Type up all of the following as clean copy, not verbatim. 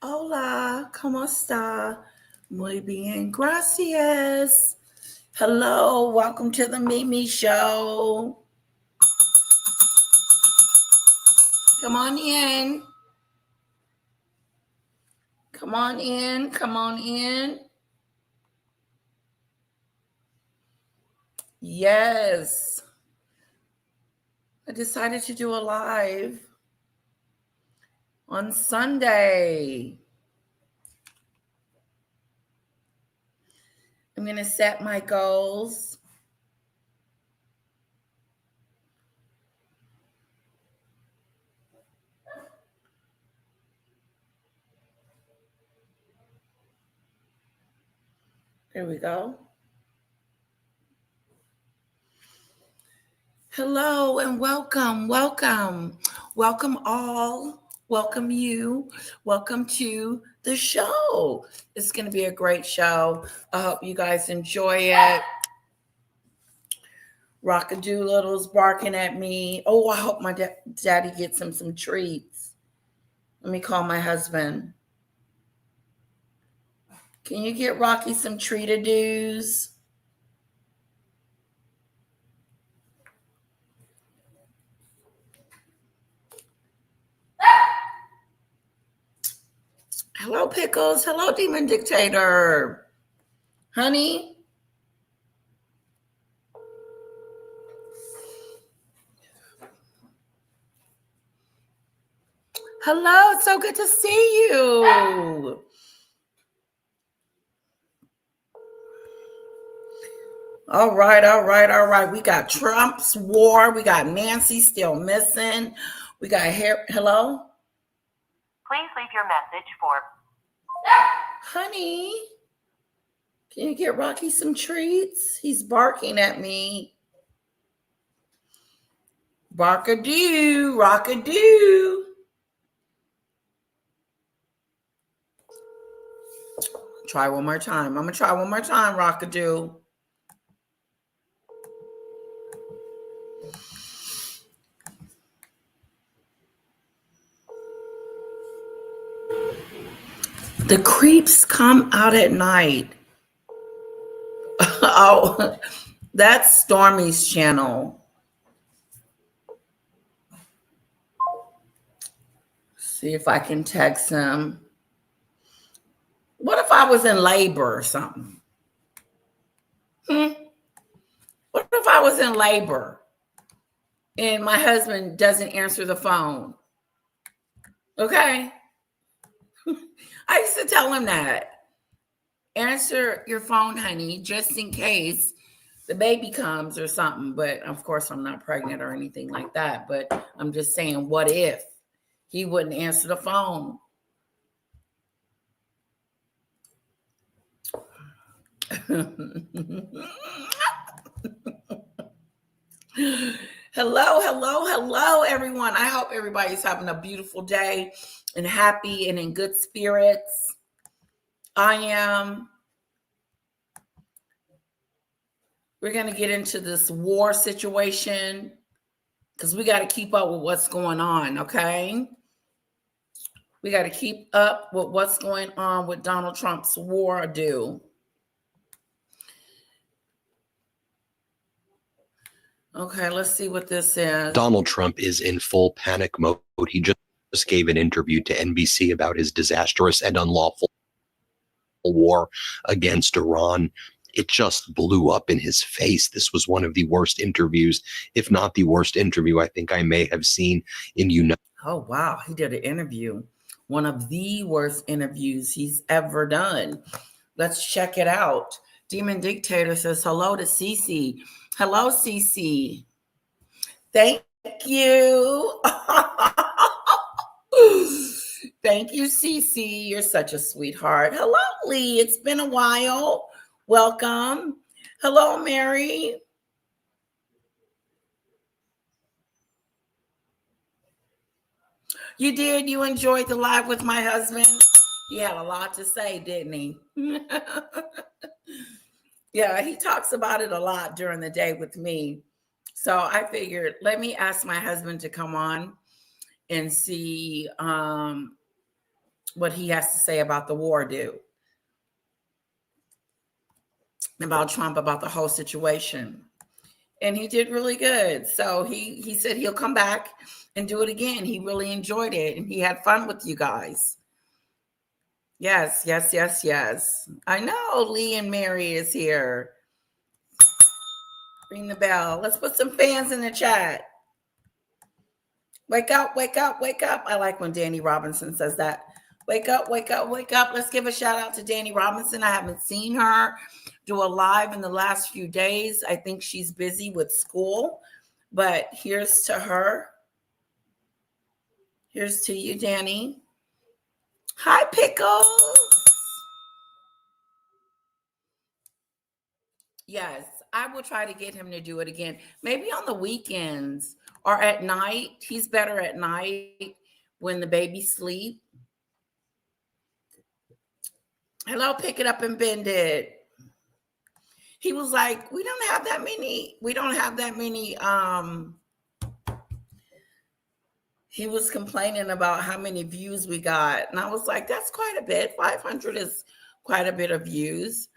Hola, ¿cómo está? Muy bien, gracias. Hello, welcome to the Mimi Show. Come on in. Come on in. Come on in. Yes. I decided to do a live on Sunday. I'm going to set my goals. There we go. Hello and welcome, welcome all, welcome you, welcome to the show. It's going to be a great show. I hope you guys enjoy it. Rockadoodle's barking at me. Oh, I hope my daddy gets him some treats. Let me call my husband. Can you get Rocky some treat-a-doos? Hello, Pickles. Hello, Demon Dictator. Honey? Hello, it's so good to see you. All right. We got Trump's war. We got Nancy still missing. We got hello? Please leave your message for... Honey, can you get Rocky some treats? He's barking at me. Barkadoo, rockadoo. Try one more time. I'm going to try one more time, rockadoo. The creeps come out at night. Oh, that's Stormy's channel. See if I can text him. What if I was in labor or something? What if I was in labor and my husband doesn't answer the phone? Okay. I used to tell him that. Answer your phone, honey, just in case the baby comes or something. But of course, I'm not pregnant or anything like that. But I'm just saying, what if he wouldn't answer the phone? Hello, everyone. I hope everybody's having a beautiful day and happy and in good spirits. I am. We're going to get into this war situation because we got to keep up with what's going on, okay? We got to keep up with what's going on with Donald Trump's war ado. Okay, let's see what this says. Donald Trump is in full panic mode. He just gave an interview to NBC about his disastrous and unlawful war against Iran. It just blew up in his face. This was one of the worst interviews, if not the worst interview I think I may have seen in United. Oh, wow. He did an interview. One of the worst interviews he's ever done. Let's check it out. Demon Dictator says hello to Cece. Hello, Cece. Thank you. Thank you, Cece. You're such a sweetheart. Hello, Lee. It's been a while. Welcome. Hello, Mary. You did? You enjoyed the live with my husband? He had a lot to say, didn't he? Yeah, he talks about it a lot during the day with me. So I figured, let me ask my husband to come on and see what he has to say about the war do, about Trump, about the whole situation. And he did really good. So he said he'll come back and do it again. He really enjoyed it and he had fun with you guys. Yes, yes, yes, yes. I know Lee and Mary is here. Ring the bell. Let's put some fans in the chat. Wake up, wake up, wake up. I like when Danny Robinson says that. Wake up, wake up, wake up. Let's give a shout out to Danny Robinson. I haven't seen her do a live in the last few days. I think she's busy with school, but here's to her. Here's to you, Danny. Hi, Pickles. Yes, I will try to get him to do it again. Maybe on the weekends or at night. He's better at night when the babies sleep. Hello, pick it up and bend it. He was like, we don't have that many. He was complaining about how many views we got. And I was like, that's quite a bit. 500 is quite a bit of views.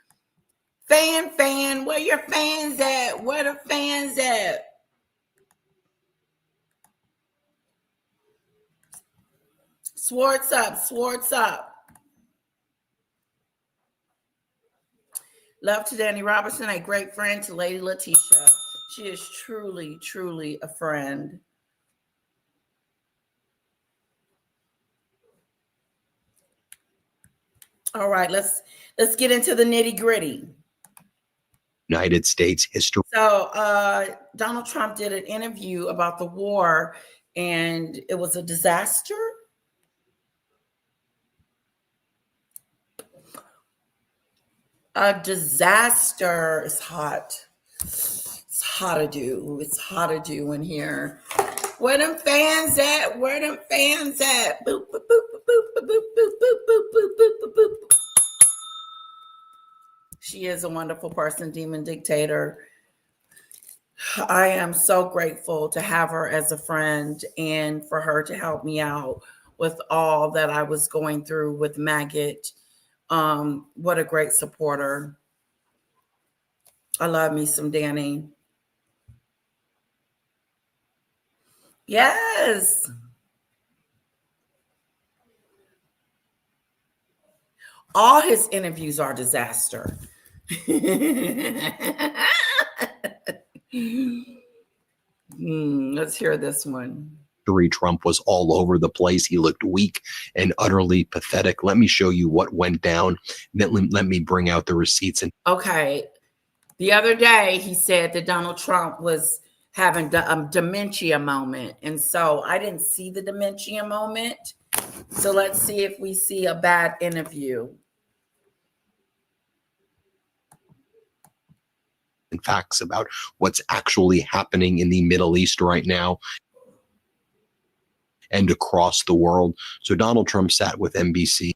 Fan, where your fans at? Where the fans at? Swartz up. Love to Danny Robertson, a great friend to Lady Letitia. She is truly, truly a friend. All right, let's get into the nitty-gritty. United States history. So Donald Trump did an interview about the war, and it was a disaster. A disaster. It's hot. It's hot to do. It's hot to do in here. Where them fans at? Where them fans at? Boop, boop, boop, boop, boop, boop, boop, boop, boop, boop, boop, boop, boop. She is a wonderful person, Demon Dictator. I am so grateful to have her as a friend and for her to help me out with all that I was going through with Maggot. What a great supporter. I love me some Danny. Yes. All his interviews are disaster. Let's hear this one. Trump was all over the place. He looked weak and utterly pathetic. Let me show you what went down. Then let me bring out the receipts. And okay. The other day, he said that Donald Trump was having a dementia moment. And so I didn't see the dementia moment. So let's see if we see a bad interview. And facts about what's actually happening in the Middle East right now and across the world. So Donald Trump sat with NBC.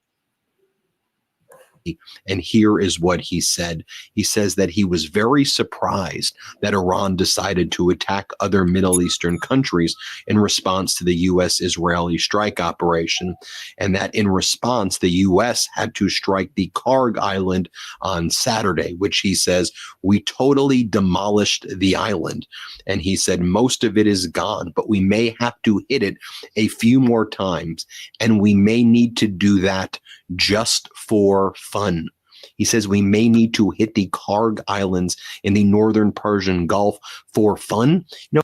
And here is what he said. He says that he was very surprised that Iran decided to attack other Middle Eastern countries in response to the U.S.-Israeli strike operation, and that in response, the U.S. had to strike the Karg Island on Saturday, which he says, we totally demolished the island. And he said, most of it is gone, but we may have to hit it a few more times, and we may need to do that just for fun. He says we may need to hit the Karg Islands in the northern Persian Gulf for fun. You know,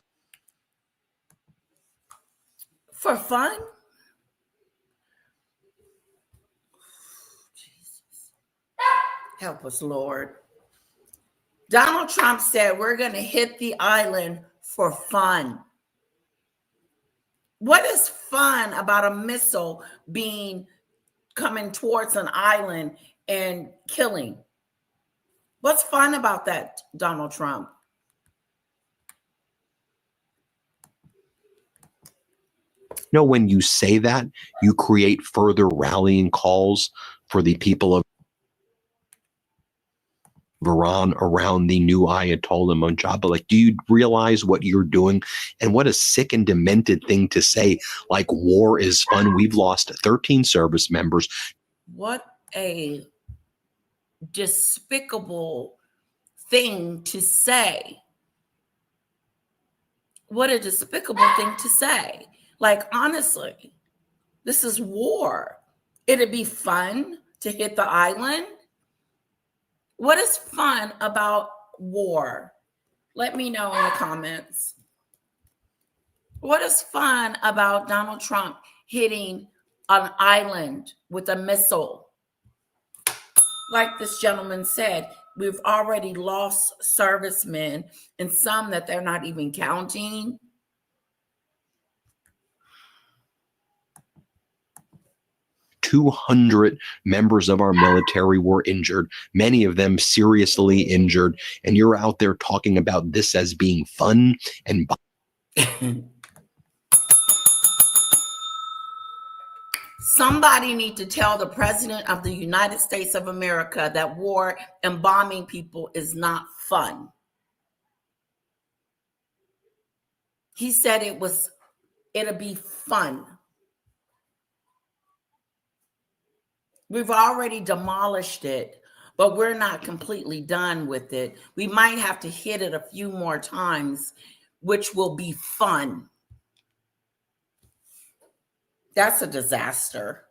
for fun? Jesus. Help us, Lord. Donald Trump said we're going to hit the island for fun. What is fun about a missile coming towards an island and killing? What's fun about that, Donald Trump? You know, when you say that, you create further rallying calls for the people of Iran around the new Ayatollah Mojaba. Like, do you realize what you're doing? And what a sick and demented thing to say, like war is fun. We've lost 13 service members. What a despicable thing to say. What a despicable thing to say. Like, honestly, this is war. It'd be fun to hit the island. What is fun about war? Let me know in the comments. What is fun about Donald Trump hitting an island with a missile? Like this gentleman said, we've already lost servicemen and some that they're not even counting. "200 members of our military were injured, many of them seriously injured, and you're out there talking about this as being fun and Somebody need to tell the president of the United States of America that war and bombing people is not fun. He said it'll be fun. We've already demolished it, but we're not completely done with it. We might have to hit it a few more times, which will be fun. That's a disaster.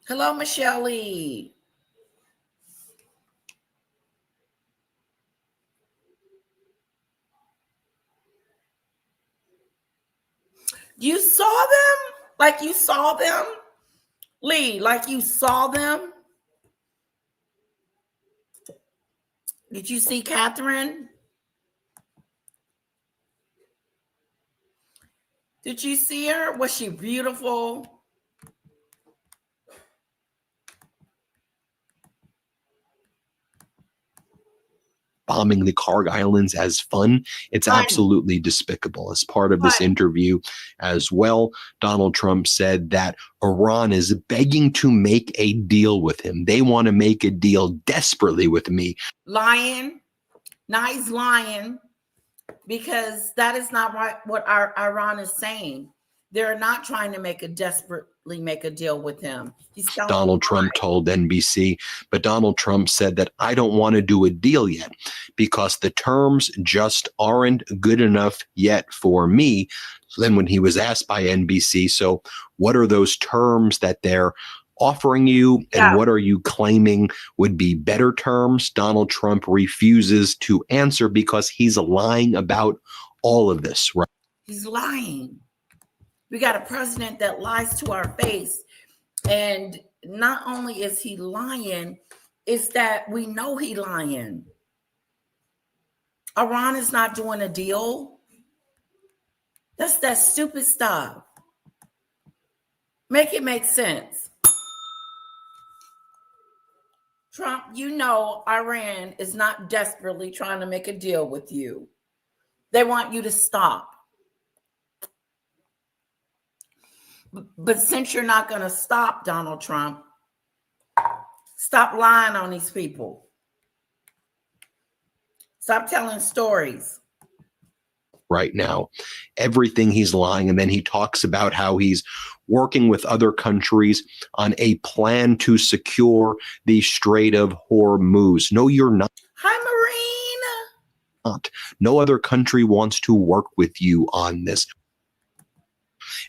Hello, Michelle Lee. You saw them? Like you saw them? Lee, like you saw them? Did you see Catherine? Did you see her? Was she beautiful? bombing the Karg Islands as fun. It's absolutely despicable. As part of this interview as well, Donald Trump said that Iran is begging to make a deal with him. They want to make a deal desperately with me. Lying. Now he's lying because that is not what Iran is saying. They're not trying to desperately make a deal with him. Donald Trump told NBC, but Donald Trump said that I don't want to do a deal yet because the terms just aren't good enough yet for me. So then when he was asked by NBC, so what are those terms that they're offering you and what are you claiming would be better terms? Donald Trump refuses to answer because he's lying about all of this, right? He's lying. We got a president that lies to our face. And not only is he lying, it's that we know he's lying. Iran is not doing a deal. That's that stupid stuff. Make it make sense. Trump, you know Iran is not desperately trying to make a deal with you. They want you to stop. But since you're not going to stop, Donald Trump, stop lying on these people. Stop telling stories. Right now, everything he's lying. And then he talks about how he's working with other countries on a plan to secure the Strait of Hormuz. No, you're not. Hi, Marine. No other country wants to work with you on this.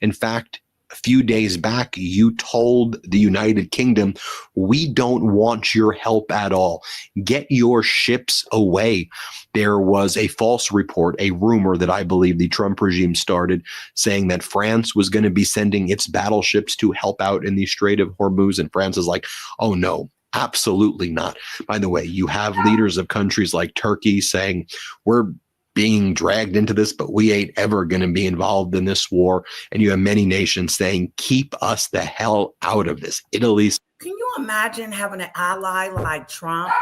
In fact, a few days back, you told the United Kingdom, we don't want your help at all. Get your ships away. There was a false report, a rumor that I believe the Trump regime started saying that France was going to be sending its battleships to help out in the Strait of Hormuz. And France is like, oh, no. Absolutely not. By the way, you have leaders of countries like Turkey saying we're being dragged into this, but we ain't ever going to be involved in this war. And you have many nations saying, keep us the hell out of this. Italy's. Can you imagine having an ally like Trump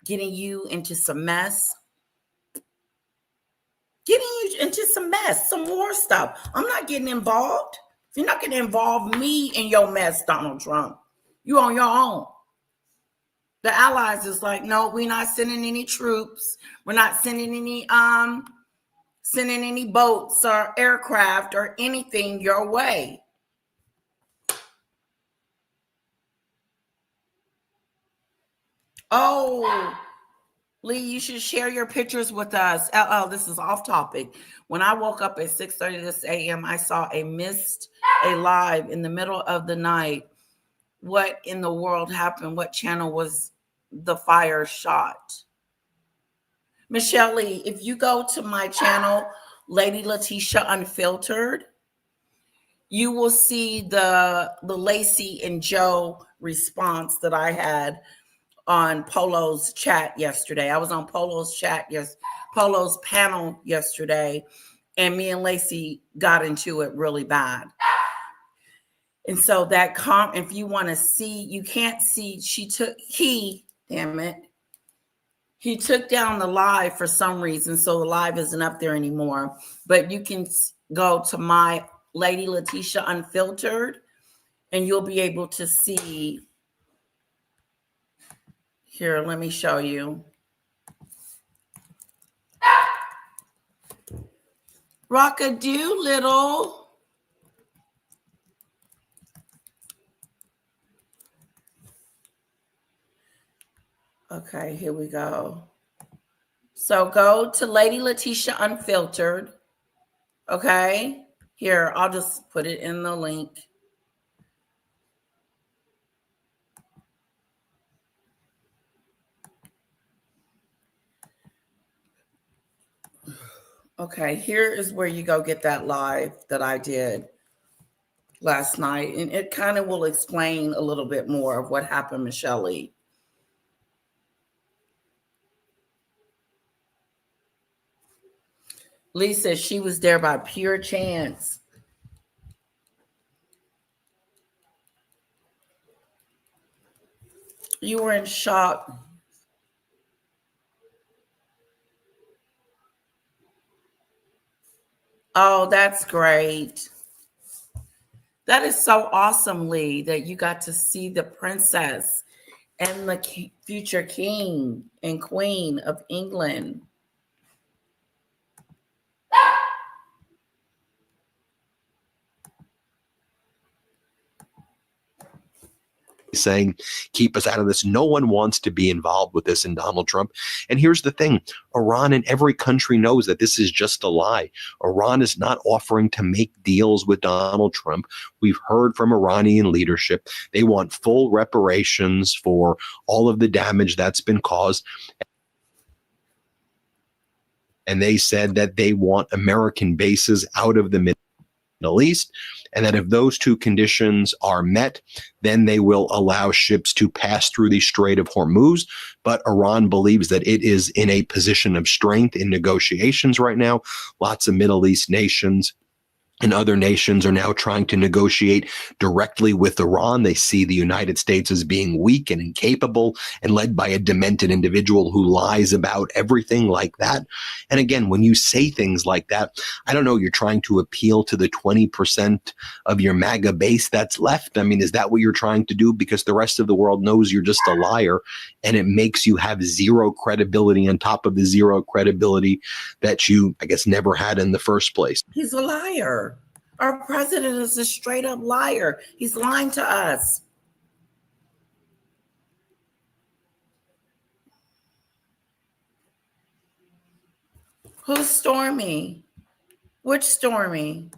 getting you into some mess? Getting you into some mess, some more stuff. I'm not getting involved. You're not going to involve me in your mess, Donald Trump. You on your own. The allies is like, no, we're not sending any troops. We're not sending any boats or aircraft or anything your way. Oh, Lee, you should share your pictures with us. Oh, this is off topic. When I woke up at 6:30 this a.m., I saw a live in the middle of the night. What in the world happened? What channel was the fire shot? Michelle Lee, if you go to my channel, Lady Letitia Unfiltered, you will see the Lacey and Joe response that I had on Polo's chat yesterday. I was on Polo's Polo's panel yesterday, and me and Lacey got into it really bad. And so if you want to see, you can't see, he took down the live for some reason, so the live isn't up there anymore. But you can go to my Lady Letitia Unfiltered, and you'll be able to see. Here, let me show you. Rock-a-doo-little. Okay, here we go. So go to Lady Letitia Unfiltered. Okay, here, I'll just put it in the link. Okay, here is where you go get that live that I did last night. And it kind of will explain a little bit more of what happened, Michelle Lee. Lee says she was there by pure chance. You were in shock. Oh, that's great. That is so awesome, Lee, that you got to see the princess and the future king and queen of England. Saying, keep us out of this. No one wants to be involved with this in Donald Trump. And here's the thing. Iran and every country knows that this is just a lie. Iran is not offering to make deals with Donald Trump. We've heard from Iranian leadership. They want full reparations for all of the damage that's been caused. And they said that they want American bases out of the Middle East, and that if those two conditions are met, then they will allow ships to pass through the Strait of Hormuz. But Iran believes that it is in a position of strength in negotiations right now. Lots of Middle East nations and other nations are now trying to negotiate directly with Iran. They see the United States as being weak and incapable and led by a demented individual who lies about everything like that. And again, when you say things like that, I don't know, you're trying to appeal to the 20% of your MAGA base that's left. I mean, is that what you're trying to do? Because the rest of the world knows you're just a liar, and it makes you have zero credibility on top of the zero credibility that you, I guess, never had in the first place. He's a liar. Our president is a straight up liar. He's lying to us. Who's Stormy? Which Stormy?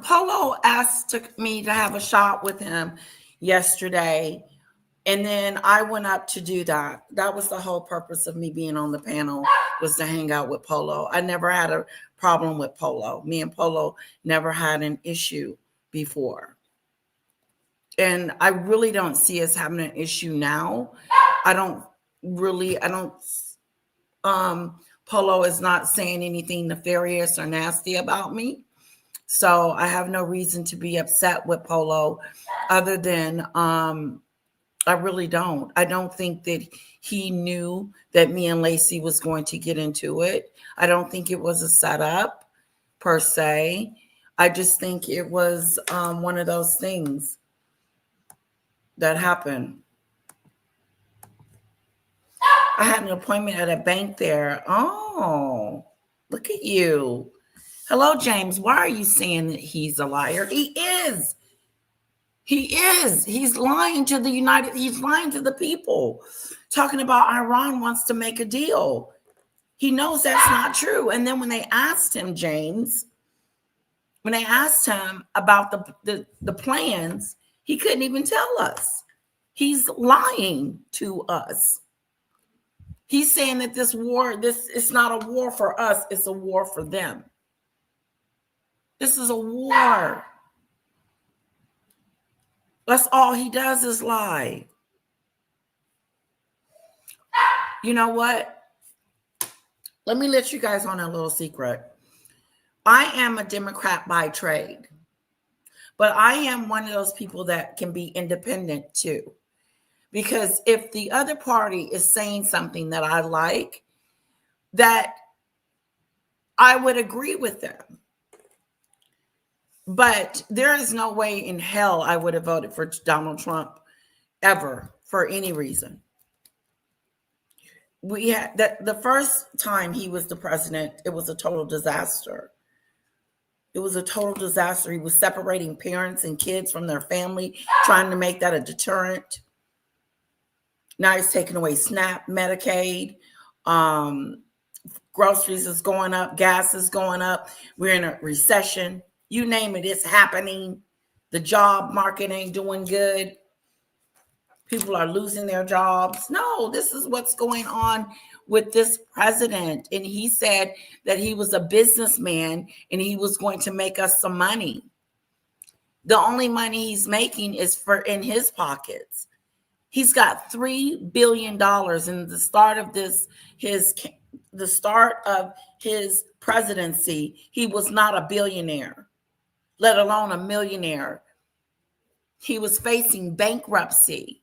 Polo asked me to have a shot with him yesterday, and then I went up to do that. That was the whole purpose of me being on the panel, was to hang out with Polo. I never had a problem with Polo. Me and Polo never had an issue before. And I really don't see us having an issue now. Polo is not saying anything nefarious or nasty about me. So I have no reason to be upset with Polo other than I really don't. I don't think that he knew that me and Lacey was going to get into it. I don't think it was a setup per se. I just think it was one of those things that happened. I had an appointment at a bank there. Oh, look at you. Hello, James. Why are you saying that he's a liar? He is. He is. He's lying to he's lying to the people, talking about Iran wants to make a deal. He knows that's not true. And then when they asked him, James, when they asked him about the plans, he couldn't even tell us. He's lying to us. He's saying that this war, it's not a war for us, it's a war for them. This is a war. That's all he does is lie. You know what? Let me let you guys on a little secret. I am a Democrat by trade, but I am one of those people that can be independent too. Because if the other party is saying something that I like, that I would agree with them. But there is no way in hell I would have voted for Donald Trump ever for any reason. We had the first time he was the president, it was a total disaster. It was a total disaster. He was separating parents and kids from their family, trying to make that a deterrent. Now he's taking away SNAP, Medicaid. Groceries is going up. Gas is going up. We're in a recession. You name it, it's happening. The job market ain't doing good. People are losing their jobs. No, this is what's going on with this president. And he said that he was a businessman and he was going to make us some money. The only money he's making is in his pockets. He's got $3 billion in the start of the start of his presidency. He was not a billionaire, let alone a millionaire. He was facing bankruptcy.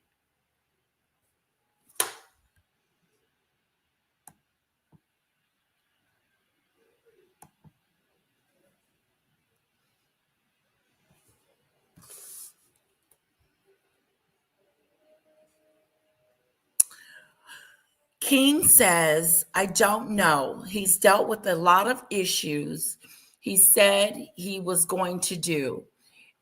King says, I don't know. He's dealt with a lot of issues he said he was going to do.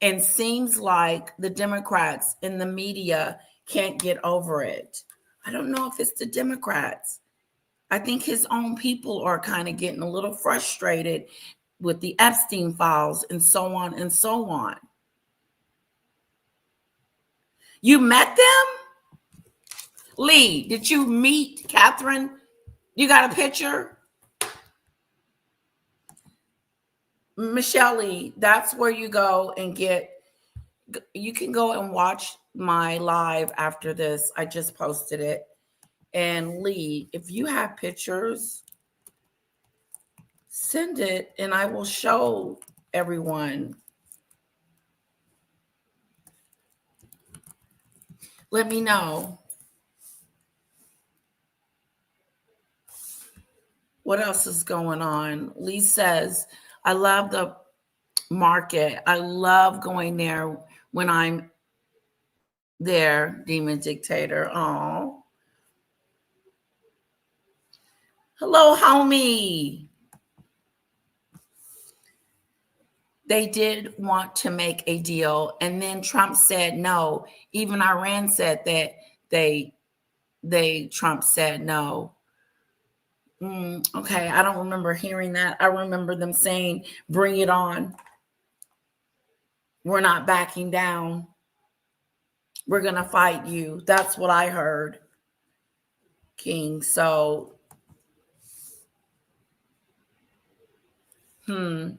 And seems like the Democrats in the media can't get over it. I don't know if it's the Democrats. I think his own people are kind of getting a little frustrated with the Epstein files and so on and so on. You met them? Lee, did you meet Catherine? You got a picture? Michelle Lee, that's where you go and you can go and watch my live after this. I just posted it. And Lee, if you have pictures, send it and I will show everyone. Let me know. What else is going on? Lee says, I love the market. I love going there when I'm there, Demon Dictator. Oh. Hello, homie. They did want to make a deal, and then Trump said no. Even Iran said that Trump said no. Okay, I don't remember hearing that. I remember them saying, bring it on. We're not backing down. We're going to fight you. That's what I heard, King. So,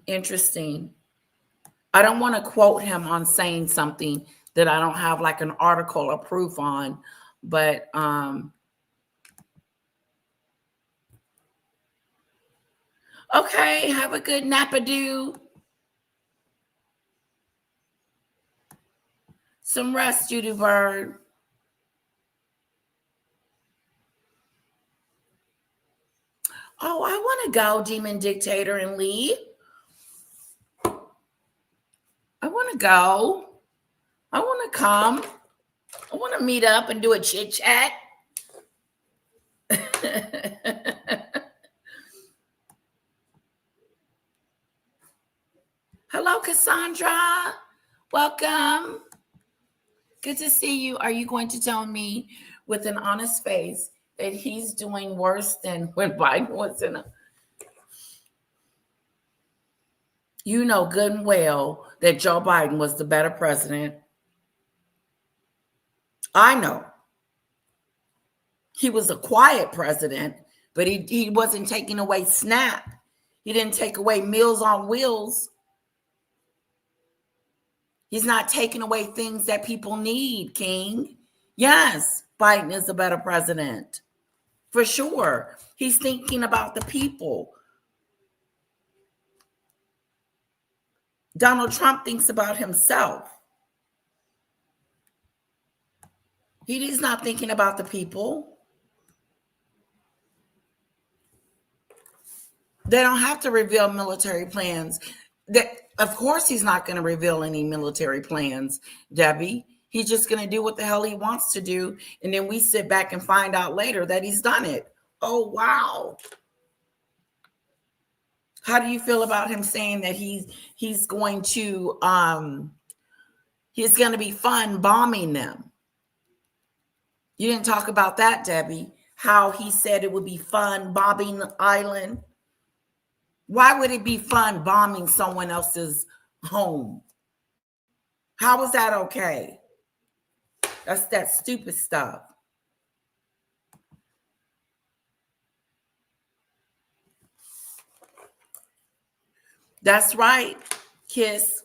interesting. I don't want to quote him on saying something that I don't have like an article or proof on, but okay, have a good napadoo. Some rest, Judy Bird. Oh, I want to go, Demon Dictator and Lee. I want to go. I want to come. I want to meet up and do a chit chat. Hello, Cassandra. Welcome. Good to see you. Are you going to tell me with an honest face that he's doing worse than when Biden was in a... You know good and well that Joe Biden was the better president. I know. He was a quiet president, but he wasn't taking away SNAP. He didn't take away Meals on Wheels. He's not taking away things that people need, King. Yes, Biden is a better president. For sure. He's thinking about the people. Donald Trump thinks about himself. He's not thinking about the people. They don't have to reveal military plans. Of course, he's not going to reveal any military plans, Debbie. He's just going to do what the hell he wants to do. And then we sit back and find out later that he's done it. Oh, wow. How do you feel about him saying that he's going to be fun bombing them? You didn't talk about that, Debbie. How he said it would be fun bombing the island. Why would it be fun bombing someone else's home? How is that okay? That's that stupid stuff. That's right, Kiss.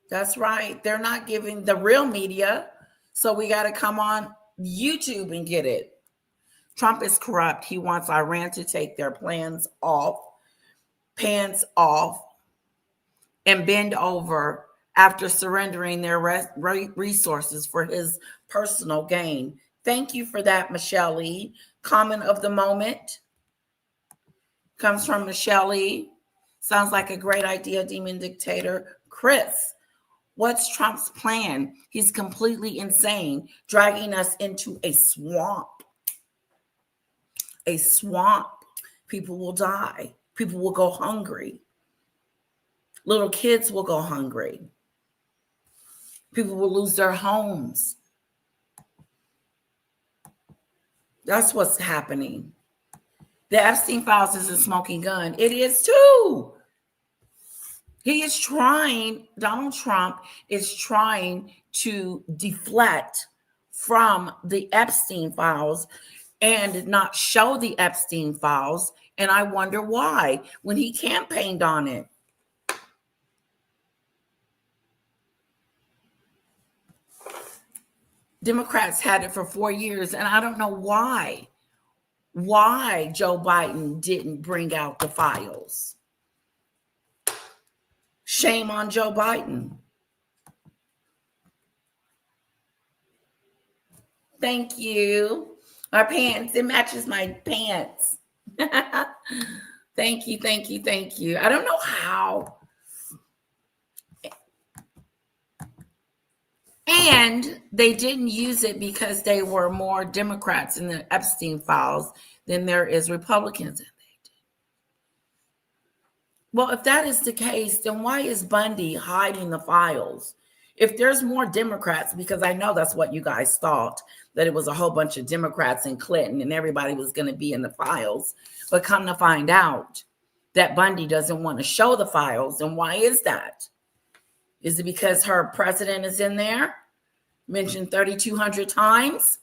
That's right. They're not giving the real media, so we got to come on YouTube and get it. Trump is corrupt. He wants Iran to take their pants off, and bend over after surrendering their resources for his personal gain. Thank you for that, Michelle Lee. Comment of the moment comes from Michelle Lee. Sounds like a great idea, Demon Dictator. Chris, what's Trump's plan? He's completely insane, dragging us into a swamp. A swamp. People will die. People will go hungry. Little kids will go hungry. People will lose their homes. That's what's happening. The Epstein files is a smoking gun. It is too. He is trying, Donald Trump is trying to deflect from the Epstein files and not show the Epstein files. And I wonder why, when he campaigned on it. Democrats had it for 4 years, and I don't know why Joe Biden didn't bring out the files. Shame on Joe Biden. Thank you. My pants, it matches my pants. Thank you, thank you, thank you. I don't know how. And they didn't use it because they were more Democrats in the Epstein files than there is Republicans in it. Well, if that is the case, then why is Bundy hiding the files? If there's more Democrats, because I know that's what you guys thought, that it was a whole bunch of Democrats in Clinton and everybody was going to be in the files. But come to find out that Bundy doesn't want to show the files. And why is that? Is it because her president is in there? Mentioned 3,200 times?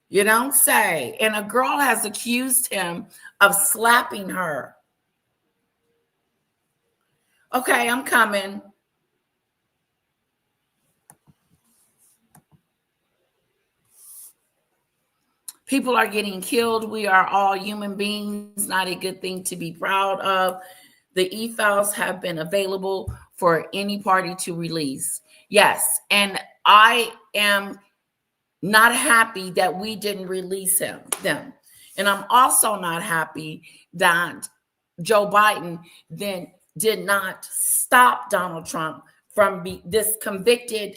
You don't say. And a girl has accused him of slapping her. Okay, I'm coming. People are getting killed. We are all human beings, not a good thing to be proud of. The e-files have been available for any party to release. Yes, and I am not happy that we didn't release them. And I'm also not happy that Joe Biden then did not stop Donald Trump from this convicted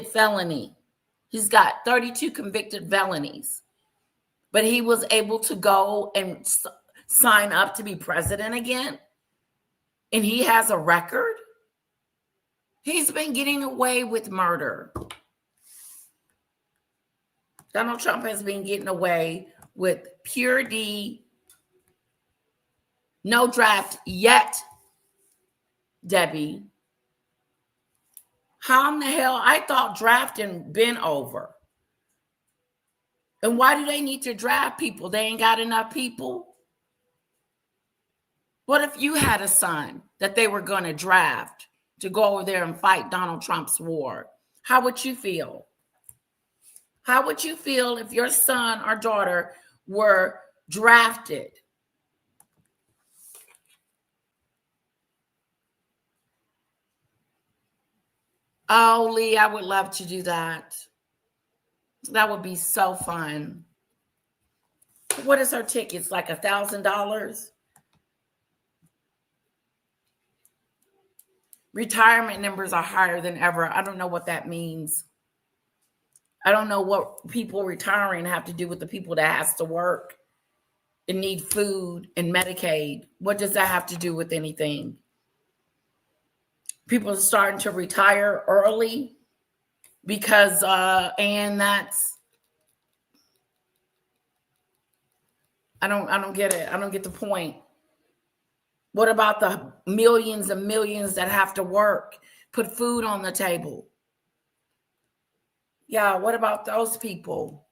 felony. He's got 32 convicted felonies, but he was able to go and sign up to be president again. And he has a record. He's been getting away with murder. Donald Trump has been getting away with pure D, no draft yet, Debbie. How in the hell? I thought drafting been over. And why do they need to draft people? They ain't got enough people. What if you had a son that they were going to draft to go over there and fight Donald Trump's war? How would you feel? How would you feel if your son or daughter were drafted? Oh, Lee, I would love to do that. That would be so fun. What is her tickets? Like $1,000? Retirement numbers are higher than ever. I don't know what that means. I don't know what people retiring have to do with the people that has to work and need food and Medicaid. What does that have to do with anything? People are starting to retire early because, and that's, I don't get it. I don't get the point. What about the millions and millions that have to work, put food on the table? Yeah, what about those people?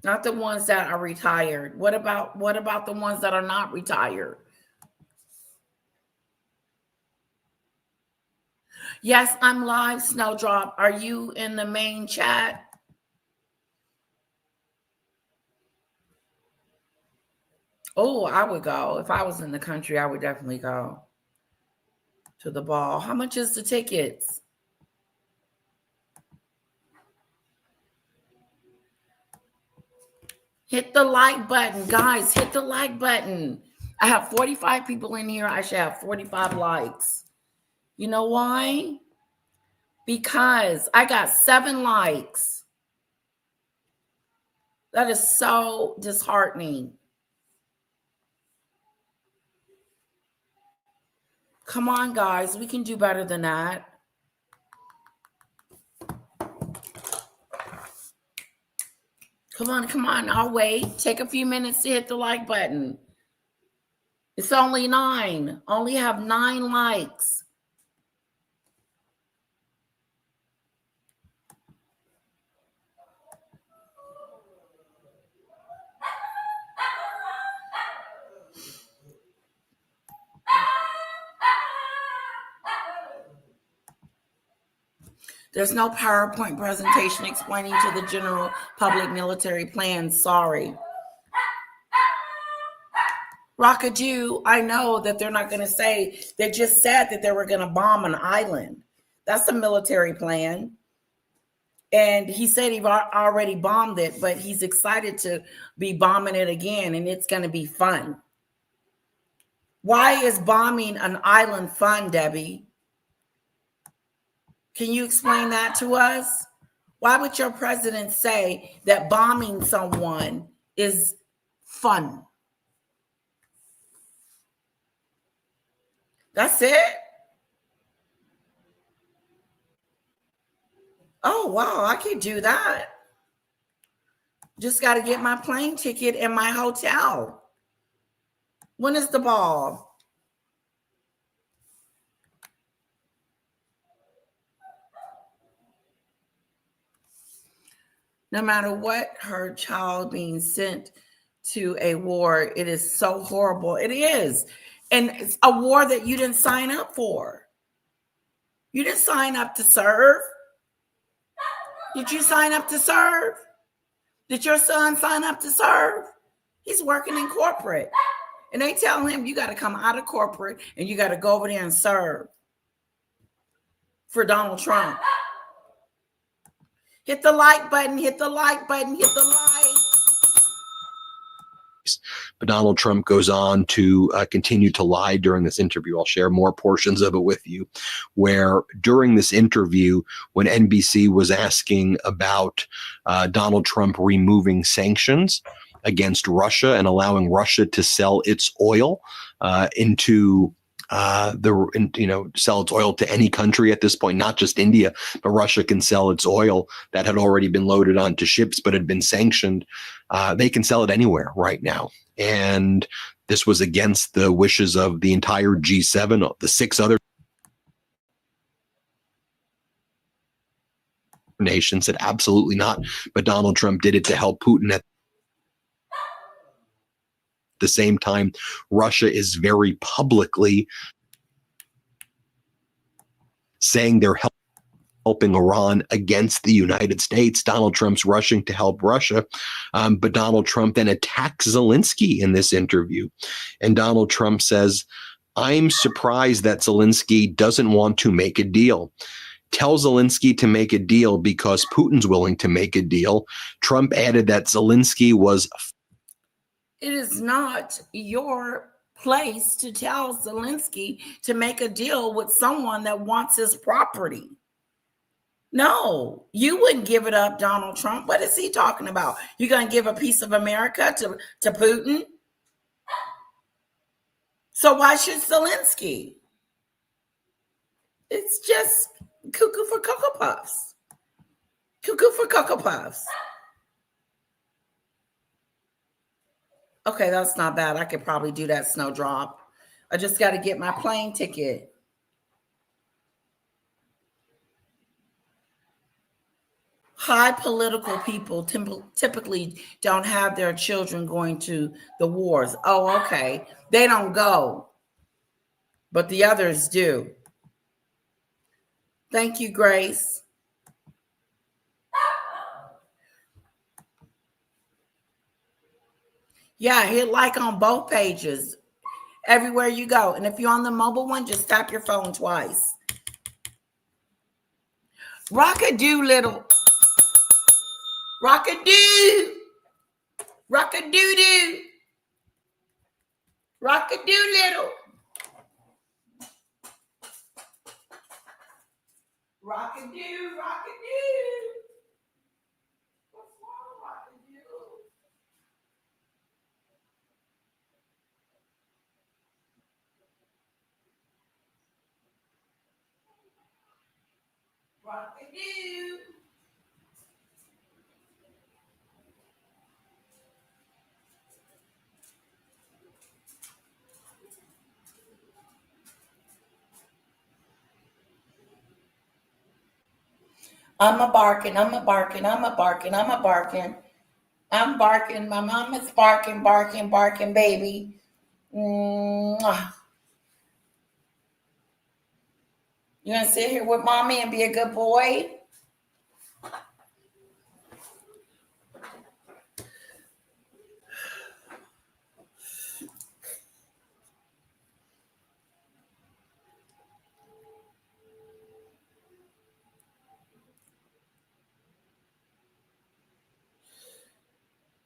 Not the ones that are retired. What about the ones that are not retired? Yes, I'm live, Snowdrop. Are you in the main chat? Oh, I would go. If I was in the country, I would definitely go to the ball. How much is the tickets? Hit the like button. Guys, hit the like button. I have 45 people in here. I should have 45 likes. You know why? Because I got 7 likes. That is so disheartening. Come on, guys. We can do better than that. Come on. I'll wait. Take a few minutes to hit the like button. It's only 9. Only have 9 likes. There's no PowerPoint presentation explaining to the general public military plans. Sorry. Rockajou, I know that they're not going to say, they just said that they were going to bomb an island. That's a military plan. And he said he already bombed it, but he's excited to be bombing it again, and it's going to be fun. Why is bombing an island fun, Debbie? Can you explain that to us? Why would your president say that bombing someone is fun? That's it? Oh, wow, I could do that. Just got to get my plane ticket and my hotel. When is the ball? No matter what, her child being sent to a war, it is so horrible. It is. And it's a war that you didn't sign up for. You didn't sign up to serve. Did you sign up to serve? Did your son sign up to serve? He's working in corporate. And they tell him you got to come out of corporate and you got to go over there and serve. for Donald Trump. Hit the like button, hit the like button, hit the like. But Donald Trump goes on to continue to lie during this interview. I'll share more portions of it with you, where during this interview, when NBC was asking about Donald Trump removing sanctions against Russia and allowing Russia to sell its oil sell its oil to any country at this point, not just India, but Russia can sell its oil that had already been loaded onto ships but had been sanctioned. They can sell it anywhere right now. And this was against the wishes of the entire G7, the 6 other nations said absolutely not. But Donald Trump did it to help Putin. At the same time, Russia is very publicly saying they're helping Iran against the United States. Donald Trump's rushing to help Russia. But Donald Trump then attacks Zelensky in this interview. And Donald Trump says, I'm surprised that Zelensky doesn't want to make a deal. Tell Zelensky to make a deal because Putin's willing to make a deal. Trump added that Zelensky was... It is not your place to tell Zelensky to make a deal with someone that wants his property. No, you wouldn't give it up, Donald Trump. What is he talking about? You're going to give a piece of America to Putin? So why should Zelensky? It's just cuckoo for Cocoa Puffs. Cuckoo for Cocoa Puffs. Okay, that's not bad. I could probably do that, Snowdrop. I just got to get my plane ticket. High political people typically don't have their children going to the wars. Oh, okay. They don't go, but the others do. Thank you, Grace. Yeah, hit like on both pages everywhere you go. And if you're on the mobile one, just tap your phone twice. Rock-a-doo, little. Rock-a-doo. Rock-a-doo-doo. Rock-a-doo, little. Rock-a-doo, rock-a-doo. What's wrong, rock-a-doo? Rock-a-doo. I'm a barking, I'm a barking, I'm a barking, I'm a barking. I'm barking. My mom is barking, barking, barking, baby. Mwah. You gonna sit here with mommy and be a good boy?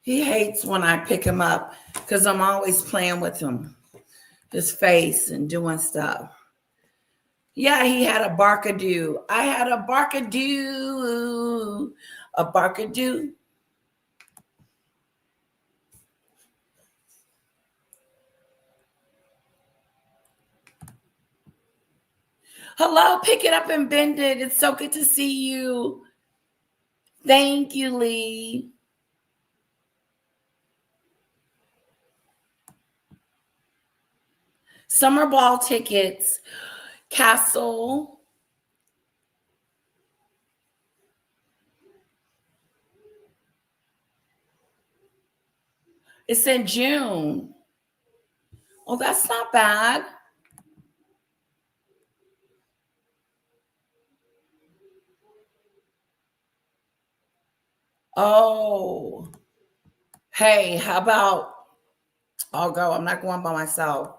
He hates when I pick him up because I'm always playing with him, his face and doing stuff. Yeah, he had a barkadoo. I had a barkadoo. A barkadoo. Hello, pick it up and bend it. It's so good to see you. Thank you, Lee. Summer ball tickets, Castle. It's in June. Oh, that's not bad. Oh, hey, how about I'll go. I'm not going by myself.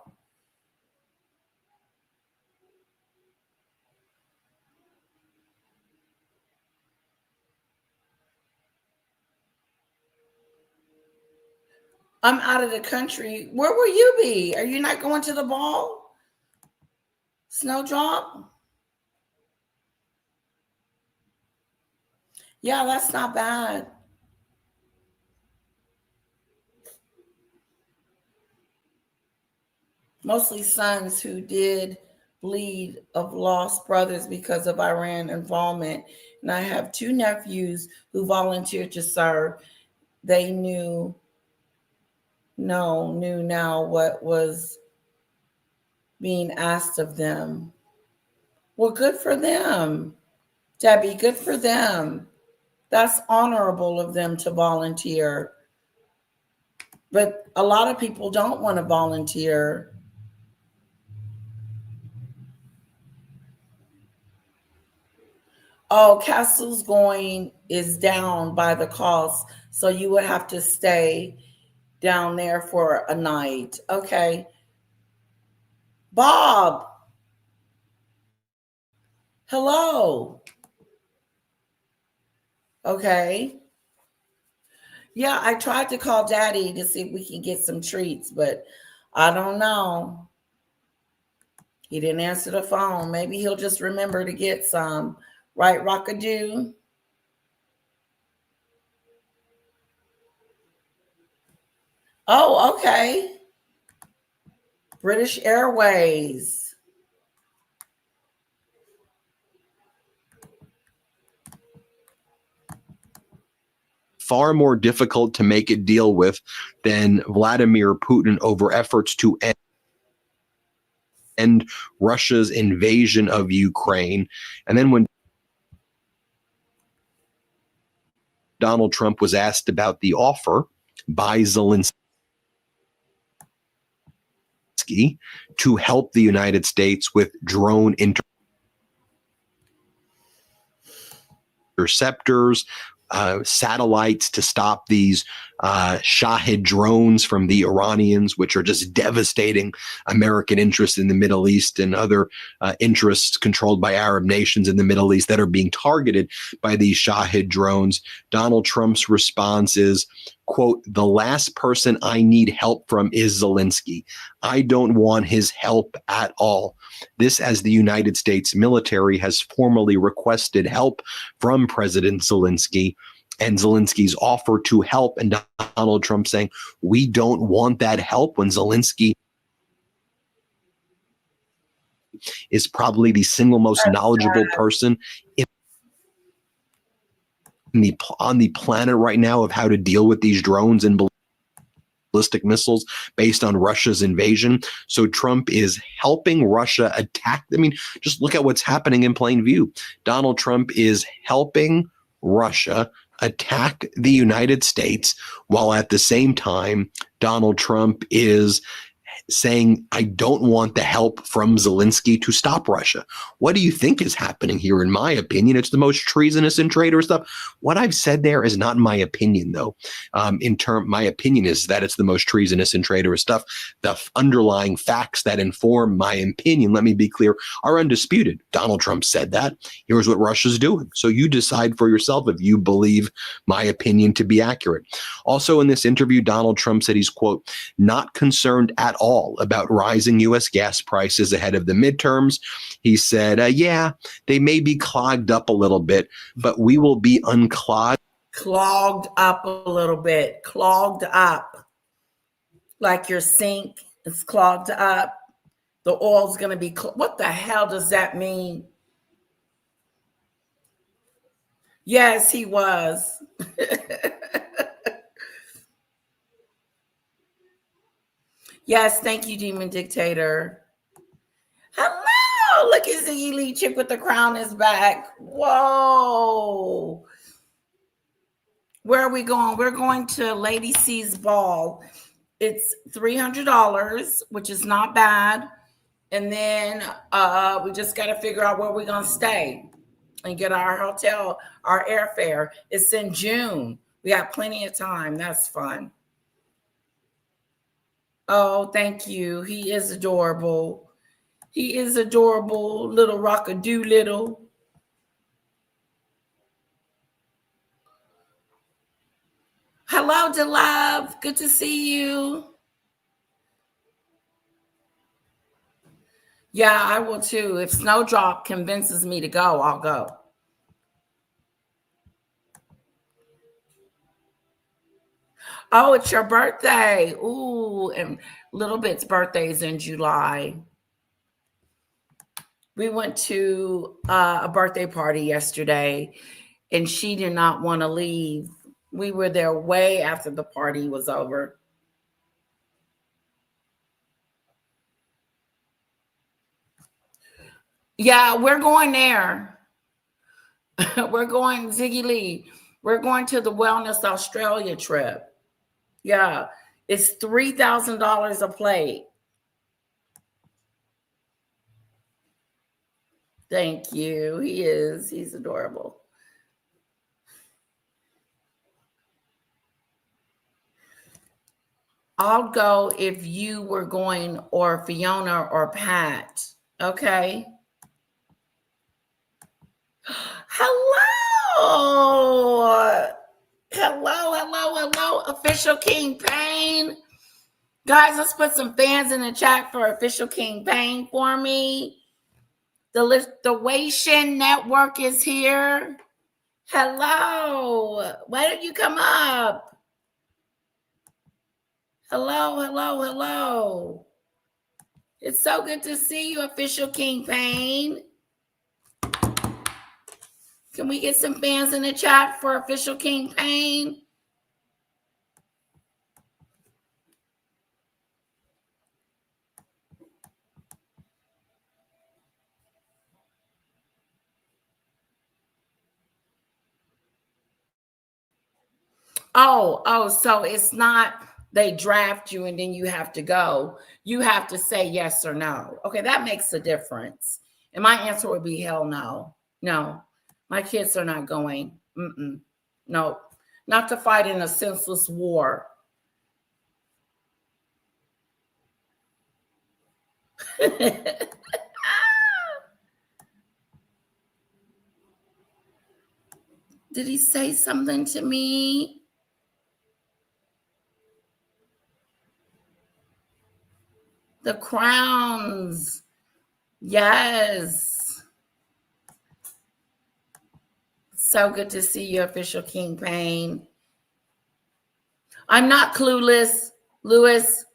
I'm out of the country. Where will you be? Are you not going to the ball? Snowdrop? Yeah, that's not bad. Mostly sons who did bleed of lost brothers because of Iran involvement. And I have two nephews who volunteered to serve. They knew now what was being asked of them. Well, good for them, Debbie. Good for them. That's honorable of them to volunteer. But a lot of people don't want to volunteer. Oh, Castle's going is down by the cost, so you would have to stay down there for a night. Okay. Bob, hello. Okay. Yeah, I tried to call Daddy to see if we can get some treats, but I don't know. He didn't answer the phone. Maybe he'll just remember to get some. Right, Rockadoo? Oh, okay. British Airways. Far more difficult to make a deal with than Vladimir Putin over efforts to end Russia's invasion of Ukraine. And then when Donald Trump was asked about the offer by Zelensky to help the United States with drone interceptors, satellites to stop these Shahid drones from the Iranians, which are just devastating American interests in the Middle East and other interests controlled by Arab nations in the Middle East that are being targeted by these Shahid drones. Donald Trump's response is, quote, "The last person I need help from is Zelensky. I don't want his help at all." This, as the United States military has formally requested help from President Zelensky, and Zelensky's offer to help, and Donald Trump saying, "We don't want that help," when Zelensky is probably the single most knowledgeable person on the planet right now of how to deal with these drones and ballistic missiles based on Russia's invasion. So Trump is helping Russia attack. I mean, just look at what's happening in plain view. Donald Trump is helping Russia attack the United States, while at the same time, Donald Trump is saying, "I don't want the help from Zelensky to stop Russia." What do you think is happening here? In my opinion, it's the most treasonous and traitorous stuff. What I've said there is not my opinion, though. My opinion is that it's the most treasonous and traitorous stuff. The underlying facts that inform my opinion, let me be clear, are undisputed. Donald Trump said that. Here's what Russia's doing. So you decide for yourself if you believe my opinion to be accurate. Also in this interview, Donald Trump said he's, quote, "not concerned at all about rising U.S. gas prices ahead of the midterms." He said, yeah, they may be clogged up a little bit, but we will be unclogged. Clogged up a little bit. Clogged up. Like your sink is clogged up. The oil's going to be, what the hell does that mean? Yes, he was. Yes, thank you, Demon Dictator. Hello, look at the elite chick with the crown is back. Whoa. Where are we going? We're going to Lady C's ball. It's $300, which is not bad. And then we just got to figure out where we're going to stay and get our hotel, our airfare. It's in June. We got plenty of time. That's fun. Oh, thank you. He is adorable. He is adorable, little rockadoo little. Hello, DeLove. Good to see you. Yeah, I will too. If Snowdrop convinces me to go, I'll go. Oh, it's your birthday. Ooh, and Little Bit's birthday is in July. We went to a birthday party yesterday, and she did not want to leave. We were there way after the party was over. Yeah, we're going there. We're going, Ziggy Lee. We're going to the Wellness Australia trip. Yeah, it's $3,000 a plate. Thank you. He is. He's adorable. I'll go if you were going, or Fiona or Pat. Okay. Hello. Hello. Official King Payne. Guys, let's put some fans in the chat for Official King Payne for me. The Wei Shin Network is here. Hello. Why don't you come up? Hello. It's so good to see you, Official King Payne. Can we get some fans in the chat for Official King Payne? Oh, so it's not they draft you and then you have to go. You have to say yes or no. Okay, that makes a difference. And my answer would be hell no. No, my kids are not going. No, not to fight in a senseless war. Did he say something to me? The crowns. Yes. So good to see you, Official King Payne. I'm not clueless, Lewis.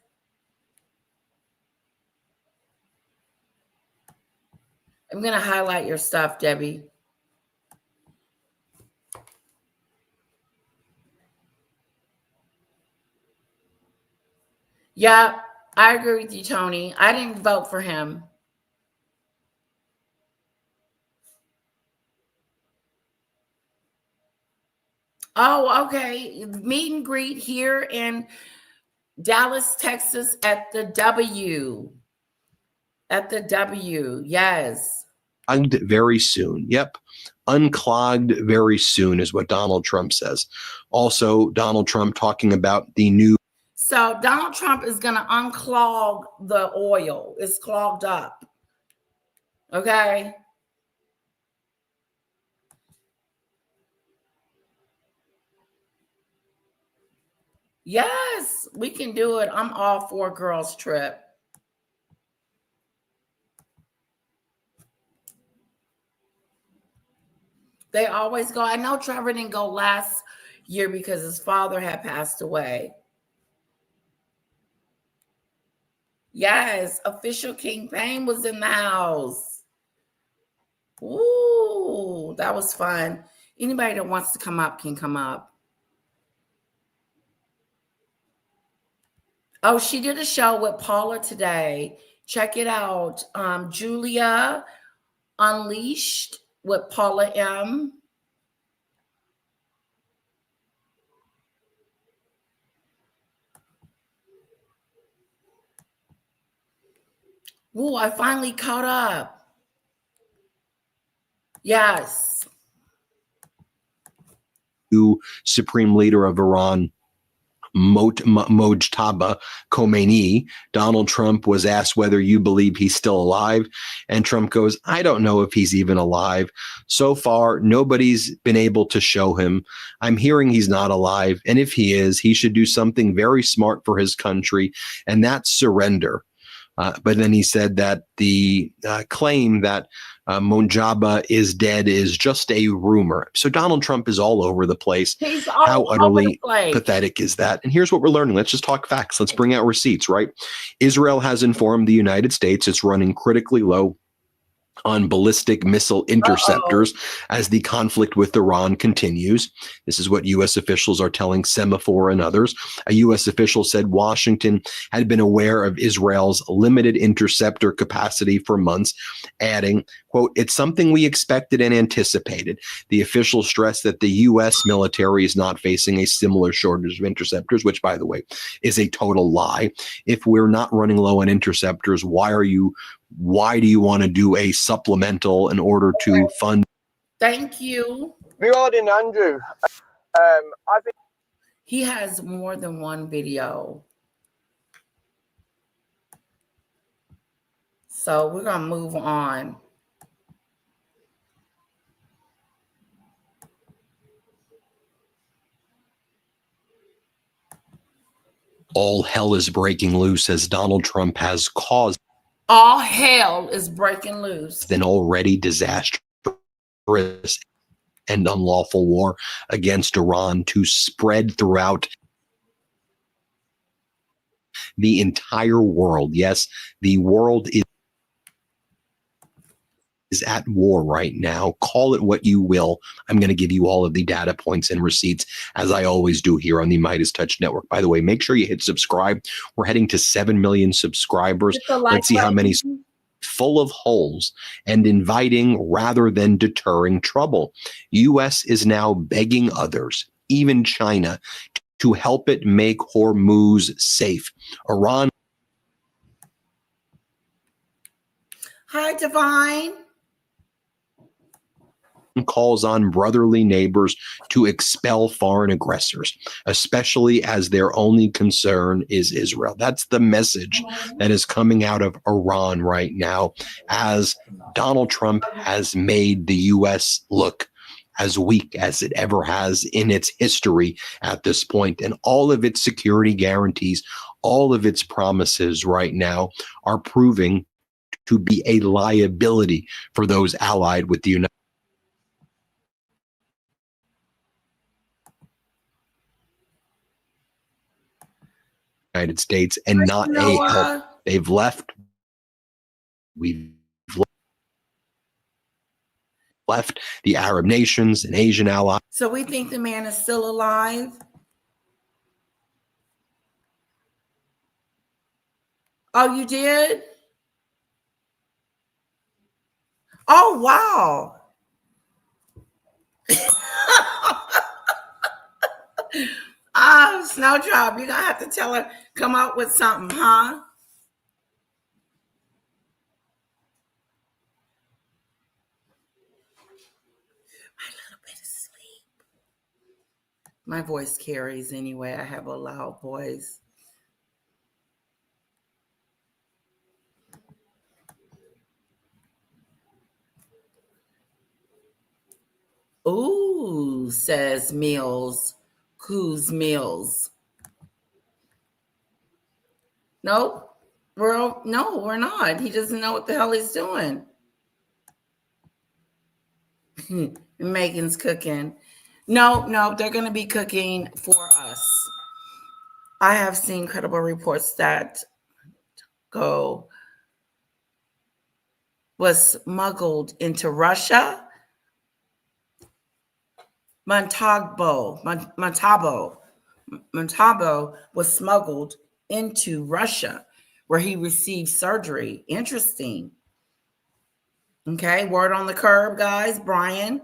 I'm going to highlight your stuff, Debbie. Yeah, I agree with you, Tony. I didn't vote for him. Oh, okay. Meet and greet here in Dallas, Texas at the W. At the W, yes. Unclogged very soon. Yep. Unclogged very soon is what Donald Trump says. Also, Donald Trump talking about the new. So Donald Trump is going to unclog the oil. It's clogged up. Okay. Yes, we can do it. I'm all for a girls' trip. They always go. I know Trevor didn't go last year because his father had passed away. Yes, Official King Payne was in the house. Ooh, that was fun. Anybody that wants to come up can come up. Oh, she did a show with Paula today. Check it out. Julia Unleashed with Paula M. Ooh, I finally caught up. Yes. New supreme leader of Iran, Mojtaba Khomeini. Donald Trump was asked whether you believe he's still alive. And Trump goes, I don't know if he's even alive. So far, nobody's been able to show him. I'm hearing he's not alive. And if he is, he should do something very smart for his country, and that's surrender. But then he said that the claim that Mojtaba is dead is just a rumor. So Donald Trump is all over the place. He's all How over utterly the place. pathetic is that? And here's what we're learning. Let's just talk facts. Let's bring out receipts, right? Israel has informed the United States it's running critically low on ballistic missile interceptors as the conflict with Iran continues. This is what U.S. officials are telling Semaphore and others. A U.S. official said Washington had been aware of Israel's limited interceptor capacity for months, adding, quote, it's something we expected and anticipated. The official stressed that the U.S. military is not facing a similar shortage of interceptors, which, by the way, is a total lie. If we're not running low on interceptors, why do you want to do a supplemental in order to fund? Thank you. Regarding Andrew, I think He has more than one video. So we're going to move on. All hell is breaking loose as Donald Trump has caused All hell is breaking loose. an already disastrous and unlawful war against Iran to spread throughout the entire world. Yes, the world is at war right now. Call it what you will. I'm going to give you all of the data points and receipts, as I always do here on the Midas Touch Network. By the way, make sure you hit subscribe. We're heading to 7 million subscribers. Let's see how many. Full of holes and inviting rather than deterring trouble. U.S. is now begging others, even China, to help it make Hormuz safe. Iran. Hi, Divine. Calls on brotherly neighbors to expel foreign aggressors, especially as their only concern is Israel. That's the message that is coming out of Iran right now, as Donald Trump has made the U.S. look as weak as it ever has in its history at this point. And all of its security guarantees, all of its promises right now are proving to be a liability for those allied with the United States and not a help. They've left. We've left the Arab nations and Asian allies. So we think the man is still alive? Oh, you did? Oh, wow. Snowdrop, you're going to have to tell her, come up with something, huh? A little bit of sleep. My voice carries anyway. I have a loud voice. Ooh, says Mills. Who's Mills? Nope. No, we're not. He doesn't know what the hell he's doing. Megan's cooking. No, they're going to be cooking for us. I have seen credible reports that go was smuggled into Russia. Montalvo was smuggled into Russia, where he received surgery. Interesting. Okay, word on the curb, guys. Brian.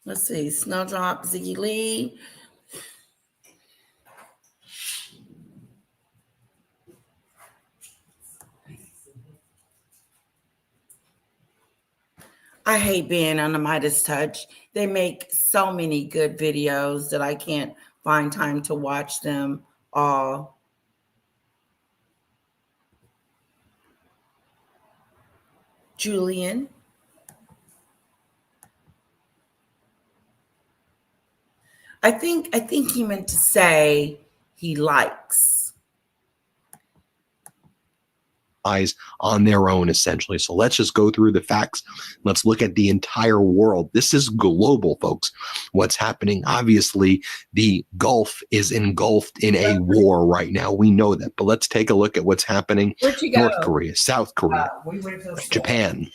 Let's see. Snowdrop, Ziggy Lee. I hate being on the Midas Touch. They make so many good videos that I can't find time to watch them all. Julian. I think he meant to say he likes. Eyes on their own, essentially. So let's just go through the facts. Let's look at the entire world. This is global, folks. What's happening? Obviously, the Gulf is engulfed in a war right now. We know that. But let's take a look at what's happening. Where'd you go? North Korea, South Korea, Japan,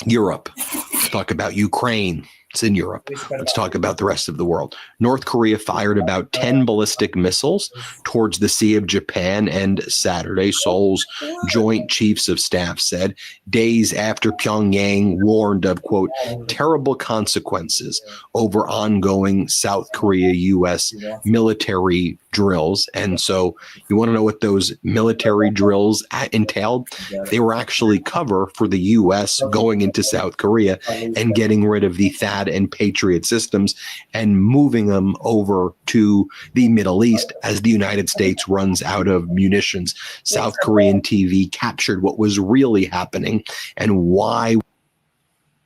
Europe. Let's talk about Ukraine. It's in Europe. Let's talk about the rest of the world. North Korea fired about 10 ballistic missiles towards the Sea of Japan, and Saturday, Seoul's Joint Chiefs of Staff said, days after Pyongyang warned of, quote, terrible consequences over ongoing South Korea-U.S. military drills. And so you want to know what those military drills entailed? They were actually cover for the U.S. going into South Korea and getting rid of the THAAD and Patriot systems and moving them over to the Middle East as the United States runs out of munitions. South Korean TV captured what was really happening and why.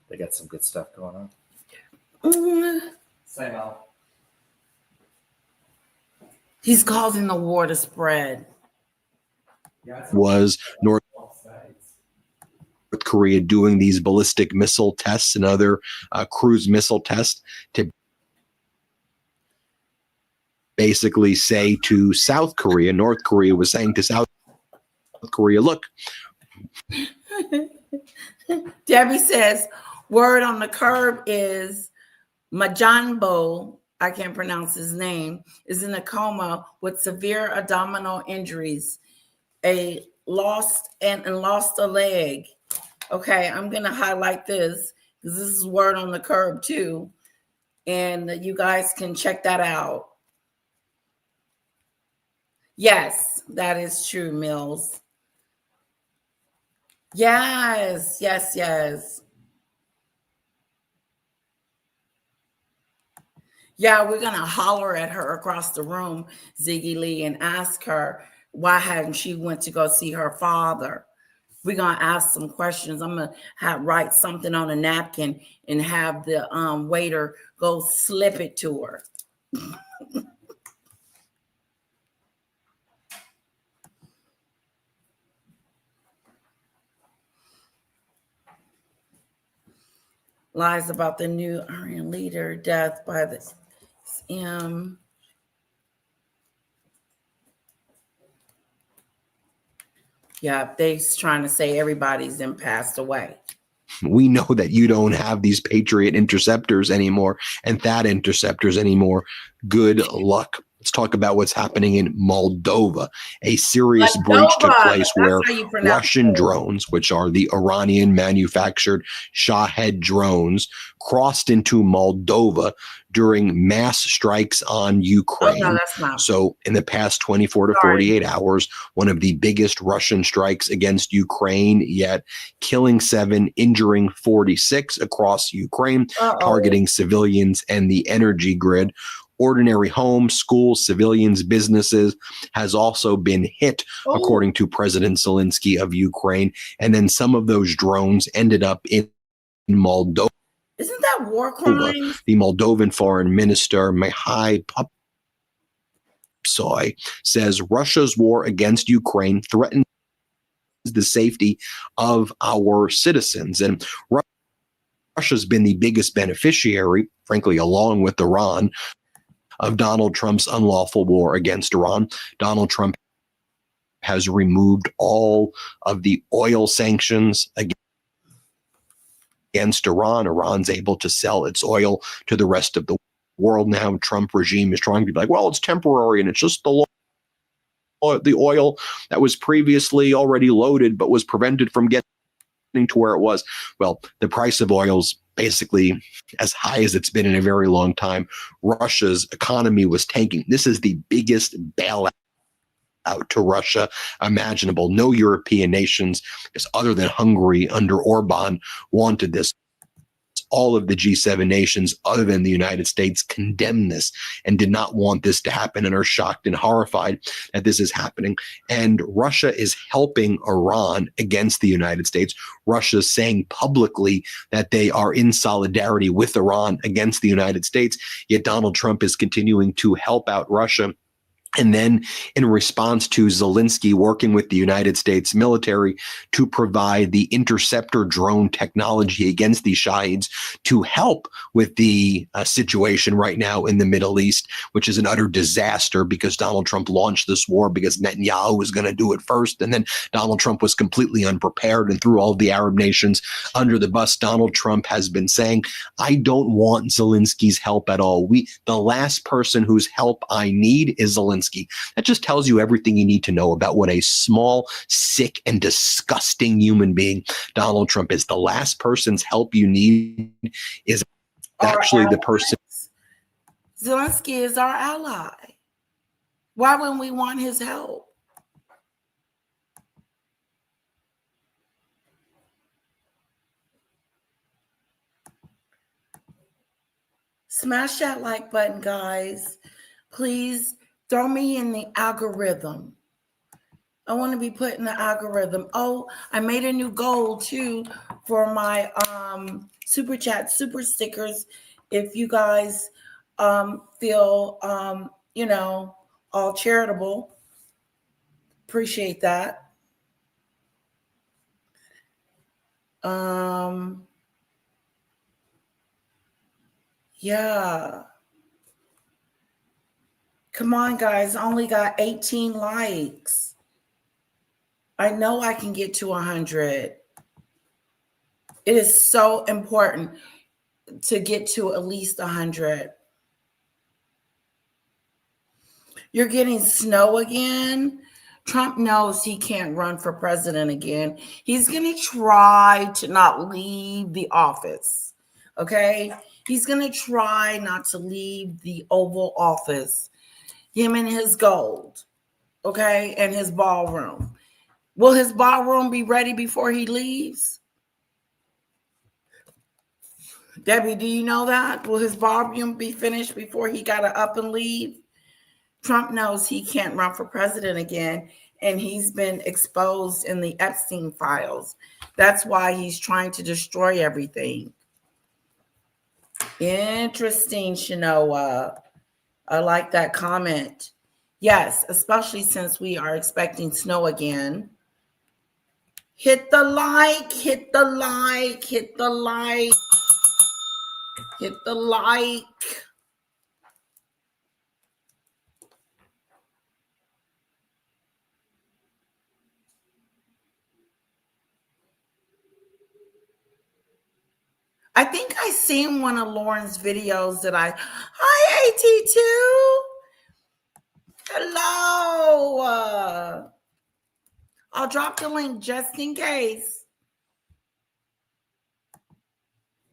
They got some good stuff going on. Same out. He's causing the war to spread. Was North Korea doing these ballistic missile tests and other cruise missile tests to basically say to South Korea, North Korea was saying to South Korea, look. Debbie says, word on the curb is Majanbo, I can't pronounce his name, is in a coma with severe abdominal injuries, lost a leg. Okay, I'm going to highlight this because this is word on the curb too. And you guys can check that out. Yes, that is true, Mills. Yes. Yeah, we're going to holler at her across the room, Ziggy Lee, and ask her why hadn't she went to go see her father. We're going to ask some questions. I'm going to write something on a napkin and have the waiter go slip it to her. Lies about the new Aryan leader, death by the yeah, they're trying to say everybody's then passed away. We know that you don't have these Patriot interceptors anymore and THAAD interceptors anymore. Good luck. Let's talk about what's happening in Moldova. A serious breach took place where Russian drones, which are the Iranian-manufactured Shahed drones, crossed into Moldova during mass strikes on Ukraine. Oh, no, that's not. So in the past 24 to 48 hours, one of the biggest Russian strikes against Ukraine yet, killing 7, injuring 46 across Ukraine, targeting civilians and the energy grid. Ordinary homes, schools, civilians, businesses has also been hit, according to President Zelensky of Ukraine. And then some of those drones ended up in Moldova. Isn't that war crime? The Moldovan foreign minister, Mihai Popsoy, says Russia's war against Ukraine threatens the safety of our citizens. And Russia's been the biggest beneficiary, frankly, along with Iran, of Donald Trump's unlawful war against Iran. Donald Trump has removed all of the oil sanctions against Iran. Iran's able to sell its oil to the rest of the world now. Trump regime is trying to be like, well, it's temporary and it's just the oil that was previously already loaded but was prevented from getting to where it was. Well, the price of oil's basically as high as it's been in a very long time. Russia's economy was tanking. This is the biggest bailout to Russia imaginable. No European nations, other than Hungary under Orban, wanted this. all of the G7 nations, other than the United States, condemn this and did not want this to happen and are shocked and horrified that this is happening. And Russia is helping Iran against the United States. Russia is saying publicly that they are in solidarity with Iran against the United States, yet Donald Trump is continuing to help out Russia. And then in response to Zelensky working with the United States military to provide the interceptor drone technology against the Shahids to help with the situation right now in the Middle East, which is an utter disaster because Donald Trump launched this war because Netanyahu was going to do it first. And then Donald Trump was completely unprepared and threw all of the Arab nations under the bus. Donald Trump has been saying, I don't want Zelensky's help at all. The last person whose help I need is Zelensky. That just tells you everything you need to know about what a small, sick, and disgusting human being Donald Trump is. The last person's help you need is actually the person. Zelensky is our ally. Why wouldn't we want his help? Smash that like button, guys. Please throw me in the algorithm. I want to be put in the algorithm. Oh, I made a new goal too for my super chat, super stickers. If you guys feel all charitable, appreciate that. Yeah. Come on, guys. Only got 18 likes. I know I can get to 100. It is so important to get to at least 100. You're getting snow again. Trump knows he can't run for president again. He's going to try to not leave the office. Okay? He's going to try not to leave the Oval Office. Him and his gold. Okay? And his ballroom. Will his ballroom be ready before he leaves? Debbie, do you know that? Will his ballroom be finished before he got to up and leave? Trump knows he can't run for president again, and he's been exposed in the Epstein files. That's why he's trying to destroy everything. Interesting, Shanoa. I like that comment. Yes, especially since we are expecting snow again. Hit the like, hit the like, hit the like, hit the like. I think I seen one of Lauren's videos that hi AT2. Hello. I'll drop the link just in case.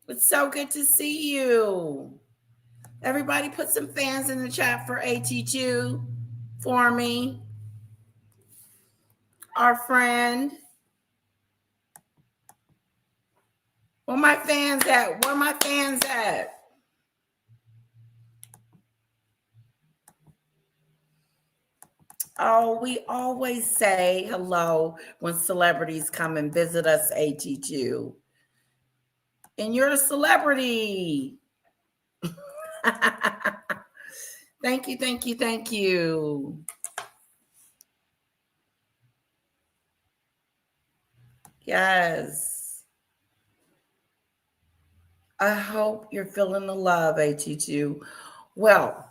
It's so good to see you. Everybody put some fans in the chat for AT2 for me. Our friend. Where my fans at? Where my fans at? Oh, we always say hello when celebrities come and visit us, AT2. And you're a celebrity. Thank you, thank you, thank you. Yes. I hope you're feeling the love, AT2. Well,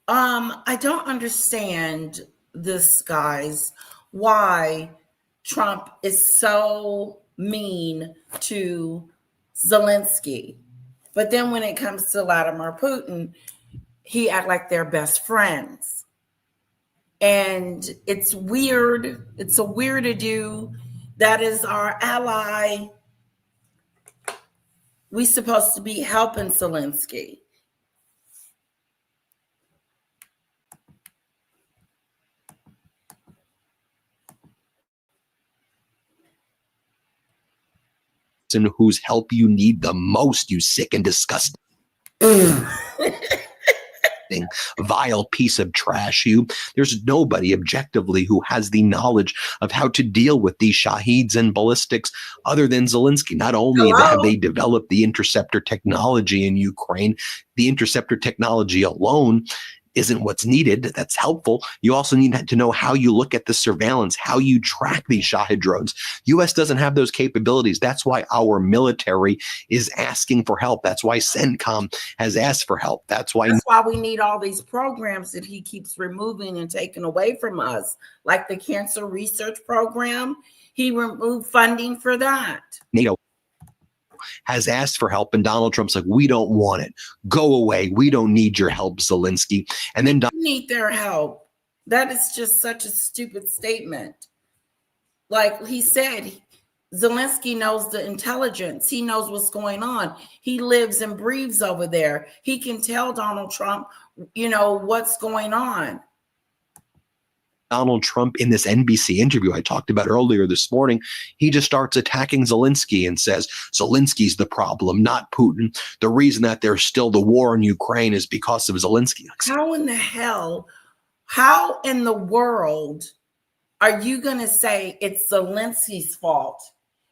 I don't understand this, guys, why Trump is so mean to Zelensky. But then when it comes to Vladimir Putin, he act like they're best friends. And it's weird. It's a weird to do. That is our ally. We supposed to be helping Zelensky. person whose help you need the most, you sick and disgusting, vile piece of trash. There's nobody objectively who has the knowledge of how to deal with these Shaheeds and ballistics other than Zelensky. Not only have they developed the interceptor technology in Ukraine, the interceptor technology alone isn't what's needed. That's helpful. You also need to know how you look at the surveillance, how you track these Shahed drones. U.S. doesn't have those capabilities. That's why our military is asking for help. That's why CENTCOM has asked for help. That's why we need all these programs that he keeps removing and taking away from us, like the cancer research program. He removed funding for that. NATO has asked for help, and Donald Trump's like, we don't want it. Go away. We don't need your help, Zelensky. And then we need their help. That is just such a stupid statement. Like he said, Zelensky knows the intelligence. He knows what's going on. He lives and breathes over there. He can tell Donald Trump, what's going on. Donald Trump, in this NBC interview I talked about earlier this morning, he just starts attacking Zelensky and says, Zelensky's the problem, not Putin. The reason that there's still the war in Ukraine is because of Zelensky. How in the world are you going to say it's Zelensky's fault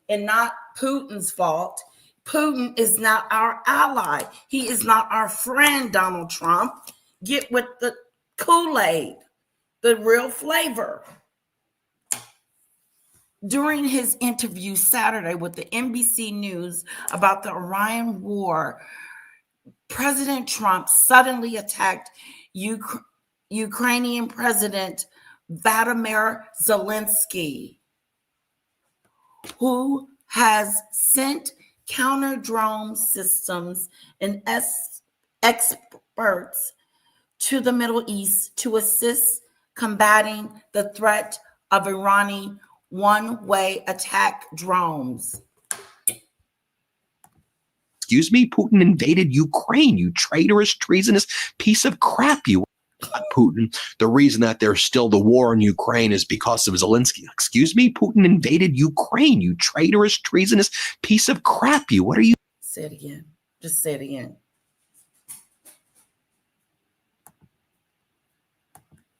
and not Putin's fault? Putin is not our ally. He is not our friend, Donald Trump. Get with the Kool-Aid. The real flavor. During his interview Saturday with the NBC News about the Iran war, President Trump suddenly attacked Ukrainian President Vladimir Zelensky, who has sent counter-drone systems and experts to the Middle East to assist combating the threat of Iranian one-way attack drones. Excuse me, Putin invaded Ukraine, you traitorous, treasonous piece of crap, you Putin. The reason that there's still the war in Ukraine is because of Zelensky. Excuse me, Putin invaded Ukraine, you traitorous, treasonous piece of crap, you. What are you? Say it again. Just say it again.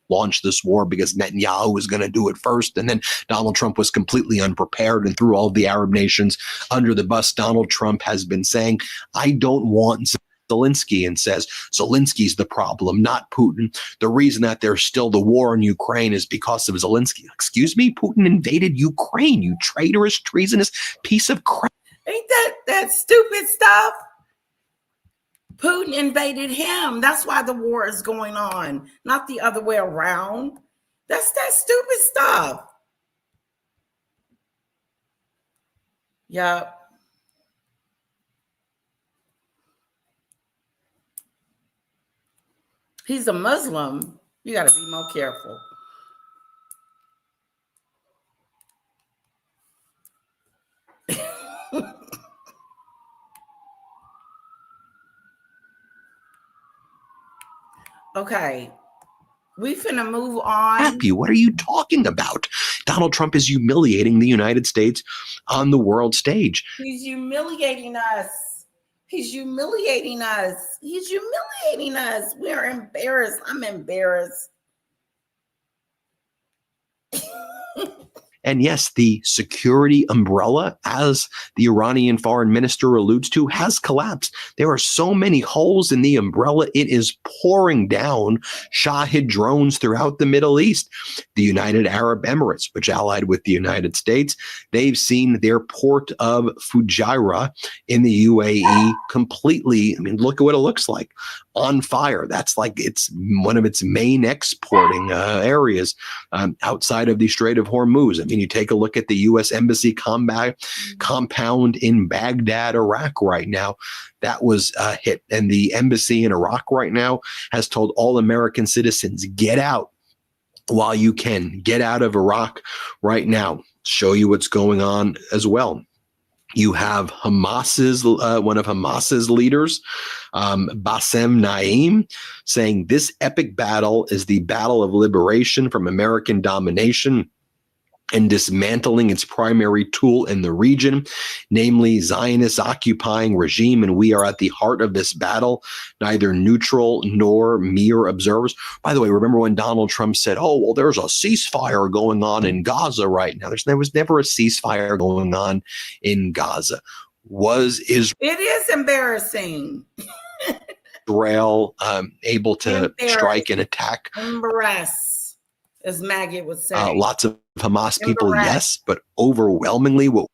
Launch this war because Netanyahu was going to do it first, and then Donald Trump was completely unprepared and threw all the Arab nations under the bus. Donald Trump has been saying, I don't want Zelensky, and says Zelensky's the problem, not Putin. The reason that there's still the war in Ukraine is because of Zelensky. Excuse me, Putin invaded Ukraine, you traitorous, treasonous piece of crap. Ain't that stupid stuff? Putin invaded him. That's why the war is going on, not the other way around. That's that stupid stuff. Yep. He's a Muslim. You got to be more careful. Okay, we finna move on. Happy, what are you talking about? Donald Trump is humiliating the United States on the world stage. He's humiliating us. He's humiliating us. He's humiliating us. We are embarrassed. I'm embarrassed. And yes, the security umbrella, as the Iranian foreign minister alludes to, has collapsed. There are so many holes in the umbrella, it is pouring down Shahed drones throughout the Middle East. The United Arab Emirates, which allied with the United States, they've seen their port of Fujairah in the UAE completely, look at what it looks like, on fire. That's like it's one of its main exporting areas outside of the Strait of Hormuz. You take a look at the U.S. Embassy compound in Baghdad, Iraq right now. That was hit. And the embassy in Iraq right now has told all American citizens, get out while you can. Get out of Iraq right now. Show you what's going on as well. You have Hamas's one of Hamas's leaders, Bassem Naim, saying this epic battle is the battle of liberation from American domination. and dismantling its primary tool in the region, namely Zionist occupying regime. And we are at the heart of this battle, neither neutral nor mere observers. By the way, remember when Donald Trump said, oh, well, there's a ceasefire going on in Gaza right now. There was never a ceasefire going on in Gaza. Was It is embarrassing. Israel able to strike and attack Embarrass, as Maggot would say. lots of Hamas people? Embarrass. Yes, but overwhelmingly what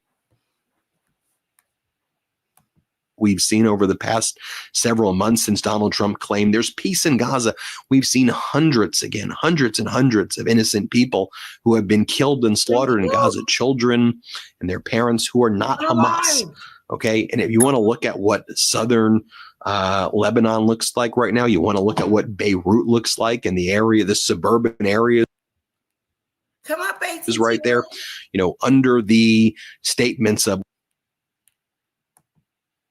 we've seen over the past several months since Donald Trump claimed there's peace in Gaza, we've seen hundreds and hundreds of innocent people who have been killed and slaughtered in Gaza, children and their parents who are not Hamas. Okay. And if you want to look at what southern Lebanon looks like right now, you want to look at what Beirut looks like in the area, the suburban areas. Come up, is right there, under the statements of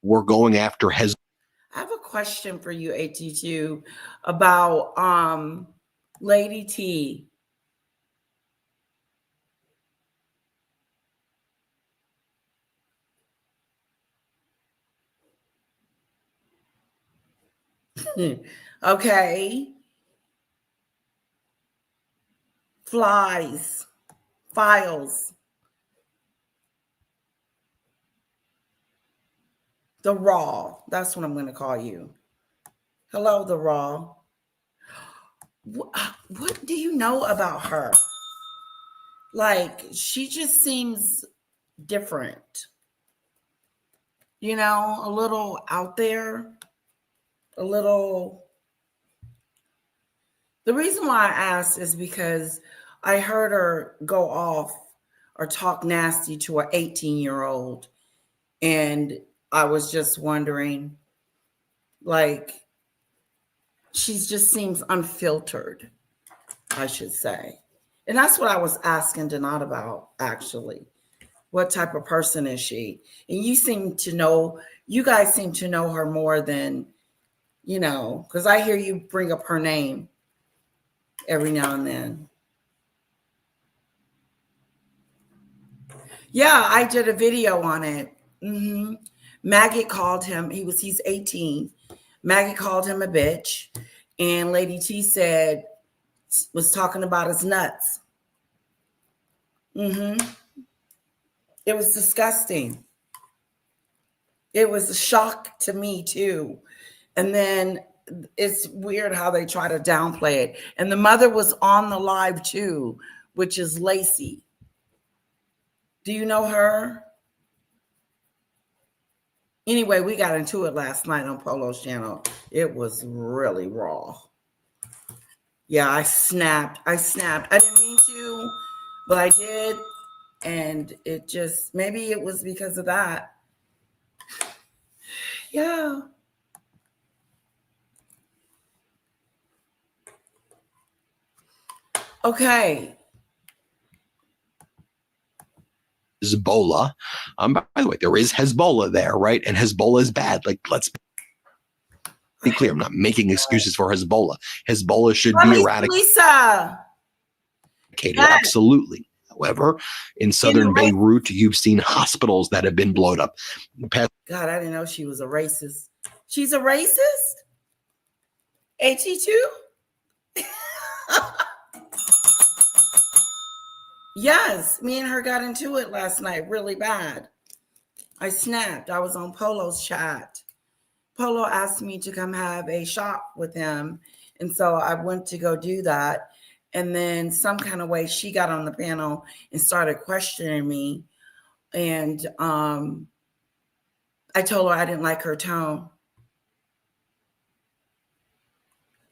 we're going after Hezbollah. I have a question for you, AT2, about Lady T. Okay. Flies, files. The Raw. That's what I'm going to call you. Hello, The Raw. What do you know about her? Like, she just seems different. A little out there. A little. The reason why I asked is because I heard her go off or talk nasty to an 18-year-old. And I was just wondering, like, she just seems unfiltered, I should say. And that's what I was asking Donat about, actually. What type of person is she? And you guys seem to know her more than, because I hear you bring up her name every now and then. Yeah, I did a video on it. Mm-hmm. Maggot called him. He's 18. Maggot called him a bitch. And Lady T was talking about his nuts. Mm-hmm. It was disgusting. It was a shock to me too. And then it's weird how they try to downplay it. And the mother was on the live too, which is Lacey. Do you know her? Anyway, we got into it last night on Polo's channel. It was really raw. Yeah, I snapped. I didn't mean to, but I did. And it just, maybe it was because of that. Yeah. Okay. Hezbollah. By the way, there is Hezbollah there, right? And Hezbollah is bad. Like, let's be clear. I'm not making excuses for Hezbollah. Hezbollah should be eradicated. Lisa. Yes. Absolutely. However, in southern Beirut, you've seen hospitals that have been blown up. God, I didn't know she was a racist. She's a racist? AT2? Yes, me and her got into it last night really bad. I snapped. I was on Polo's chat. Polo asked me to come have a shot with him. And so I went to go do that. And then some kind of way she got on the panel and started questioning me. And I told her I didn't like her tone.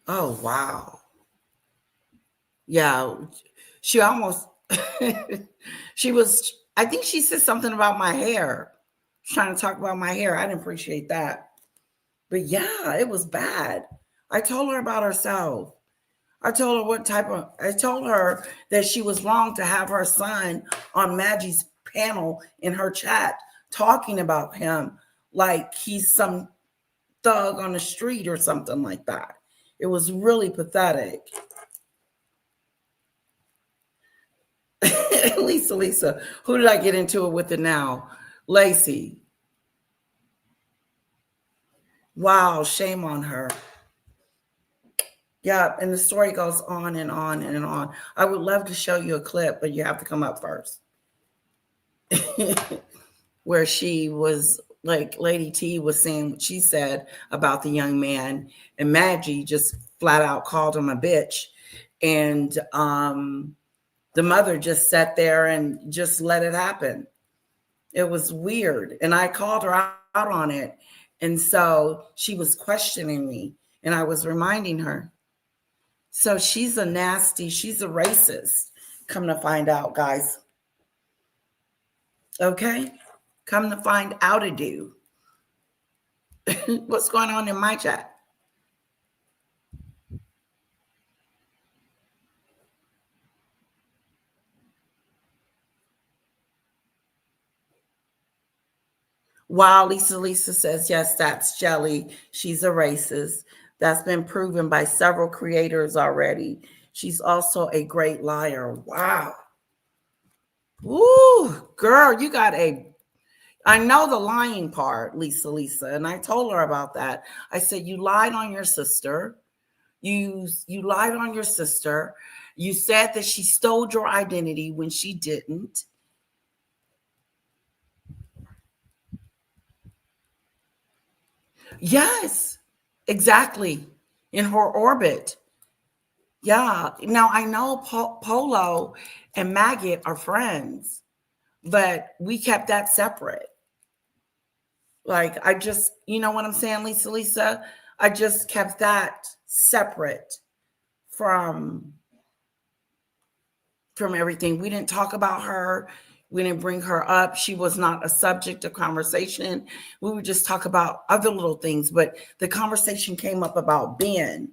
Oh, wow. Yeah, she almost, I think she said something about my hair. Trying to talk about my hair. I didn't appreciate that. But yeah, it was bad. I told her about herself. I told her that she was wrong to have her son on Maggie's panel in her chat talking about him like he's some thug on the street or something like that. It was really pathetic. Lisa, who did I get into it with it now? Lacey. Wow, shame on her. Yeah, and the story goes on and on and on. I would love to show you a clip, but you have to come up first. Where she was like, Lady T was saying what she said about the young man, and Maggie just flat out called him a bitch. And the mother just sat there and just let it happen. It was weird. And I called her out on it. And so she was questioning me, and I was reminding her. So she's a racist. Come to find out, guys. Okay? Come to find out to do. What's going on in my chat? Wow, Lisa says, yes, that's Jelly. She's a racist. That's been proven by several creators already. She's also a great liar. Wow. Ooh, girl, you got I know the lying part, Lisa, and I told her about that. I said, you lied on your sister. You lied on your sister. You said that she stole your identity when she didn't. Yes, exactly. In her orbit. Yeah. Now I know Polo and Maggot are friends, but we kept that separate. Like, I just, you know what I'm saying, Lisa? I just kept that separate from everything. We didn't talk about her. We didn't bring her up. She was not a subject of conversation. We would just talk about other little things. But the conversation came up about Ben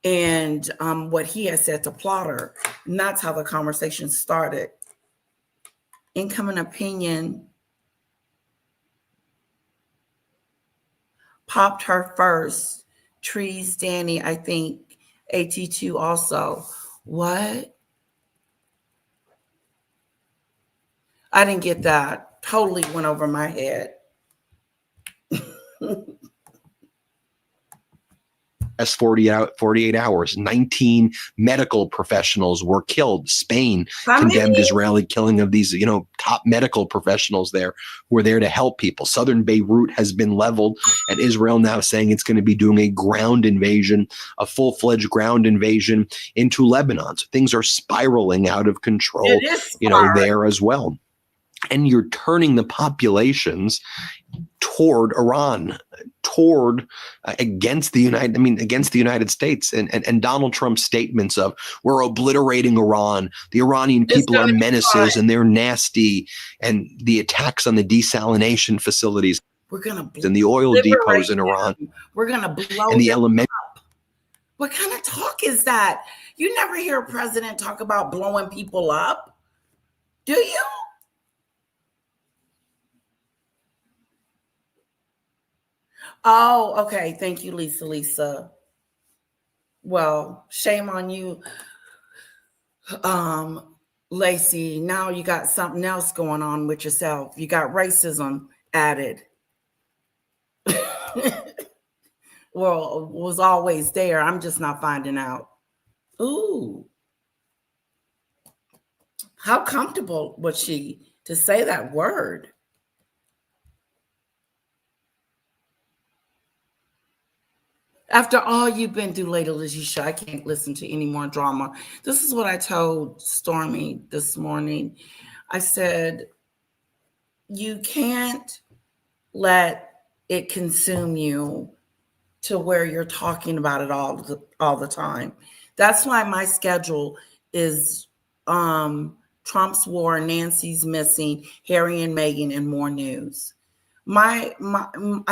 and what he had said to Plotter. And that's how the conversation started. Incoming opinion popped her first. Trees, Danny, I think. AT2 also. What? I didn't get that. Totally went over my head. As 48 hours, 19 medical professionals were killed. Spain condemned Israeli killing of these, top medical professionals there who were there to help people. Southern Beirut has been leveled, and Israel now saying it's going to be doing a ground invasion, a full-fledged ground invasion into Lebanon. So things are spiraling out of control, there as well. And you're turning the populations toward Iran, against the United States, and Donald Trump's statements of we're obliterating Iran, the Iranian people are menaces and they're nasty, and the attacks on the desalination facilities, and the oil depots in Iran, we're gonna blow and the them up. What kind of talk is that? You never hear a president talk about blowing people up, do you? Oh, okay. Thank you, Lisa. Well, shame on you, Lacey. Now you got something else going on with yourself. You got racism added. Well, it was always there. I'm just not finding out. Ooh. How comfortable was she to say that word? After all you've been through, Lady Letitia, I can't listen to any more drama. This is what I told Stormy this morning. I said, you can't let it consume you to where you're talking about it all the time. That's why my schedule is Trump's war, Nancy's missing, Harry and Meghan, and more news. I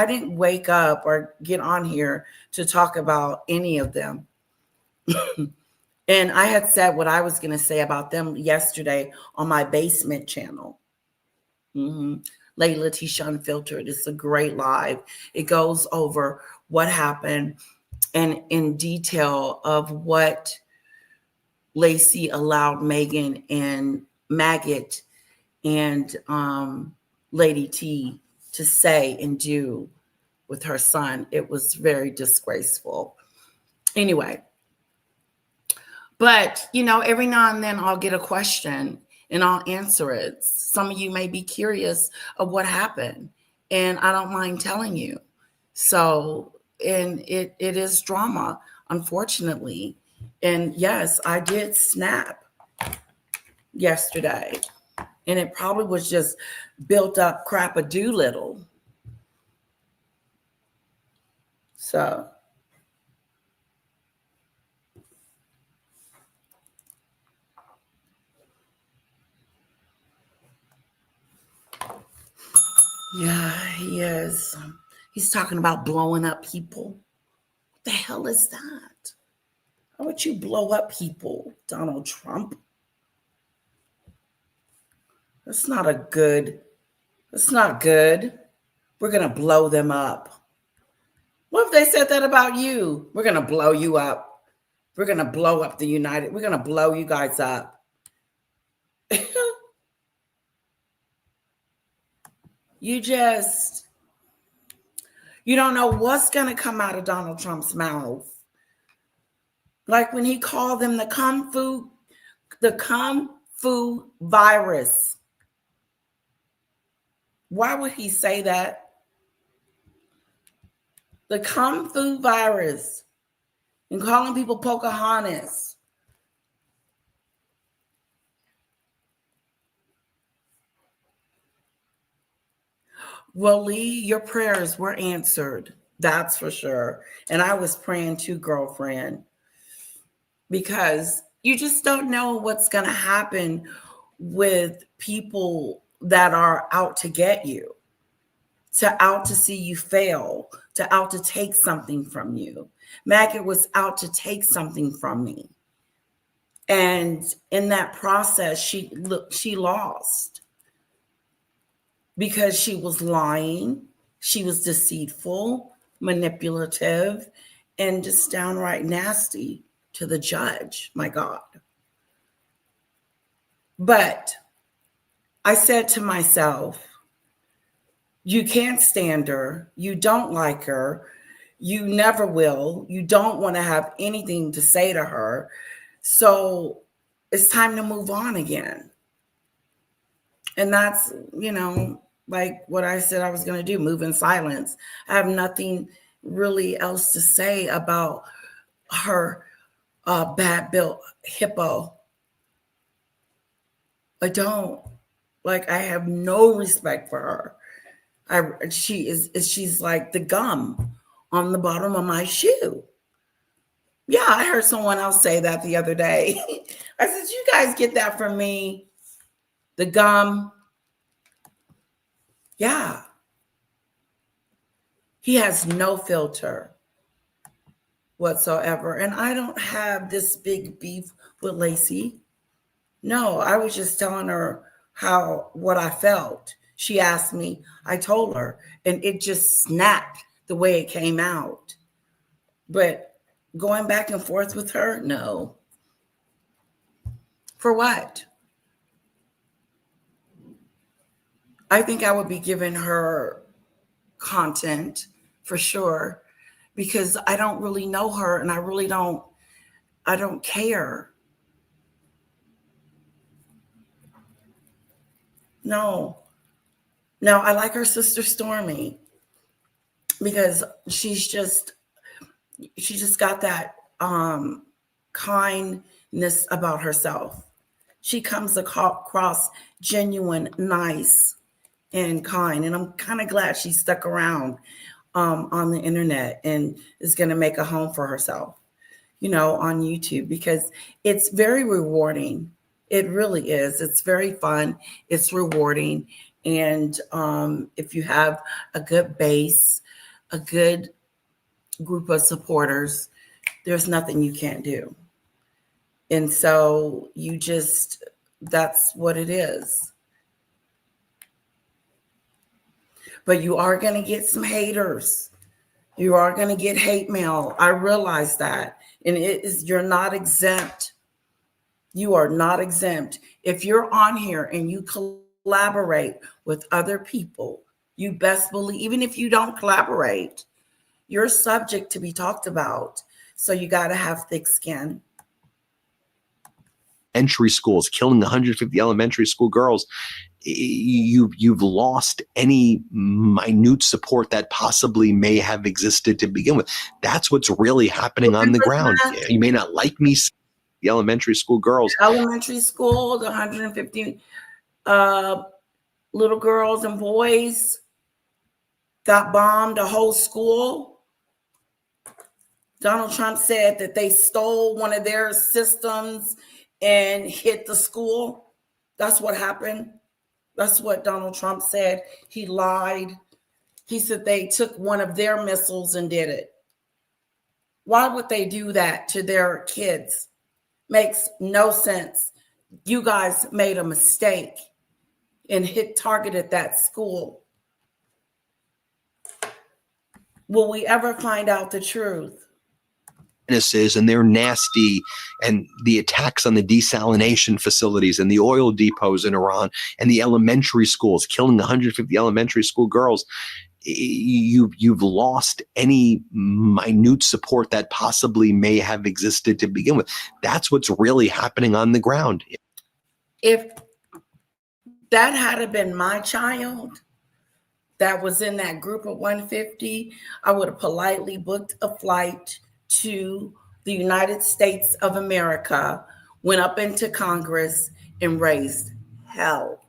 didn't wake up or get on here to talk about any of them. And I had said what I was going to say about them yesterday on my basement channel. Lady Letitia Unfiltered. It's a great live. It goes over what happened and in detail of what Lacey allowed Meghan and Maggot and Lady T to say and do with her son. It was very disgraceful. Anyway, but every now and then I'll get a question and I'll answer it. Some of you may be curious of what happened, and I don't mind telling you. So, and it is drama, unfortunately. And yes, I did snap yesterday, and it probably was just built up crap-a-doolittle. So, yeah, he is. He's talking about blowing up people. What the hell is that? How would you blow up people, Donald Trump? That's not good. We're going to blow them up. What if they said that about you? We're going to blow you up. We're going to blow up we're going to blow you guys up. You don't know what's going to come out of Donald Trump's mouth. Like when he called them the Kung Fu virus. Why would he say that? The Kung Fu virus. And calling people Pocahontas. Well, Lee, your prayers were answered. That's for sure. And I was praying too, girlfriend. Because you just don't know what's going to happen with people that are out to get you, out to see you fail, out to take something from you. Maggot was out to take something from me. And in that process, she lost because she was lying. She was deceitful, manipulative, and just downright nasty to the judge. My God. But I said to myself, you can't stand her. You don't like her. You never will. You don't want to have anything to say to her. So it's time to move on again. And that's, like what I said I was going to do, move in silence. I have nothing really else to say about her bad built hippo. I don't. Like, I have no respect for her. She's like the gum on the bottom of my shoe. Yeah, I heard someone else say that the other day. I said, you guys get that from me? The gum. Yeah. He has no filter whatsoever. And I don't have this big beef with Lacey. No, I was just telling her what I felt. She asked me, I told her, and it just snapped the way it came out. But going back and forth with her, no. For what? I think I would be giving her content for sure, because I don't really know her and I don't care. No, I like her sister Stormy because she's just got that kindness about herself. She comes across genuine, nice, and kind. And I'm kind of glad she stuck around on the internet and is going to make a home for herself, on YouTube, because it's very rewarding. It really is. It's very fun. It's rewarding. And if you have a good base, a good group of supporters, there's nothing you can't do. And so that's what it is. But you are going to get some haters. You are going to get hate mail. I realize that. And you're not exempt You are not exempt. If you're on here and you collaborate with other people, you best believe, even if you don't collaborate, you're subject to be talked about. So you got to have thick skin. Entry schools, killing 150 elementary school girls. You've lost any minute support that possibly may have existed to begin with. That's what's really happening on the ground. You may not like me, the elementary school girls. Elementary school, the 150 little girls and boys got bombed, a whole school. Donald Trump said that they stole one of their systems and hit the school. That's what happened. That's what Donald Trump said. He lied. He said they took one of their missiles and did it. Why would they do that to their kids? Makes no sense. You guys made a mistake and targeted that school. Will we ever find out the truth? And they're nasty, and the attacks on the desalination facilities and the oil depots in Iran and the elementary schools, killing 150 elementary school girls. You've lost any minute support that possibly may have existed to begin with. That's what's really happening on the ground. If that had been my child that was in that group of 150, I would have politely booked a flight to the United States of America, went up into Congress and raised hell.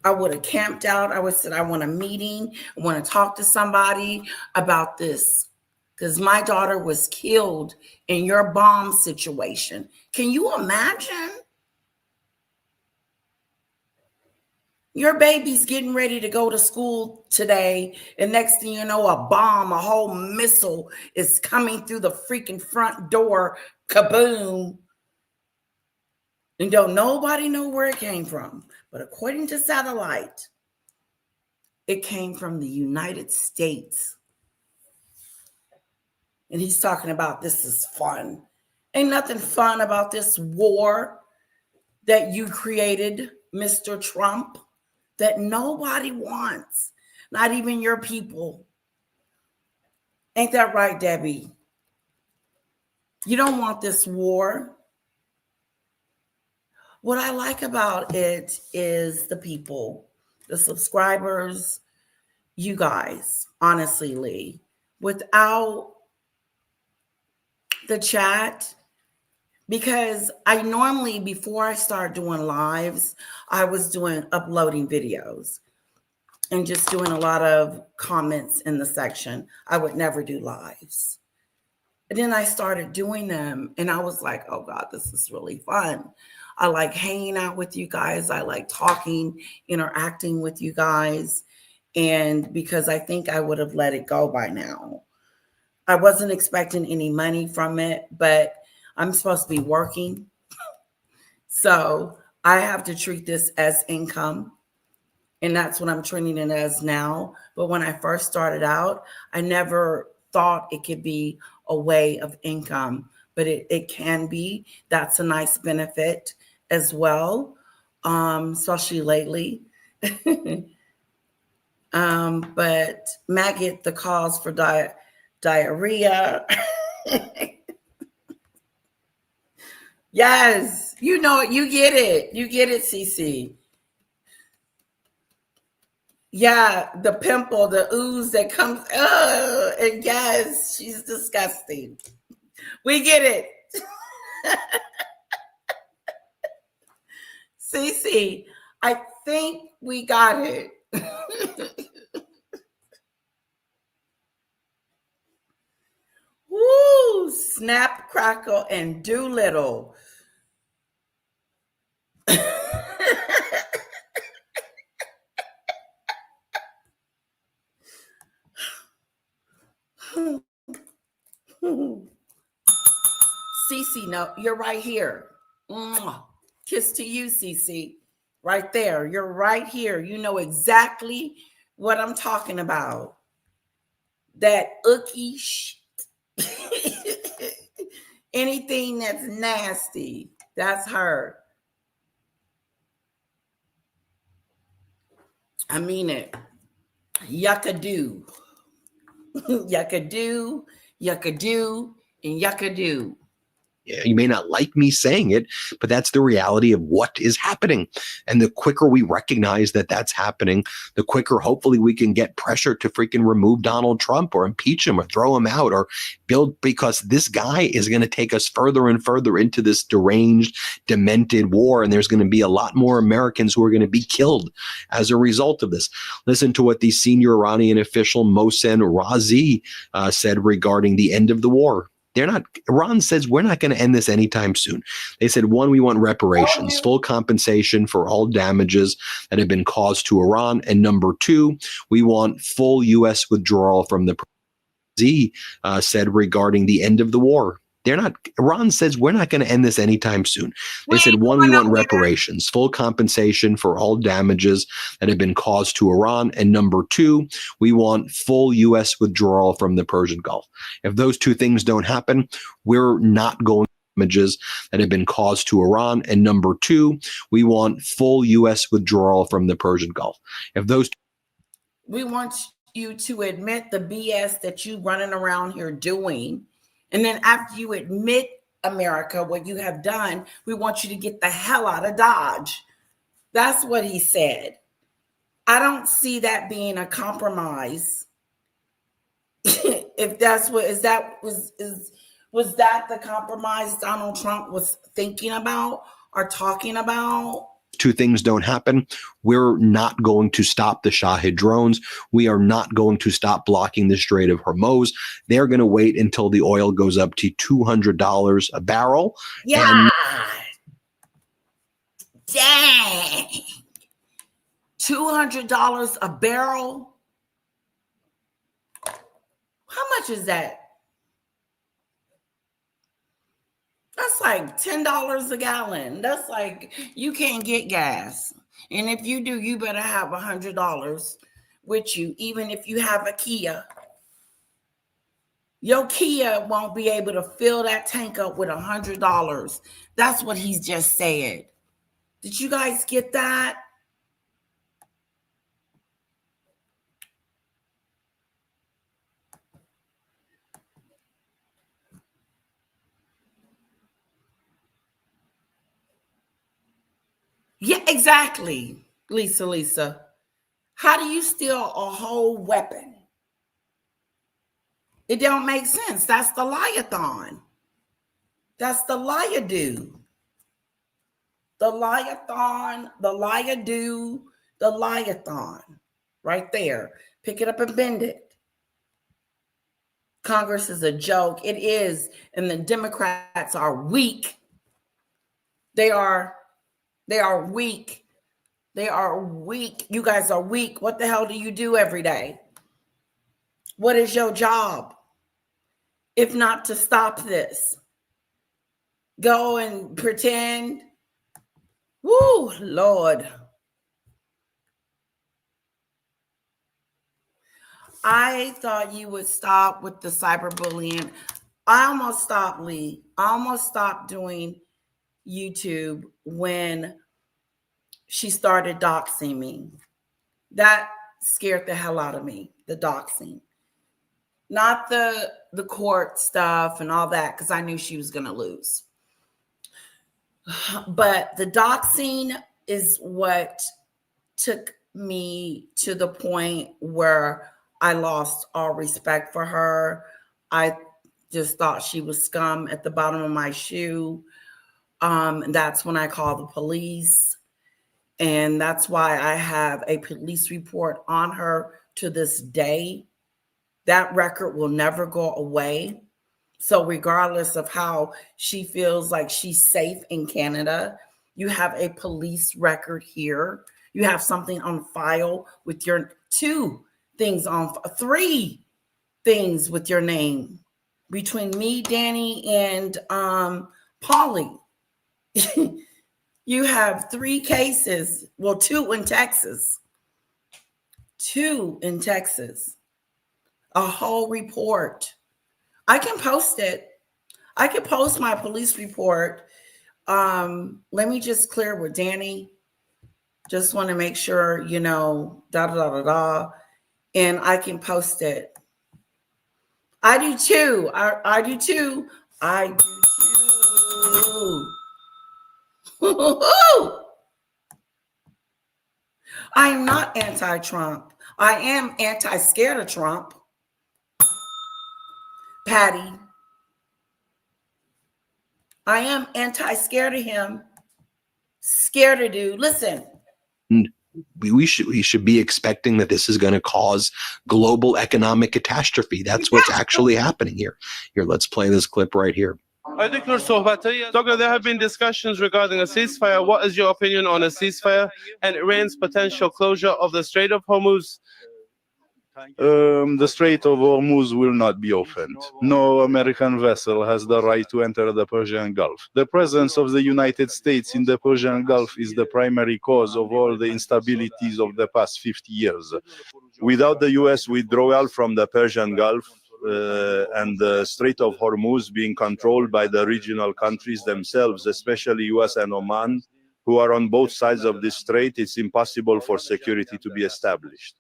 I would have camped out. I would have said, I want a meeting. I want to talk to somebody about this, because my daughter was killed in your bomb situation. Can you imagine? Your baby's getting ready to go to school today, and next thing you know, a bomb, a whole missile is coming through the freaking front door, kaboom. And don't nobody know where it came from. But according to satellite, it came from the United States. And he's talking about this is fun. Ain't nothing fun about this war that you created, Mr. Trump, that nobody wants, not even your people. Ain't that right, Debbie? You don't want this war. What I like about it is the people, the subscribers, you guys, honestly, Lee. Without the chat, because I normally, before I start doing lives, I was uploading videos and just doing a lot of comments in the section. I would never do lives. And then I started doing them and I was like, oh God, this is really fun. I like hanging out with you guys. I like talking, interacting with you guys. And because I think I would have let it go by now. I wasn't expecting any money from it, but I'm supposed to be working. So I have to treat this as income. And that's what I'm treating it as now. But when I first started out, I never thought it could be a way of income, but it can be. That's a nice benefit as well, especially lately. But maggot, the cause for diarrhea. Yes, you know it. You get it. You get it, Cece. Yeah, the pimple, the ooze that comes. And yes, she's disgusting. We get it. Cece, I think we got it. Woo! Snap, crackle, and Doolittle. Cece, no, you're right here. Mwah. Kiss to you, Cece. Right there. You're right here. You know exactly what I'm talking about. That ookie shit. Anything that's nasty, that's her. I mean it. Yuckadoo. Yuckadoo, yuckadoo, and yuckadoo. You may not like me saying it, but that's the reality of what is happening. And the quicker we recognize that that's happening, the quicker hopefully we can get pressure to freaking remove Donald Trump or impeach him or throw him out or build, because this guy is going to take us further and further into this deranged, demented war. And there's going to be a lot more Americans who are going to be killed as a result of this. Listen to what the senior Iranian official Mohsen Razi said regarding the end of the war. Iran says we're not going to end this anytime soon. They said, one, we want reparations, full compensation for all damages that have been caused to Iran. And number two, we want full U.S. withdrawal from the said regarding the end of the war. Iran says we're not going to end this anytime soon. They said, one, we want reparations, full compensation for all damages that have been caused to Iran. And number two, we want full U.S. withdrawal from the Persian Gulf. If those two things don't happen, we're not going to damages that have been caused to Iran. And number two, we want full U.S. withdrawal from the Persian Gulf. If those We want you to admit the BS that you running around here doing. And then after you admit, America, what you have done, we want you to get the hell out of Dodge. That's what he said. I don't see that being a compromise. If that's what was that the compromise Donald Trump was thinking about or talking about? Two things don't happen, we're not going to stop the Shahid drones. We are not going to stop blocking the Strait of Hormuz. They're going to wait until the oil goes up to $200 a barrel. Yeah. Dang. $200 a barrel. How much is that? That's like $10 a gallon. That's like you can't get gas. And if you do, you better have $100 with you, even if you have a Kia. Your Kia won't be able to fill that tank up with $100. That's what he's just said. Did you guys get that? Yeah, exactly, Lisa. How do you steal a whole weapon? It don't make sense. That's the liathon. That's the liado. The liathon, the liado, the liathon. Right there. Pick it up and bend it. Congress is a joke. It is. And the Democrats are weak. They are weak. They are weak. You guys are weak. What the hell do you do every day? What is your job? If not to stop this. Go and pretend. Woo, Lord. I thought you would stop with the cyberbullying. I almost stopped, Lee. I almost stopped doing YouTube when she started doxing me. That scared the hell out of me, the doxing. Not the court stuff and all that, because I knew she was going to lose. But the doxing is what took me to the point where I lost all respect for her. I just thought she was scum at the bottom of my shoe. And that's when I called the police. And that's why I have a police report on her to this day. That record will never go away. So regardless of how she feels like she's safe in Canada, you have a police record here. You have something on file with your 3 things with your name between me, Danny, and Polly. You have 3 cases. Well, 2 in Texas. 2 in Texas. A whole report. I can post it. I could post my police report. Let me just clear with Danny. Just want to make sure, you know, da da da da da, and I can post it. I do too. I do too. I do too. I'm not anti-Trump. I am anti-scared of Trump. Patty. I am anti-scared of him. Scared of dude. Listen. We should be expecting that this is going to cause global economic catastrophe. That's what's actually happening here. Here, let's play this clip right here. Dogger, there have been discussions regarding a ceasefire. What is your opinion on a ceasefire and Iran's potential closure of the Strait of Hormuz? The Strait of Hormuz will not be opened. No American vessel has the right to enter the Persian Gulf. The presence of the United States in the Persian Gulf is the primary cause of all the instabilities of the past 50 years. Without the U.S. withdrawal from the Persian Gulf, and the Strait of Hormuz being controlled by the regional countries themselves, especially US and Oman, who are on both sides of this strait, it's impossible for security to be established.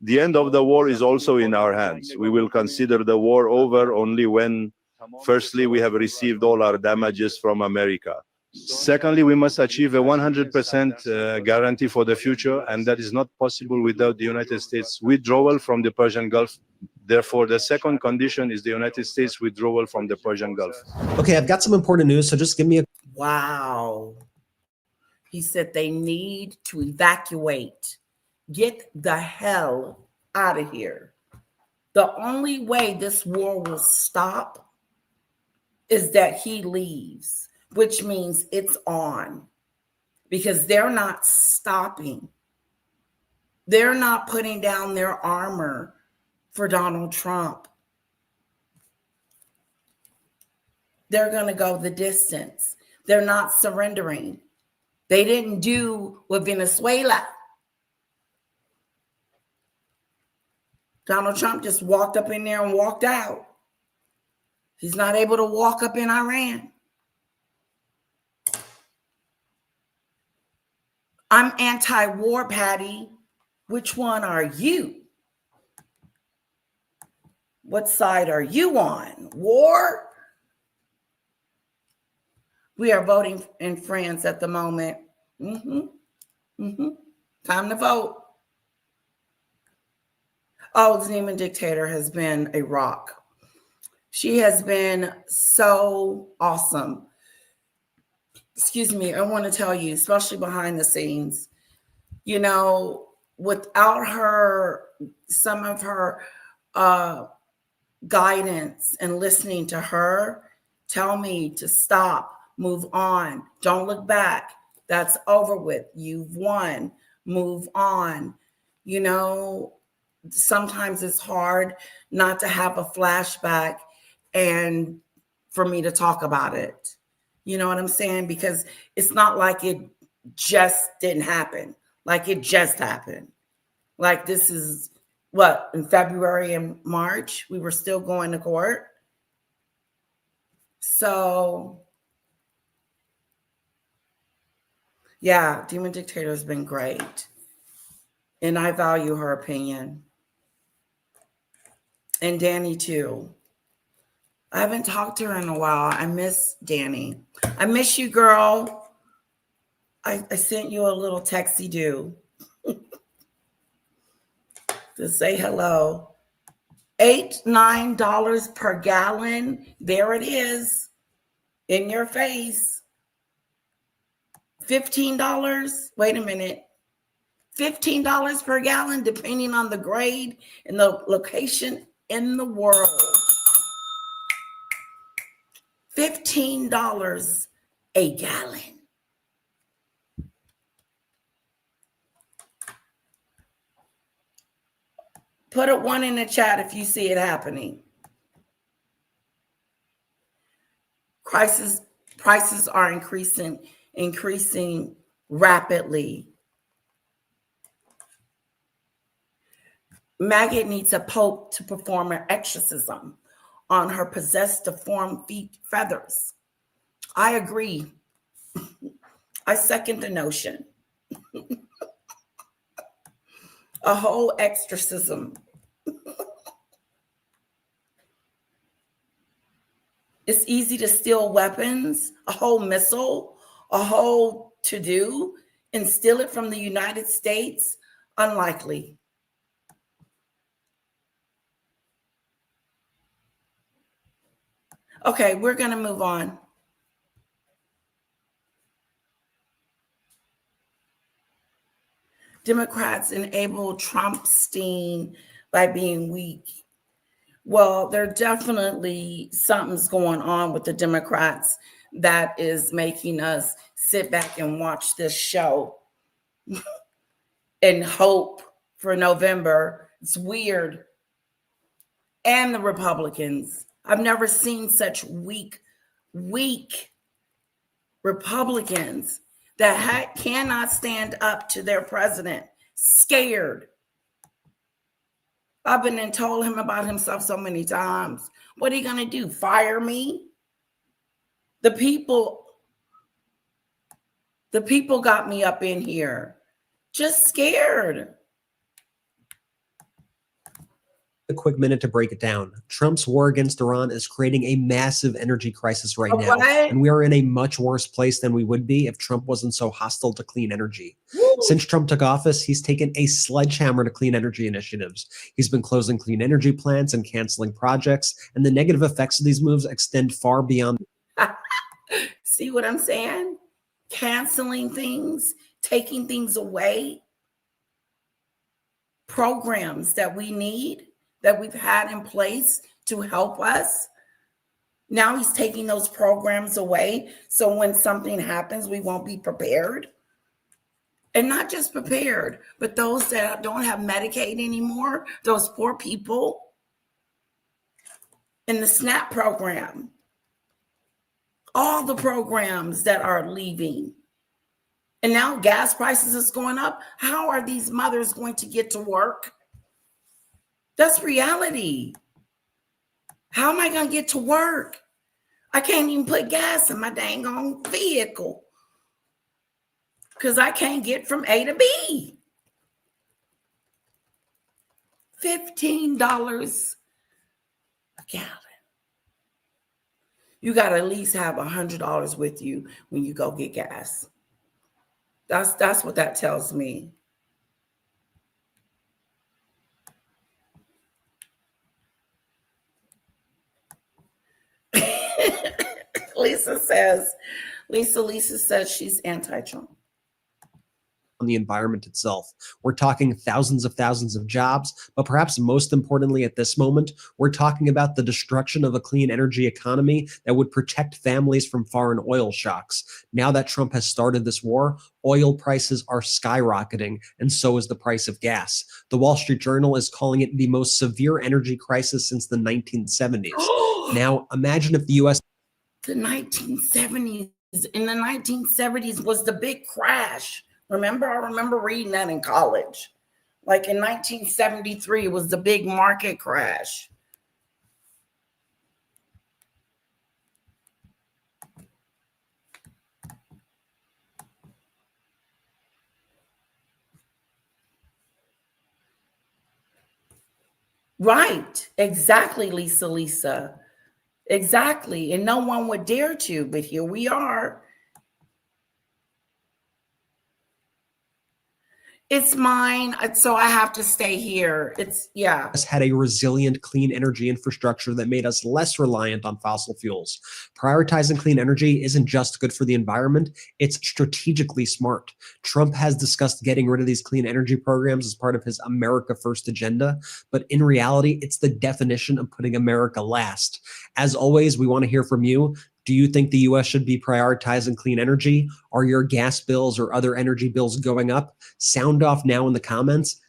The end of the war is also in our hands. We will consider the war over only when, firstly, we have received all our damages from America. Secondly, we must achieve a 100% guarantee for the future, and that is not possible without the United States withdrawal from the Persian Gulf. Therefore, the second condition is the United States withdrawal from the Persian Gulf. Okay, I've got some important news, so just give me a... Wow. He said they need to evacuate. Get the hell out of here. The only way this war will stop is that he leaves, which means it's on, because they're not stopping. They're not putting down their armor for Donald Trump. They're going to go the distance. They're not surrendering. They didn't do with Venezuela. Donald Trump just walked up in there and walked out. He's not able to walk up in Iran. I'm anti-war, Patty. Which one are you? What side are you on? War? We are voting in France at the moment. Time to vote. Oh, the demon dictator has been a rock. She has been so awesome. Excuse me, I want to tell you, especially behind the scenes, you know, without her, some of her guidance and listening to her tell me to stop, move on, don't look back. That's over with. You've won. Move on. You know, sometimes it's hard not to have a flashback and for me to talk about it. You know what I'm saying? Because it's not like it just didn't happen. Like it just happened. Like this is what, in February and March, we were still going to court. So yeah, Demon Dictator has been great. And I value her opinion. And Danny too. I haven't talked to her in a while. I miss Danny. I miss you, girl. I sent you a little texty-do to say hello. $8-9 per gallon. There it is. In your face. $15. Wait a minute. $15 per gallon, depending on the grade and the location in the world. $15 a gallon. Put a 1 in the chat if you see it happening. Prices are increasing rapidly. Maggot needs a pope to perform an exorcism on her possessed deformed feathers. I agree. I second the notion. A whole exorcism. It's easy to steal weapons, a whole missile, a whole to-do, and steal it from the United States? Unlikely. Okay, we're going to move on. Democrats enable Trumpstein by being weak. Well, there definitely something's going on with the Democrats that is making us sit back and watch this show and hope for November. It's weird. And the Republicans. I've never seen such weak Republicans that cannot stand up to their president. Scared. I've been and told him about himself so many times. What are you going to do? Fire me? The people got me up in here. Just scared. A quick minute to break it down. Trump's war against Iran is creating a massive energy crisis right now. And we are in a much worse place than we would be if Trump wasn't so hostile to clean energy. Woo. Since Trump took office, he's taken a sledgehammer to clean energy initiatives. He's been closing clean energy plants and canceling projects, and the negative effects of these moves extend far beyond. See what I'm saying? Canceling things, taking things away. Programs that we need, that we've had in place to help us. Now he's taking those programs away. So when something happens, we won't be prepared. And not just prepared, but those that don't have Medicaid anymore, those poor people in the SNAP program, all the programs that are leaving. And now gas prices is going up. How are these mothers going to get to work? That's reality. How am I going to get to work? I can't even put gas in my dang on vehicle because I can't get from A to B. $15 a gallon. You got to at least have $100 with you when you go get gas. That's what that tells me. Lisa says she's anti-Trump. On the environment itself. We're talking thousands of jobs, but perhaps most importantly at this moment, we're talking about the destruction of a clean energy economy that would protect families from foreign oil shocks. Now that Trump has started this war, oil prices are skyrocketing, and so is the price of gas. The Wall Street Journal is calling it the most severe energy crisis since the 1970s. Now, imagine if the U.S. The 1970s, in the 1970s was the big crash. I remember reading that in college. Like in 1973 was the big market crash. Right. Exactly, Lisa. Exactly. And no one would dare to, but here we are. It's mine, so I have to stay here. Had a resilient clean energy infrastructure that made us less reliant on fossil fuels. Prioritizing clean energy isn't just good for the environment, it's strategically smart. Trump has discussed getting rid of these clean energy programs as part of his America First agenda, but in reality, it's the definition of putting America last. As always, we want to hear from you. Do you think the U.S. should be prioritizing clean energy? Are your gas bills or other energy bills going up? Sound off now in the comments.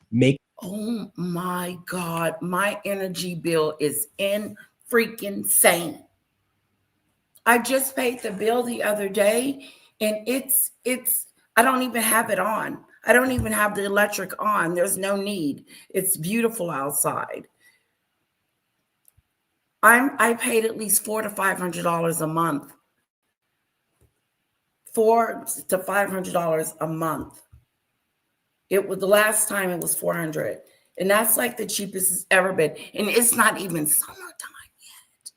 Oh my God, my energy bill is freaking insane. I just paid the bill the other day, and it's I don't even have it on. I don't even have the electric on. There's no need. It's beautiful outside. I paid at least $400 to $500 a month. $400 to $500 a month. It was the last time it was 400, and that's like the cheapest it's ever been. And it's not even summertime yet,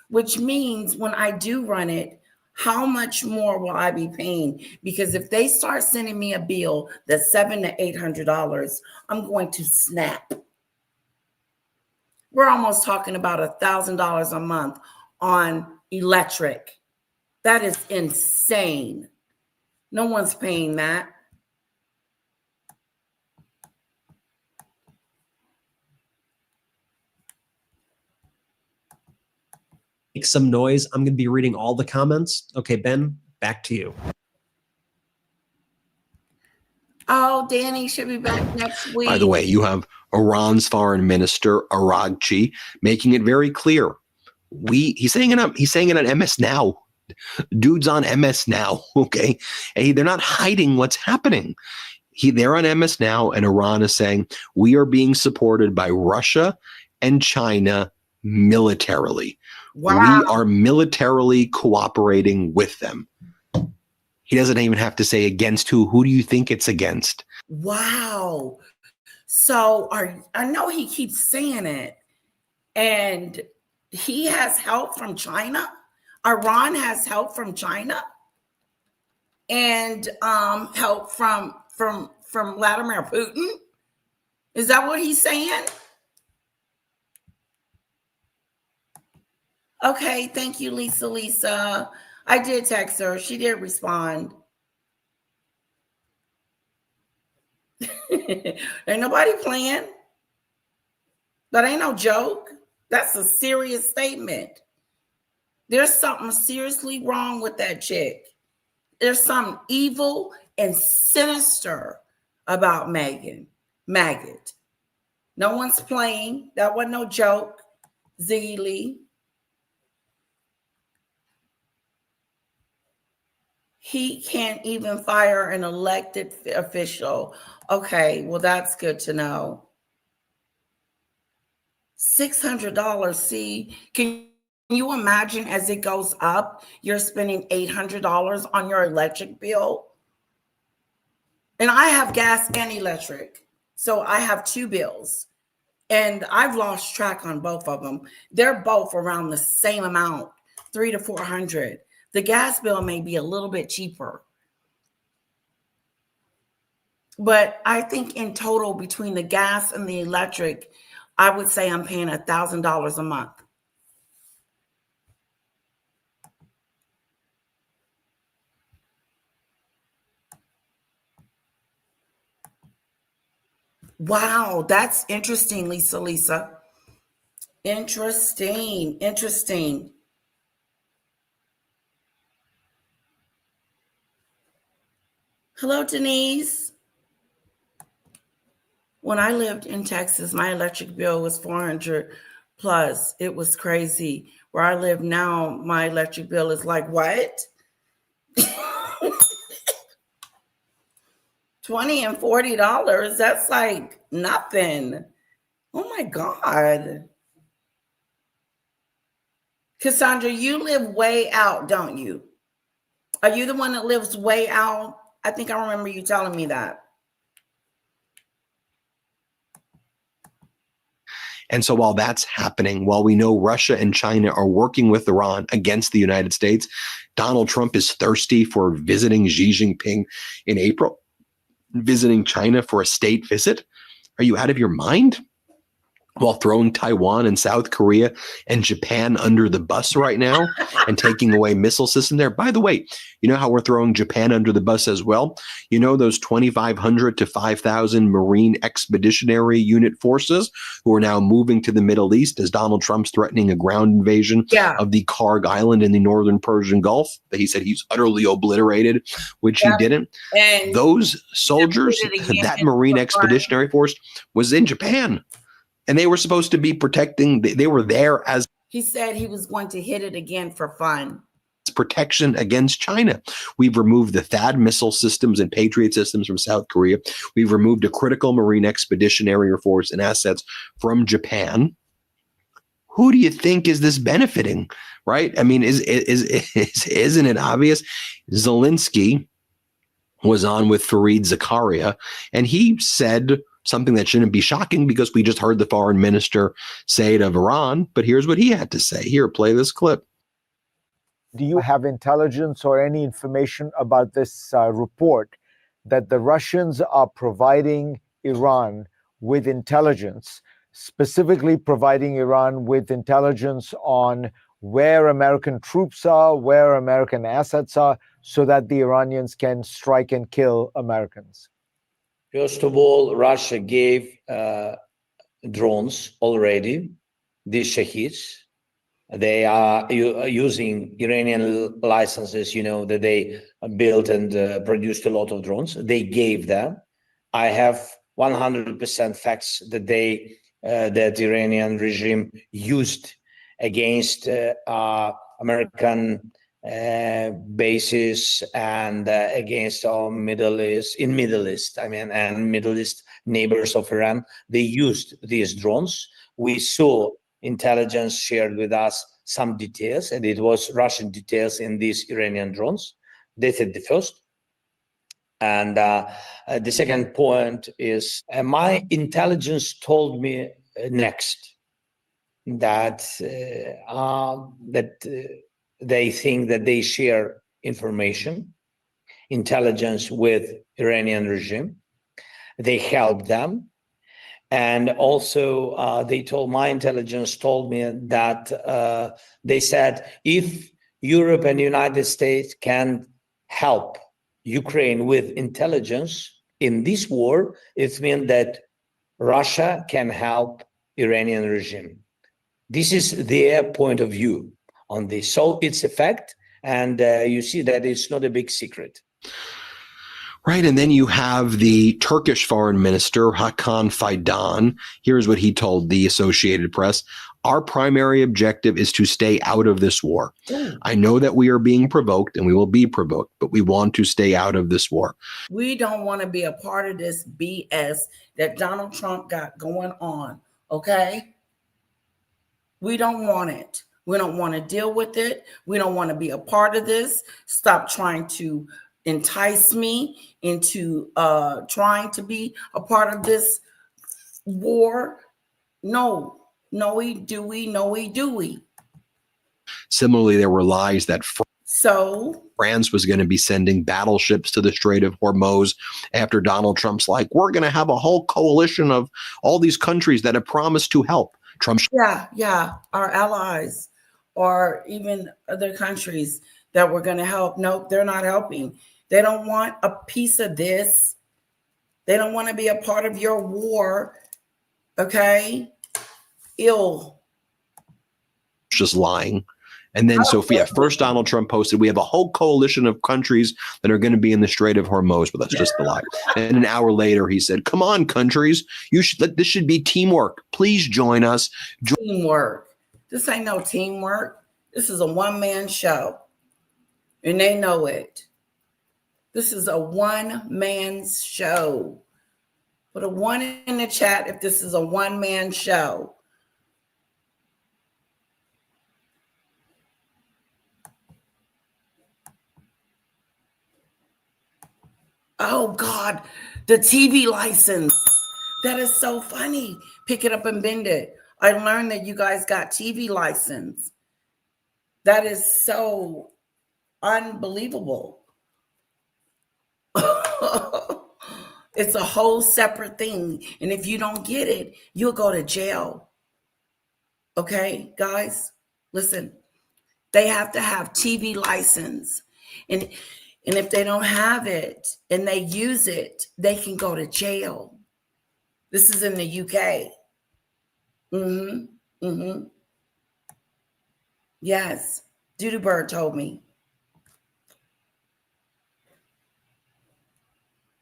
which means when I do run it, how much more will I be paying? Because if they start sending me a bill that's $700 to $800, I'm going to snap. We're almost talking about $1,000 a month on electric. That is insane. No one's paying that. Make some noise. I'm going to be reading all the comments. Okay, Ben, back to you. Oh, Danny should be back next week. By the way, you have Iran's foreign minister Araghchi making it very clear. He's saying it on MS Now. Dude's on MS Now. Okay, hey, they're not hiding what's happening. They're on MS Now, and Iran is saying we are being supported by Russia and China militarily. Wow. We are militarily cooperating with them. He doesn't even have to say against who. Who do you think it's against? Wow. So I know he keeps saying it, and he has help from China. Iran has help from China, and help from Vladimir Putin. Is that what he's saying? Okay, thank you, Lisa. I did text her. She did respond. Ain't nobody playing. That ain't no joke. That's a serious statement. There's something seriously wrong with that chick. There's something evil and sinister about Meghan. Maggot. No one's playing. That wasn't no joke. Zeely. He can't even fire an elected official. Okay, well, that's good to know. $600. See, can you imagine as it goes up, you're spending $800 on your electric bill? And I have gas and electric. So I have two bills. And I've lost track on both of them. They're both around the same amount, $300 to $400. The gas bill may be a little bit cheaper. But I think in total, between the gas and the electric, I would say I'm paying $1,000 a month. Wow, that's interesting, Lisa. Interesting. Hello, Denise. When I lived in Texas, my electric bill was $400 plus. It was crazy. Where I live now, my electric bill is like, what? $20 and $40. That's like nothing. Oh my God. Cassandra, you live way out, don't you? Are you the one that lives way out? I think I remember you telling me that. And so while that's happening, while we know Russia and China are working with Iran against the United States, Donald Trump is thirsty for visiting Xi Jinping in April, visiting China for a state visit. Are you out of your mind? While throwing Taiwan and South Korea and Japan under the bus right now and taking away missile system there. By the way, you know how we're throwing Japan under the bus as well? You know those 2,500 to 5,000 Marine Expeditionary Unit forces who are now moving to the Middle East as Donald Trump's threatening a ground invasion of the Karg Island in the northern Persian Gulf that he said he's utterly obliterated, which he didn't. And those soldiers, that Marine Expeditionary Force was in Japan. And they were supposed to be protecting, they were there as he said he was going to hit it again for fun. Protection against China. We've removed the THAAD missile systems and Patriot systems from South Korea. We've removed a critical Marine Expeditionary Force and assets from Japan. who do you think is this benefiting, right? I mean, isn't it obvious? Zelensky was on with Fareed Zakaria, and he said something that shouldn't be shocking because we just heard the foreign minister say it of Iran, but here's what he had to say. Here, play this clip. Do you have intelligence or any information about this report that the Russians are providing Iran with intelligence, specifically providing Iran with intelligence on where American troops are, where American assets are, so that the Iranians can strike and kill Americans? First of all, Russia gave drones already, these Shaheeds. They are using Iranian licenses, that they built and produced a lot of drones. They gave them. I have 100% facts that that Iranian regime used against American bases and against our Middle East, and Middle East neighbors of Iran. They used these drones. We saw intelligence shared with us some details, and it was Russian details in these Iranian drones. This is the first. And the second point is my intelligence told me next that they think that they share information, intelligence with Iranian regime. They help them. And also, my intelligence told me that they said if Europe and the United States can help Ukraine with intelligence in this war, it means that Russia can help Iranian regime. This is their point of view on this. So it's a fact, and you see that it's not a big secret. Right. And then you have the Turkish foreign minister, Hakan Fidan. Here's what he told the Associated Press. Our primary objective is to stay out of this war. I know that we are being provoked and we will be provoked, but we want to stay out of this war. We don't want to be a part of this BS that Donald Trump got going on. Okay? We don't want it. We don't want to deal with it. We don't want to be a part of this. Stop trying to entice me into trying to be a part of this war. No, we do. Similarly, there were lies that So France was going to be sending battleships to the Strait of Hormuz after Donald Trump's like, we're going to have a whole coalition of all these countries that have promised to help. Trump. Yeah, our allies or even other countries that we're going to help. Nope, they're not helping. They don't want a piece of this. They don't want to be a part of your war. Okay? Just lying. And then, first Donald Trump posted, we have a whole coalition of countries that are going to be in the Strait of Hormuz, but that's just the lie. And an hour later, he said, come on, countries, this should be teamwork. Please join us. Teamwork. This ain't no teamwork. This is a one-man show. And they know it. This is a one-man show. Put a 1 in the chat if this is a one-man show. Oh, God, the TV license. That is so funny. Pick it up and bend it. I learned that you guys got TV license. That is so unbelievable. It's a whole separate thing. And if you don't get it, you'll go to jail. Okay, guys, listen. They have to have TV license. And if they don't have it and they use it, they can go to jail. This is in the UK. Yes. Doodoo Bird told me.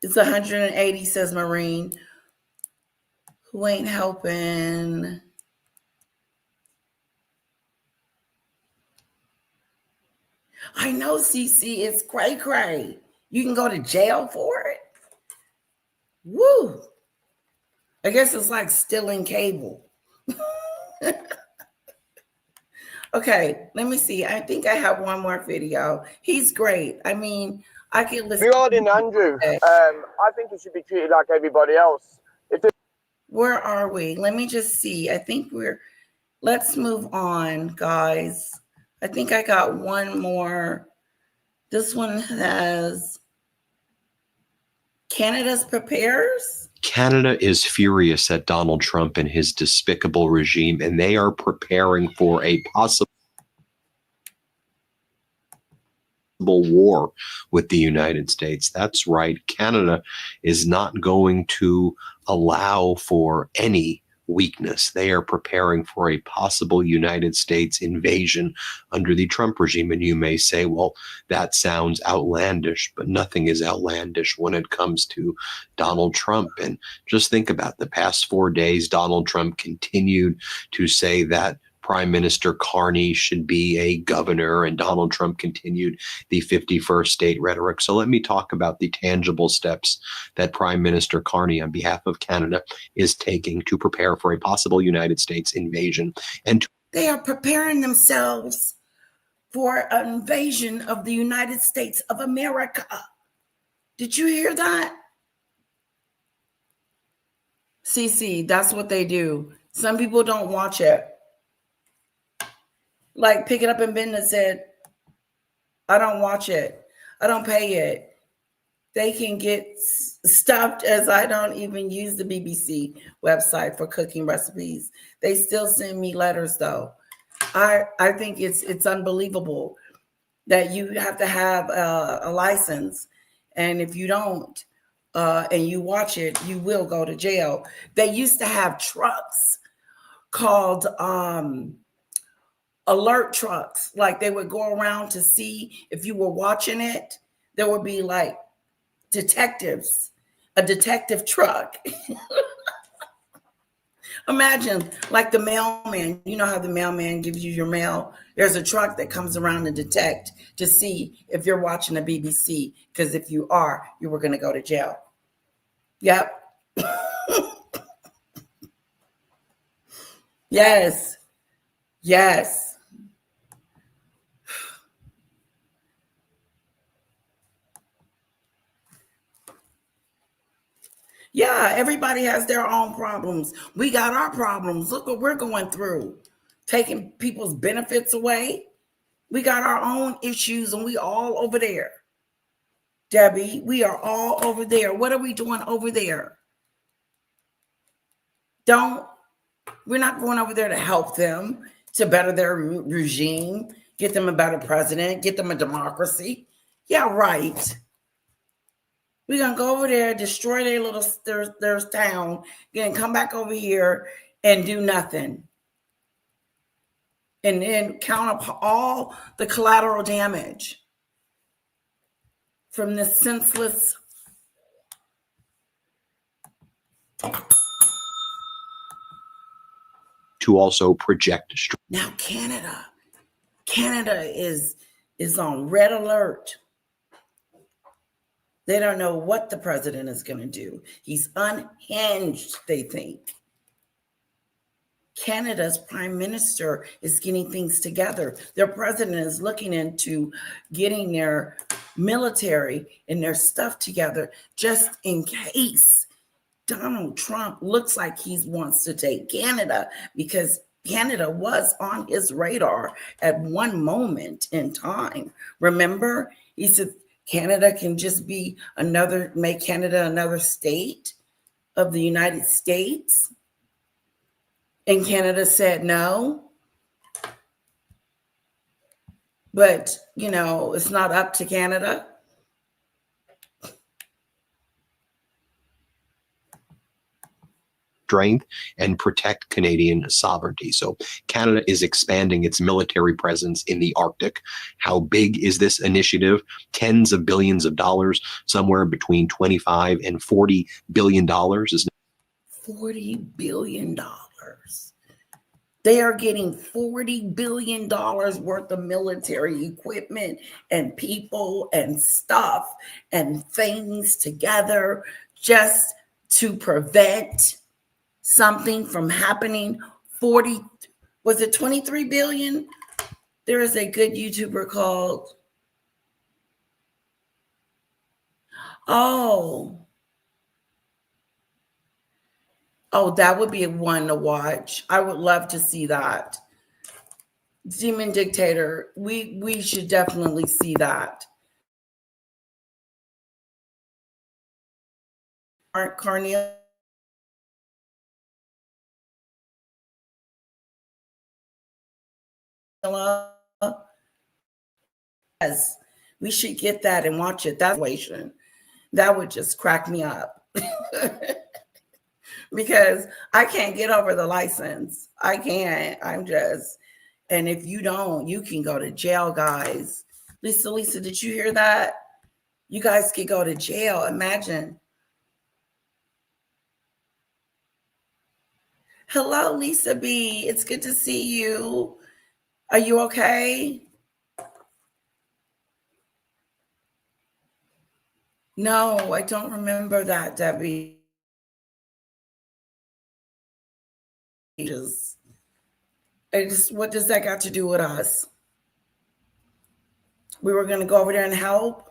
It's 180, says Marine. Who ain't helping? I know, CC, it's cray-cray. You can go to jail for it? Woo! I guess it's like stealing cable. Okay, let me see. I think I have one more video. He's great. I mean, I can listen. Regarding Andrew, I think he should be treated like everybody else. Where are we? Let me just see. I think let's move on, guys. I think I got one more. This one has Canada's prepares. Canada is furious at Donald Trump and his despicable regime, and they are preparing for a possible war with the United States. That's right. Canada is not going to allow for any weakness. They are preparing for a possible United States invasion under the Trump regime. And you may say, well, that sounds outlandish, but nothing is outlandish when it comes to Donald Trump. And just think about the past 4 days, Donald Trump continued to say that Prime Minister Carney should be a governor, and Donald Trump continued the 51st state rhetoric. So let me talk about the tangible steps that Prime Minister Carney, on behalf of Canada, is taking to prepare for a possible United States invasion. And they are preparing themselves for an invasion of the United States of America. Did you hear that? CC, that's what they do. Some people don't watch it. Like Pick It Up in Business said, I don't watch it. I don't pay it. They can get stuffed, as I don't even use the BBC website for cooking recipes. They still send me letters though. I think it's unbelievable that you have to have a license. And if you don't, and you watch it, you will go to jail. They used to have trucks called, alert trucks. Like they would go around to see if you were watching it. There would be like detectives, a detective truck. Imagine like the mailman. You know how the mailman gives you your mail? There's a truck that comes around to detect to see if you're watching the BBC, because if you are, you were going to go to jail. Yep. Yes. Yes. Yeah, everybody has their own problems. We got our problems. Look what we're going through. Taking people's benefits away. We got our own issues, and we all over there. Debbie, we are all over there. What are we doing over there? We're not going over there to help them, to better their regime, get them a better president, get them a democracy. Yeah, right. We're going to go over there, destroy their town, then come back over here and do nothing. And then count up all the collateral damage from this senseless. to also project. Now, Canada is on red alert. They don't know what the president is going to do. He's unhinged, they think. Canada's prime minister is getting things together. Their president is looking into getting their military and their stuff together just in case Donald Trump looks like he wants to take Canada, because Canada was on his radar at one moment in time. Remember, he said, Canada can just make Canada another state of the United States. And Canada said no. But, it's not up to Canada. Strength and protect Canadian sovereignty. So Canada is expanding its military presence in the Arctic. How big is this initiative? Tens of billions of dollars, somewhere between 25 and 40 billion dollars is $40 billion. They are getting $40 billion worth of military equipment and people and stuff and things together just to prevent something from happening. 23 billion There is a good YouTuber called, oh, that would be one to watch. I would love to see that. Demon Dictator. We should definitely see that. Carnelia. Yes, we should get that and watch it. That would just crack me up. Because I can't get over the license. I can't. And if you don't, you can go to jail, guys. Lisa, did you hear that? You guys could go to jail. Imagine. Hello, Lisa B. It's good to see you. Are you okay? No, I don't remember that, Debbie. What does that got to do with us? We were going to go over there and help.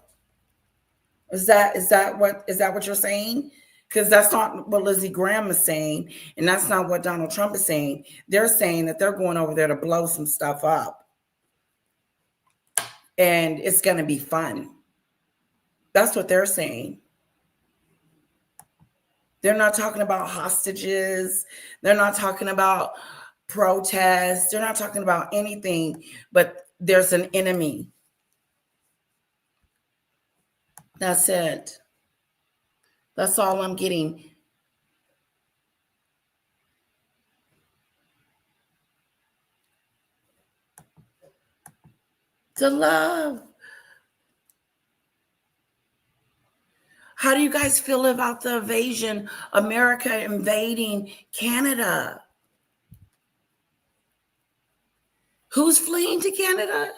Is that what you're saying? Because that's not what Lindsey Graham is saying, and that's not what Donald Trump is saying. They're saying that they're going over there to blow some stuff up, and it's going to be fun. That's what they're saying. They're not talking about hostages. They're not talking about protests. They're not talking about anything, but there's an enemy. That's it. That's all I'm getting. The love. How do you guys feel about the invasion, America invading Canada? Who's fleeing to Canada?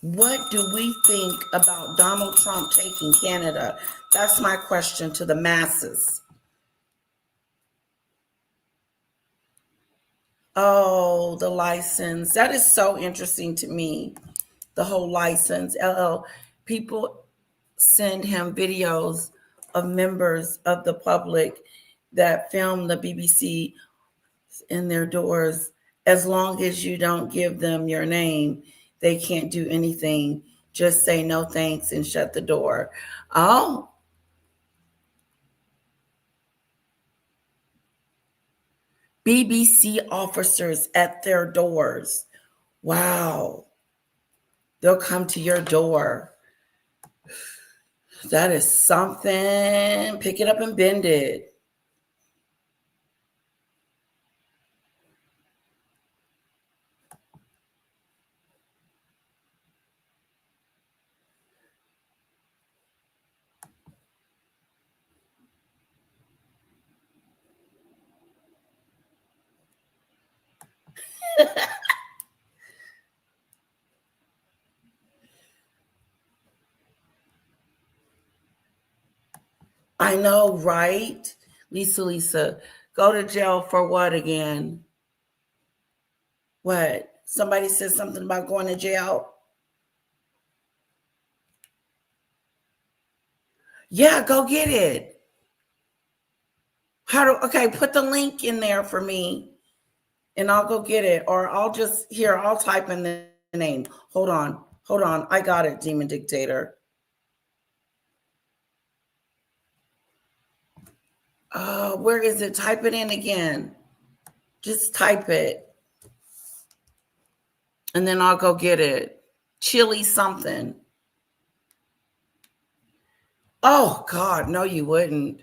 What do we think about Donald Trump taking Canada? That's my question to the masses. Oh, the license. That is so interesting to me. The whole license. People send him videos of members of the public that film the BBC in their doors. As long as you don't give them your name, they can't do anything. Just say no thanks and shut the door. Oh. BBC officers at their doors. Wow. They'll come to your door. That is something. Pick it up and bend it. I know, right? Lisa, go to jail for what again? What? Somebody said something about going to jail? Yeah, go get it. Okay, put the link in there for me and I'll go get it. Or I'll type in the name. Hold on. I got it, Demon Dictator. Where is it? Type it in again. Just type it. And then I'll go get it. Chili something. Oh, God, no, you wouldn't.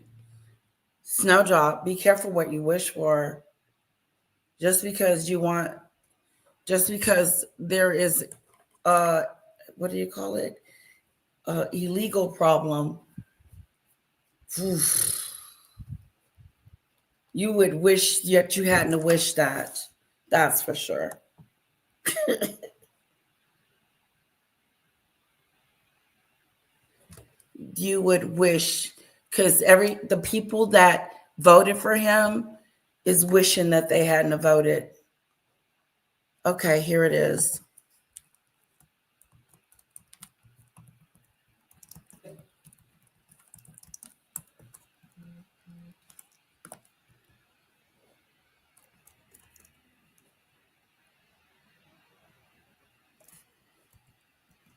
Snowdrop, be careful what you wish for. Just because there is, what do you call it? Illegal problem. Oof. You would wish yet you hadn't wished that. That's for sure. You would wish, because the people that voted for him is wishing that they hadn't voted. Okay, here it is.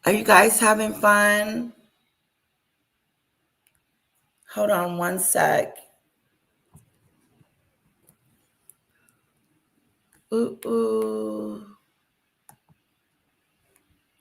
Are you guys having fun? Hold on one sec. Ooh.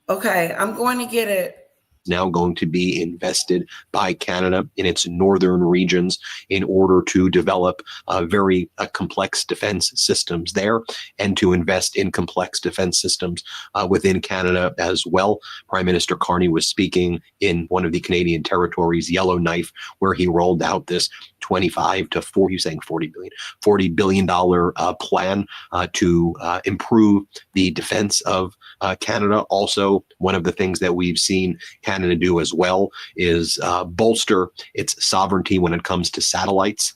Okay, I'm going to get it. Now going to be invested by Canada in its northern regions in order to develop very complex defense systems there and to invest in complex defense systems within Canada as well. Prime Minister Carney was speaking in one of the Canadian territories, Yellowknife, where he rolled out this 25 to 40, you're saying $40 billion plan to improve the defense of Canada. Also, one of the things that we've seen Canada do as well is bolster its sovereignty when it comes to satellites.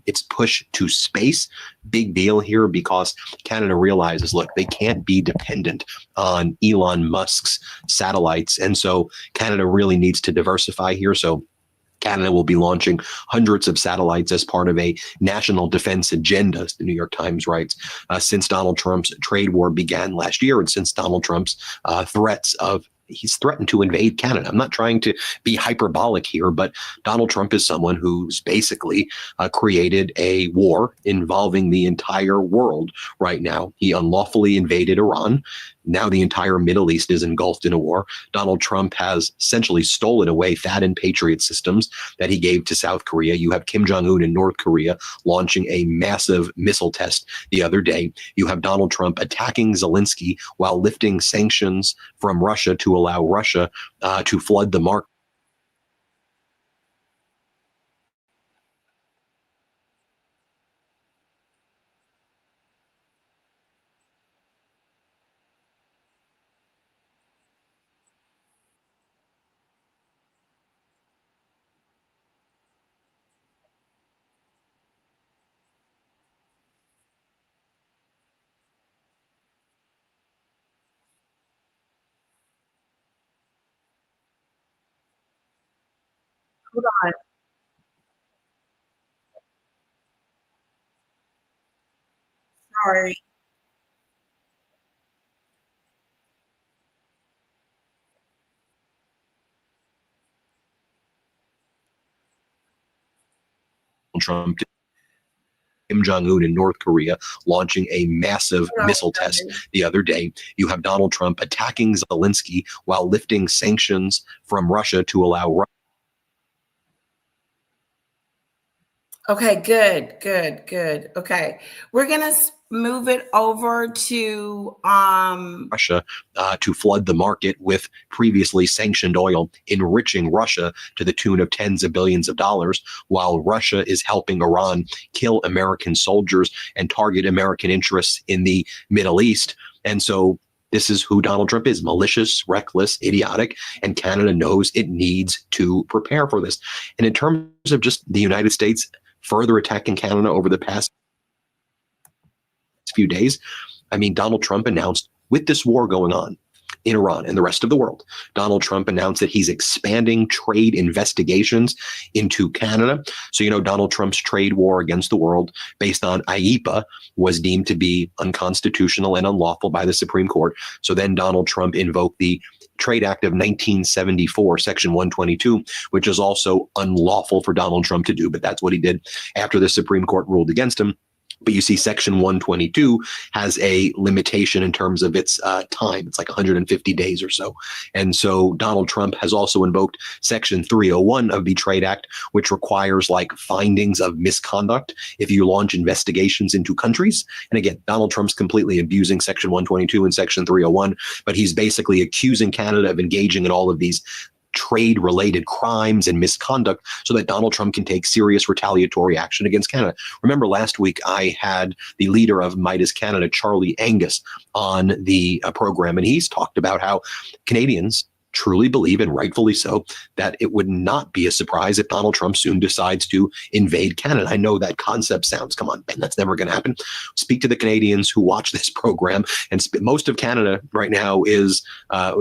Its push to space, big deal here because Canada realizes, look, they can't be dependent on Elon Musk's satellites. And so Canada really needs to diversify here. So Canada will be launching hundreds of satellites as part of a national defense agenda, as the New York Times writes, since Donald Trump's trade war began last year and since Donald Trump's he's threatened to invade Canada. I'm not trying to be hyperbolic here, but Donald Trump is someone who's basically created a war involving the entire world right now. He unlawfully invaded Iran. Now the entire Middle East is engulfed in a war. Donald Trump has essentially stolen away THAAD and Patriot systems that he gave to South Korea. You have Kim Jong-un in North Korea launching a massive missile test the other day. You have Donald Trump attacking Zelensky while lifting sanctions from Russia to allow Russia to flood the market. Hold on. Sorry. Trump, Kim Jong-un in North Korea launching a massive missile test the other day. You have Donald Trump attacking Zelensky while lifting sanctions from Russia to allow Okay, good. Okay, we're gonna move it over to Russia to flood the market with previously sanctioned oil, enriching Russia to the tune of tens of billions of dollars, while Russia is helping Iran kill American soldiers and target American interests in the Middle East. And so this is who Donald Trump is: malicious, reckless, idiotic, and Canada knows it needs to prepare for this. And in terms of just the United States further attacking Canada over the past few days, I mean, Donald Trump announced, with this war going on in Iran and the rest of the world, Donald Trump announced that he's expanding trade investigations into Canada. So, you know, Donald Trump's trade war against the world based on IEPA was deemed to be unconstitutional and unlawful by the Supreme Court. So then Donald Trump invoked the Trade Act of 1974, Section 122, which is also unlawful for Donald Trump to do. But that's what he did after the Supreme Court ruled against him. But you see, Section 122 has a limitation in terms of its time. It's like 150 days or so. And so Donald Trump has also invoked Section 301 of the Trade Act, which requires like findings of misconduct if you launch investigations into countries. And again, Donald Trump's completely abusing Section 122 and Section 301, but he's basically accusing Canada of engaging in all of these trade-related crimes and misconduct so that Donald Trump can take serious retaliatory action against Canada. Remember last week I had the leader of Midas Canada, Charlie Angus, on the program, and he's talked about how Canadians truly believe, and rightfully so, that it would not be a surprise if Donald Trump soon decides to invade Canada. I know that concept sounds, come on, Ben, that's never going to happen. Speak to the Canadians who watch this program, and most of Canada right now is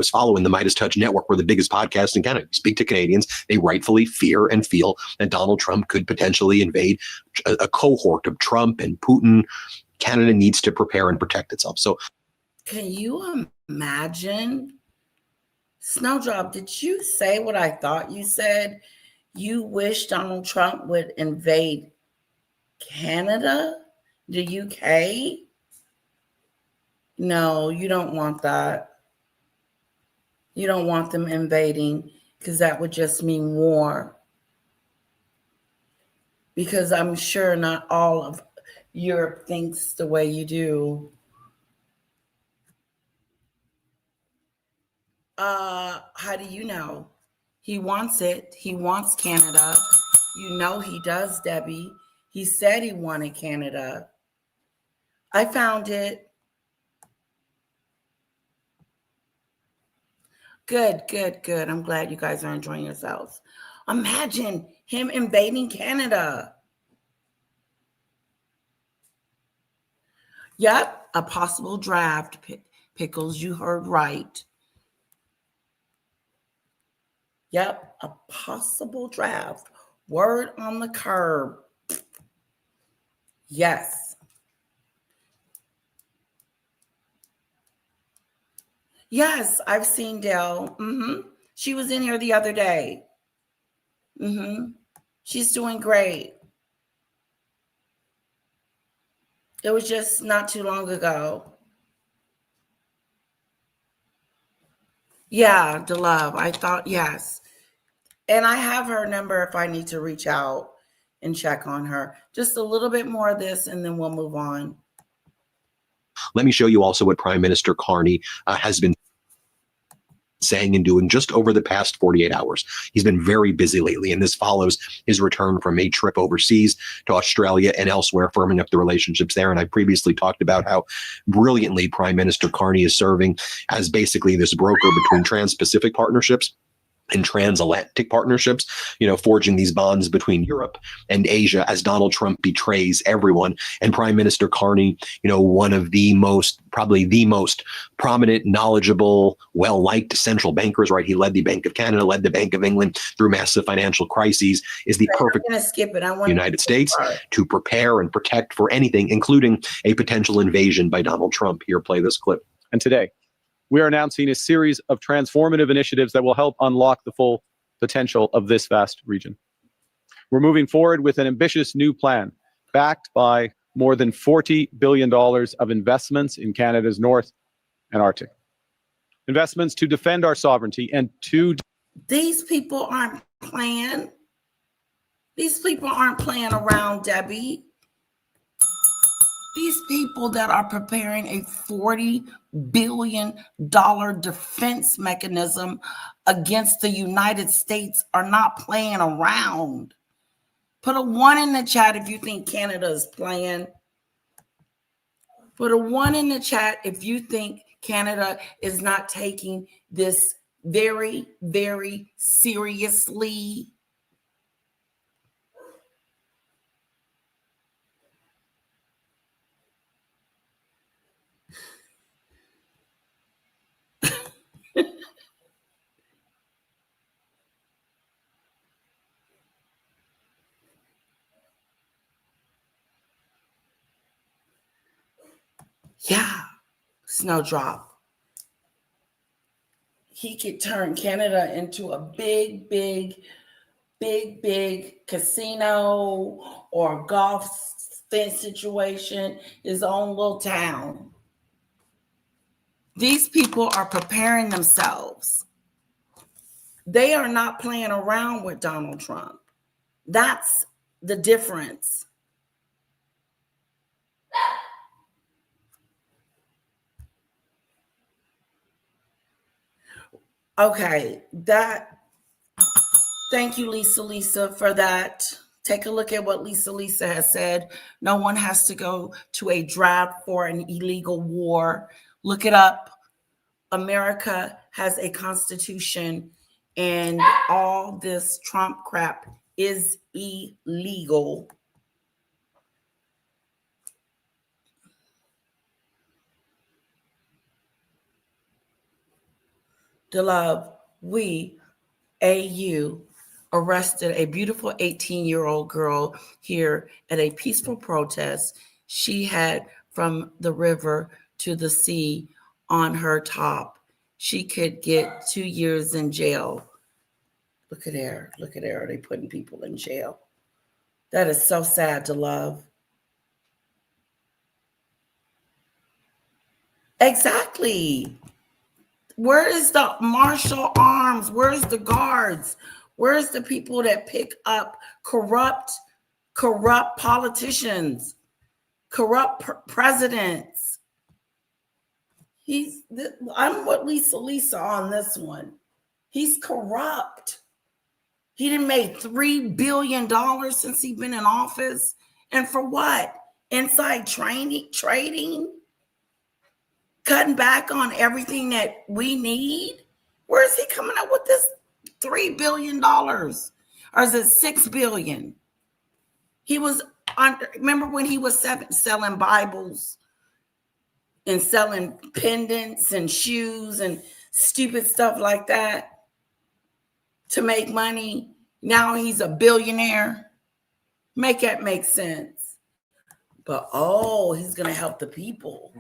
following the Midas Touch Network. We're the biggest podcast in Canada. Speak to Canadians. They rightfully fear and feel that Donald Trump could potentially invade a cohort of Trump and Putin. Canada needs to prepare and protect itself. So, can you imagine? Snowdrop, did you say what I thought you said? You wish Donald Trump would invade Canada, the UK? No, you don't want that. You don't want them invading, because that would just mean war. Because I'm sure not all of Europe thinks the way you do. How do you know? He wants it. He wants Canada. You know he does, Debbie. He said he wanted Canada. I found it. Good, good, good. I'm glad you guys are enjoying yourselves. Imagine him invading Canada. Yep, a possible draft. Pickles, you heard right. Yep, a possible draft. Word on the curb. Yes. Yes, I've seen Dell. She was in here the other day. She's doing great. It was just not too long ago. Yeah, the love. I thought, yes. And I have her number if I need to reach out and check on her. Just a little bit more of this, and then we'll move on. let me show you also what Prime Minister Carney has been saying and doing just over the past 48 hours. He's been very busy lately, and this follows his return from a trip overseas to Australia and elsewhere, firming up the relationships there. And I previously talked about how brilliantly Prime Minister Carney is serving as basically this broker between trans-Pacific partnerships and transatlantic partnerships, forging these bonds between Europe and Asia as Donald Trump betrays everyone. And Prime Minister Carney, one of probably the most prominent, knowledgeable, well-liked central bankers, right? He led the Bank of Canada, led the Bank of England through massive financial crises, is the perfect United States to prepare and protect for anything, including a potential invasion by Donald Trump. Here, play this clip. And today, we are announcing a series of transformative initiatives that will help unlock the full potential of this vast region. We're moving forward with an ambitious new plan backed by more than $40 billion of investments in Canada's North and Arctic. Investments to defend our sovereignty and to... These people aren't playing. These people aren't playing around, Debbie. These people that are preparing a $40 billion defense mechanism against the United States are not playing around. Put a 1 in the chat if you think Canada is playing. Put a 1 in the chat if you think Canada is not taking this very, very seriously. Yeah, Snowdrop. He could turn Canada into a big casino or golf situation, his own little town. These people are preparing themselves. They are not playing around with Donald Trump. That's the difference. Okay, thank you, Lisa, for that. Take a look at what Lisa has said. No one has to go to a draft for an illegal war. Look it up. America has a constitution and all this Trump crap is illegal. Love, we, AU, arrested a beautiful 18-year-old girl here at a peaceful protest she had from the river to the sea on her top. She could get 2 years in jail. Look at her. Look at her. They putting people in jail. That is so sad, love. Exactly. Where is the martial arms? Where's the guards? Where's the people that pick up corrupt politicians, corrupt presidents? I'm with Lisa on this one. He's corrupt. He done made $3 billion since he's been in office. And for what? Inside trading? Cutting back on everything that we need? Where is he coming up with this $3 billion? Or is it $6 billion? He was remember when he was selling Bibles and selling pendants and shoes and stupid stuff like that to make money? Now he's a billionaire. Make that make sense. But he's going to help the people.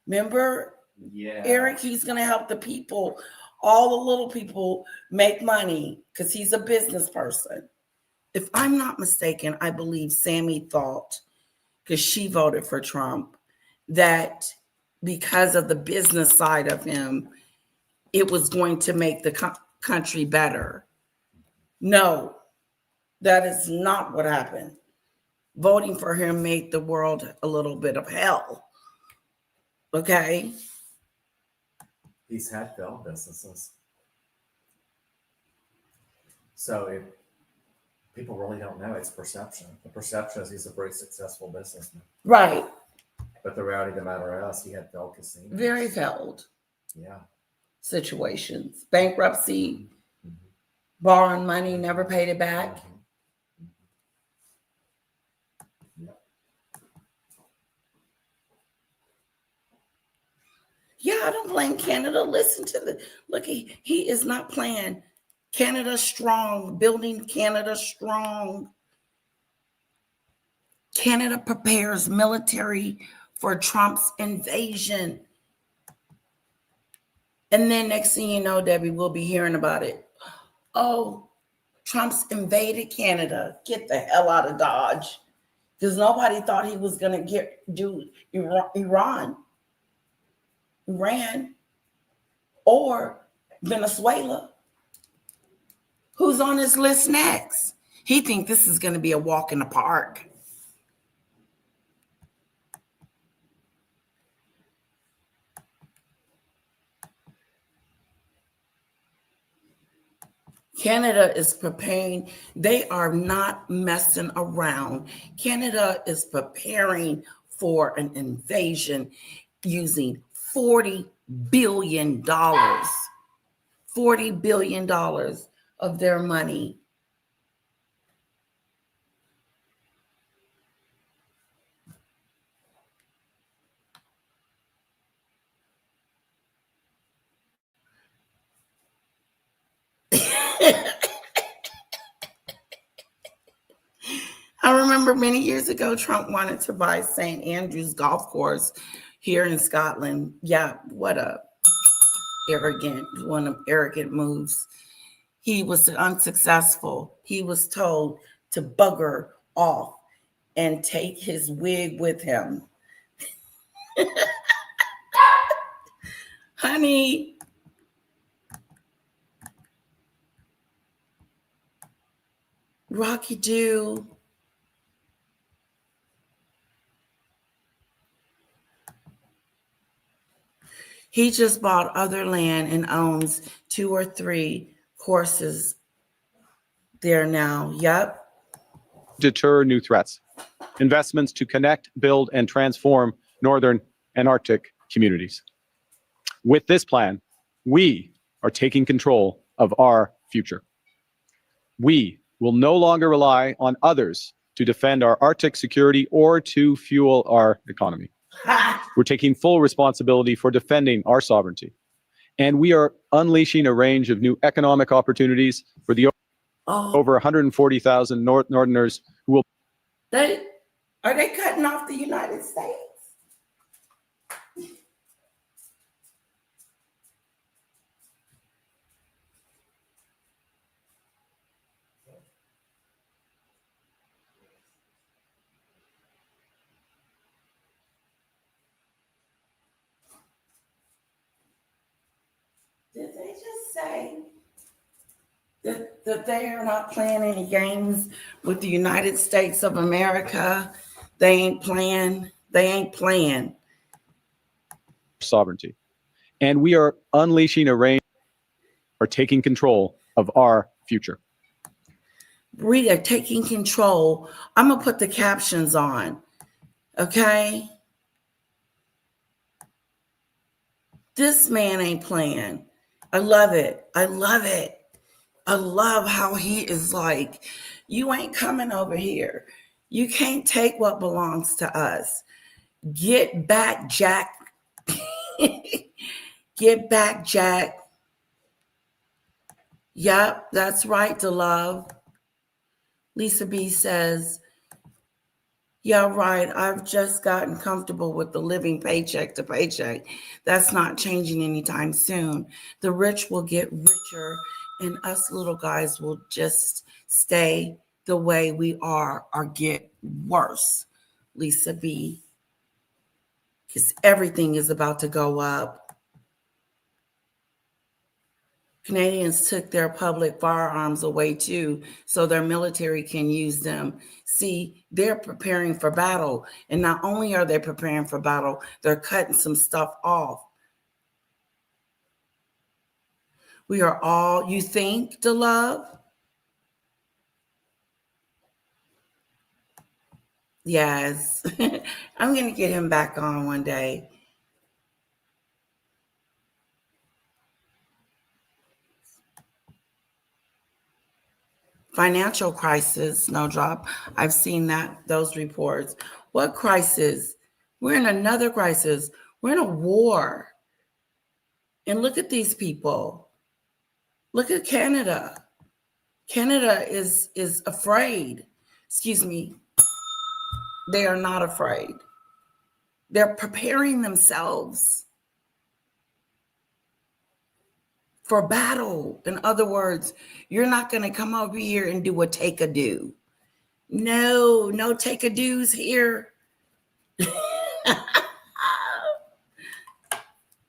Remember, Yeah. Eric, he's going to help the people, all the little people make money because he's a business person. If I'm not mistaken, I believe Sammy thought, because she voted for Trump, that because of the business side of him, it was going to make the country better. No, that is not what happened. Voting for him made the world a little bit of hell. Okay. He's had failed businesses. So if people really don't know, it's perception. The perception is he's a very successful businessman. Right. But the reality of the matter is he had failed casinos. Very failed. Yeah. Situations. Bankruptcy, borrowing money, never paid it back. Yeah, I don't blame Canada. Listen to look, he is not playing. Canada strong, building Canada strong. Canada prepares military for Trump's invasion. And then next thing you know, Debbie, we'll be hearing about it. Oh, Trump's invaded Canada. Get the hell out of Dodge. Because nobody thought he was going to do Iran, or Venezuela. Who's on his list next? He thinks this is going to be a walk in the park. Canada is preparing. They are not messing around. Canada is preparing for an invasion using $40 billion. $40 billion of their money. I remember many years ago, Trump wanted to buy St. Andrews Golf Course here in Scotland. Yeah, what a arrogant moves. He was unsuccessful. He was told to bugger off and take his wig with him. Honey, Rocky Doo. He just bought other land and owns 2 or 3 courses there now. Yep. Deter new threats. Investments to connect, build, and transform northern and Arctic communities. With this plan, we are taking control of our future. We will no longer rely on others to defend our Arctic security or to fuel our economy. We're taking full responsibility for defending our sovereignty. And we are unleashing a range of new economic opportunities for the over 140,000 Northerners who will. Are they cutting off the United States? Did they just say that they are not playing any games with the United States of America? They ain't playing. They ain't playing. Sovereignty. And we are unleashing a range, or taking control of our future. We are taking control. I'm going to put the captions on. Okay? This man ain't playing. I love it. I love it. I love how he is like, you ain't coming over here. You can't take what belongs to us. Get back, Jack. Get back, Jack. Yep, that's right, to love. Lisa B says, yeah, right. I've just gotten comfortable with the living paycheck to paycheck. That's not changing anytime soon. The rich will get richer and us little guys will just stay the way we are or get worse. Lisa B. Because everything is about to go up. Canadians took their public firearms away too, so their military can use them. See, they're preparing for battle. And not only are they preparing for battle, they're cutting some stuff off. We are all, you think, to love? Yes. I'm going to get him back on one day. Financial crisis, no drop. I've seen those reports. What crisis? We're in another crisis. We're in a war. And look at these people. Look at Canada. Canada is afraid. Excuse me. They are not afraid. They're preparing themselves for battle. In other words, you're not going to come over here and do a take-a-do. No take-a-do's here.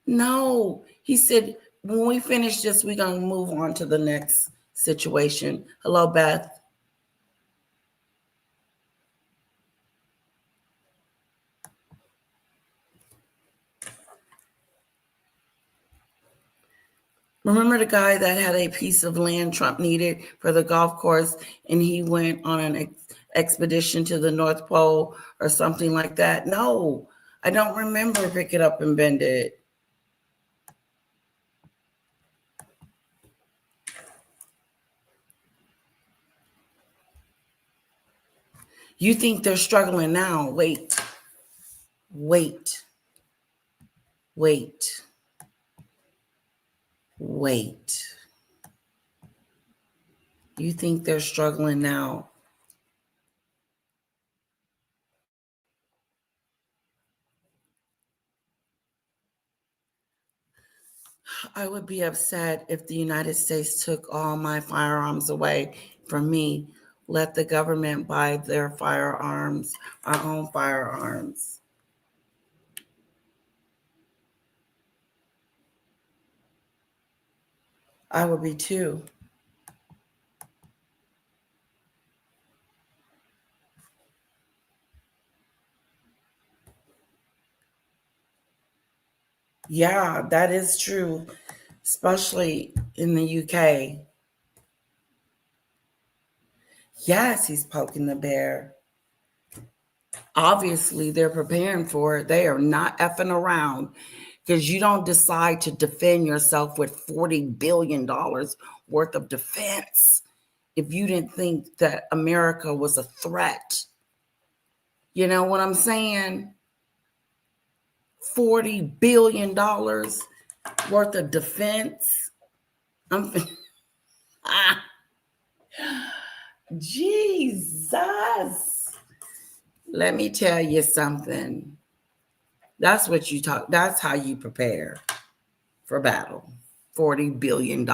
No. He said, when we finish this, we're going to move on to the next situation. Hello, Beth. Remember the guy that had a piece of land Trump needed for the golf course, and he went on an expedition to the North Pole or something like that? No, I don't remember Pick It Up and Bend It. You think they're struggling now? Wait. You think they're struggling now? I would be upset if the United States took all my firearms away from me. Let the government buy their firearms, our own firearms. I would be too. Yeah, that is true, especially in the UK. Yes, he's poking the bear. Obviously, they're preparing for it. They are not effing around because you don't decide to defend yourself with $40 billion worth of defense if you didn't think that America was a threat. You know what I'm saying? $40 billion worth of defense. Jesus. Let me tell you something. That's what you talk. That's how you prepare for battle. $40 billion.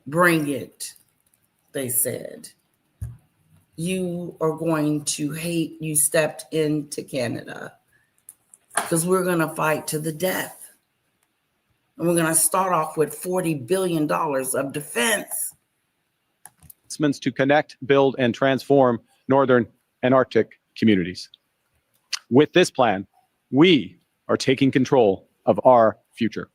Bring it, they said. You are going to hate you stepped into Canada because we're going to fight to the death. And we're going to start off with $40 billion of defense. To connect, build, and transform Northern and Arctic communities. With this plan, we are taking control of our future.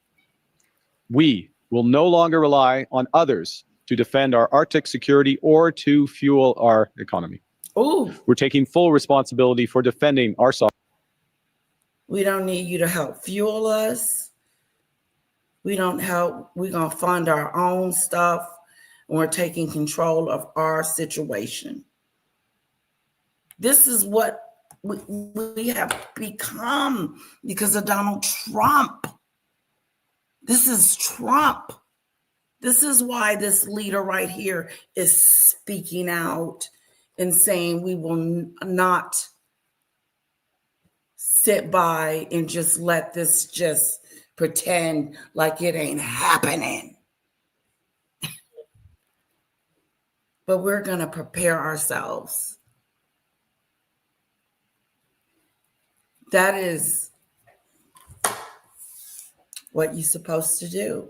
We will no longer rely on others to defend our Arctic security or to fuel our economy. Ooh. We're taking full responsibility for defending our sovereignty. We don't need you to help fuel us. We don't help. We're going to fund our own stuff, and we're taking control of our situation. This is what we have become because of Donald Trump. This is Trump. This is why this leader right here is speaking out and saying we will not sit by and just let this just pretend like it ain't happening. But we're going to prepare ourselves. That is what you're supposed to do.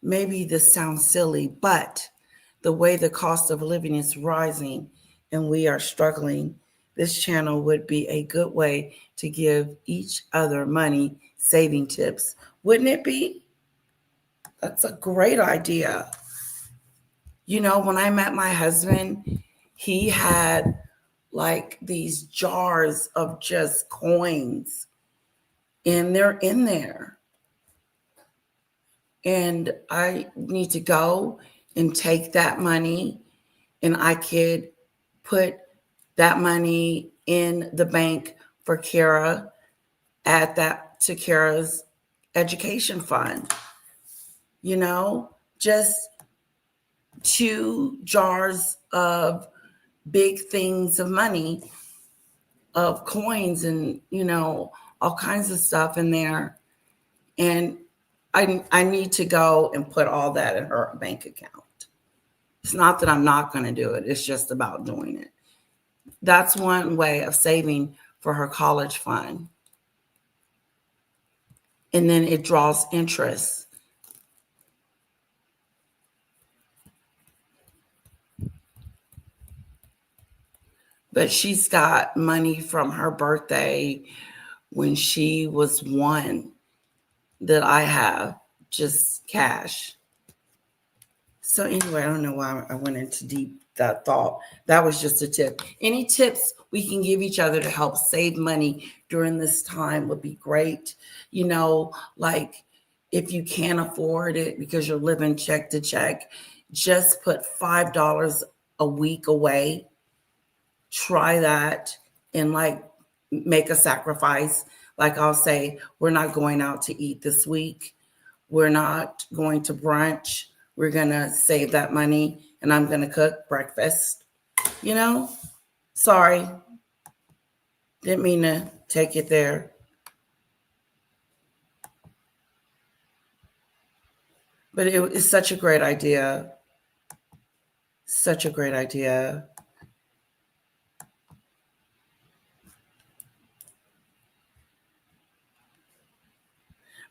Maybe this sounds silly, but the way the cost of living is rising and we are struggling, this channel would be a good way to give each other money saving tips. Wouldn't it be? That's a great idea. You know, when I met my husband, he had like these jars of just coins, and they're in there. And I need to go and take that money, and I could put that money in the bank for Kara, add that to Kara's education fund. You know, just 2 jars of big things of money, of coins, and, you know, all kinds of stuff in there. And I need to go and put all that in her bank account. It's not that I'm not going to do it. It's just about doing it. That's one way of saving for her college fund. And then it draws interest. But she's got money from her birthday when she was 1 that I have, just cash. So anyway, I don't know why I went into deep that thought. That was just a tip. Any tips we can give each other to help save money during this time would be great. You know, like if you can't afford it because you're living check to check, just put $5 a week away. Try that and like make a sacrifice. Like I'll say, we're not going out to eat this week. We're not going to brunch. We're going to save that money and I'm going to cook breakfast. You know, sorry. Didn't mean to take it there. But it's such a great idea. Such a great idea.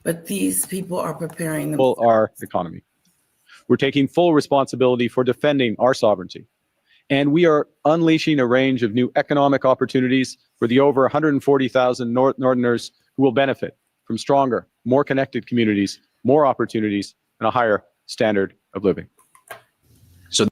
But these people are preparing themselves. Our economy. We're taking full responsibility for defending our sovereignty. And we are unleashing a range of new economic opportunities for the over 140,000 Northerners who will benefit from stronger, more connected communities, more opportunities, and a higher standard of living. So,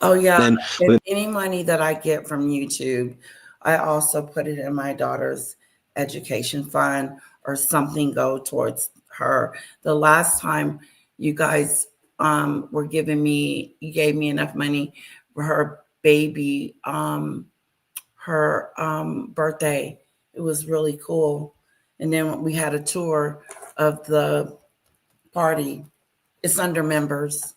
oh yeah, and any money that I get from YouTube, I also put it in my daughter's education fund or something go towards her. The last time you guys were giving me, you gave me enough money for her baby, her birthday. It was really cool. And then we had a tour of the party. It's under members.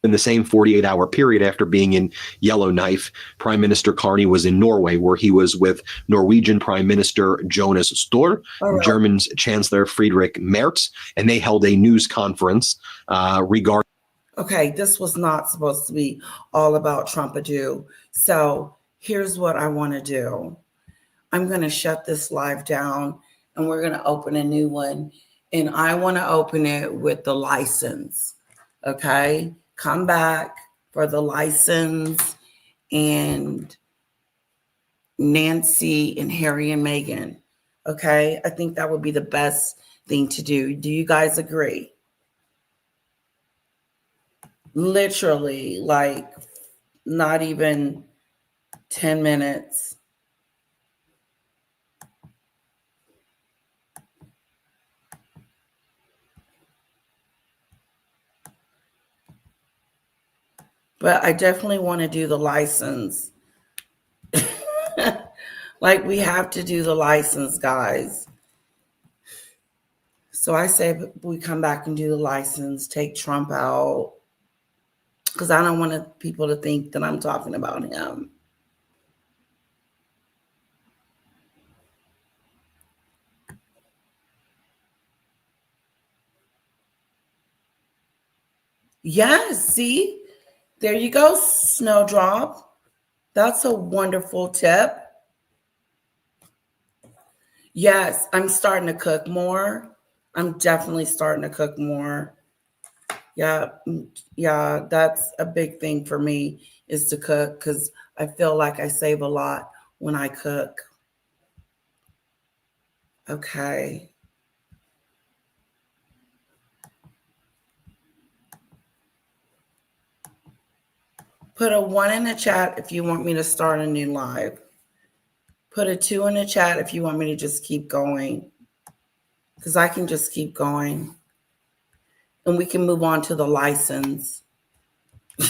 In the same 48-hour period after being in Yellowknife, Prime Minister Carney was in Norway, where he was with Norwegian Prime Minister Jonas Støre, German Chancellor Friedrich Merz, and they held a news conference regarding. Okay, this was not supposed to be all about Trumpadoo. So here's what I want to do. I'm going to shut this live down and we're going to open a new one. And I want to open it with the license. Okay, come back for the license and Nancy and Harry and Meghan. Okay, I think that would be the best thing to do. Do you guys agree? Literally, like not even 10 minutes. But I definitely want to do the license. Like we have to do the license, guys. So I say we come back and do the license, take Trump out, because I don't want people to think that I'm talking about him. Yes, see? There you go, Snowdrop. That's a wonderful tip. Yes, I'm starting to cook more. I'm definitely starting to cook more. Yeah, yeah, that's a big thing for me is to cook because I feel like I save a lot when I cook. Okay. Put a 1 in the chat if you want me to start a new live. Put a 2 in the chat if you want me to just keep going. Because I can just keep going. And we can move on to the license.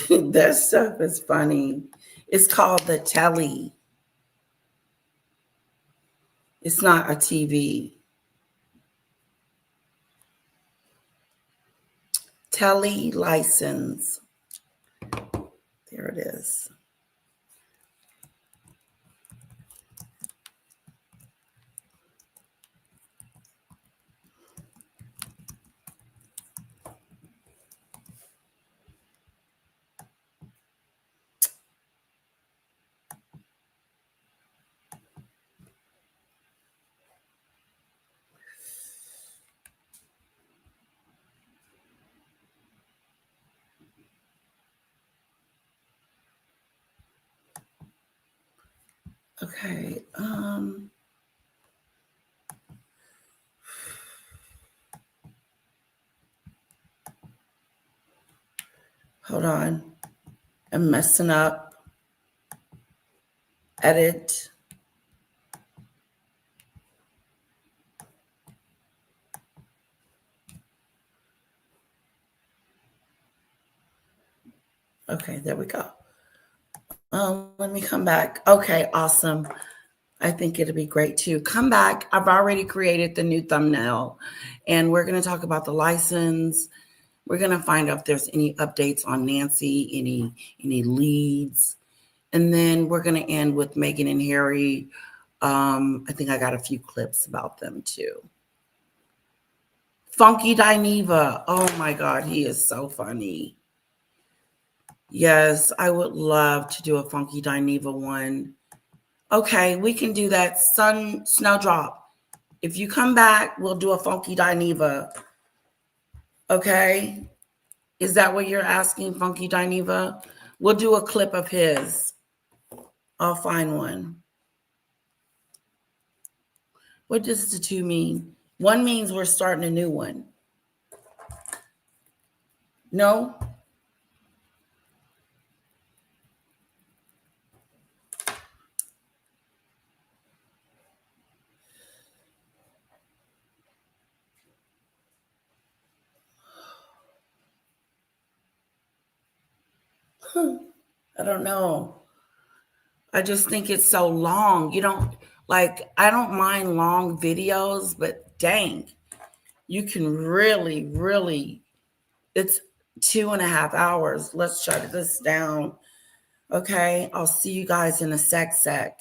That stuff is funny. It's called the telly. It's not a TV. Telly license. There it is. Okay. Hold on. I'm messing up. Edit. Okay, there we go. Let me come back. Okay, awesome. I think it'll be great too. Come back. I've already created the new thumbnail and we're going to talk about the license. We're going to find out if there's any updates on Nancy, any leads. And then we're going to end with Meghan and Harry. I think I got a few clips about them too. Funky Dineva. Oh my God, he is so funny. Yes, I would love to do a Funky Dineva one. Okay, we can do that. Snowdrop. If you come back, we'll do a Funky Dineva. Okay? Is that what you're asking, Funky Dineva? We'll do a clip of his. I'll find one. What does the 2 mean? 1 means we're starting a new one. No? I don't know. I just think it's so long. You don't like, I don't mind long videos, but dang, you can really, really, it's 2.5 hours. Let's shut this down. Okay. I'll see you guys in a sec.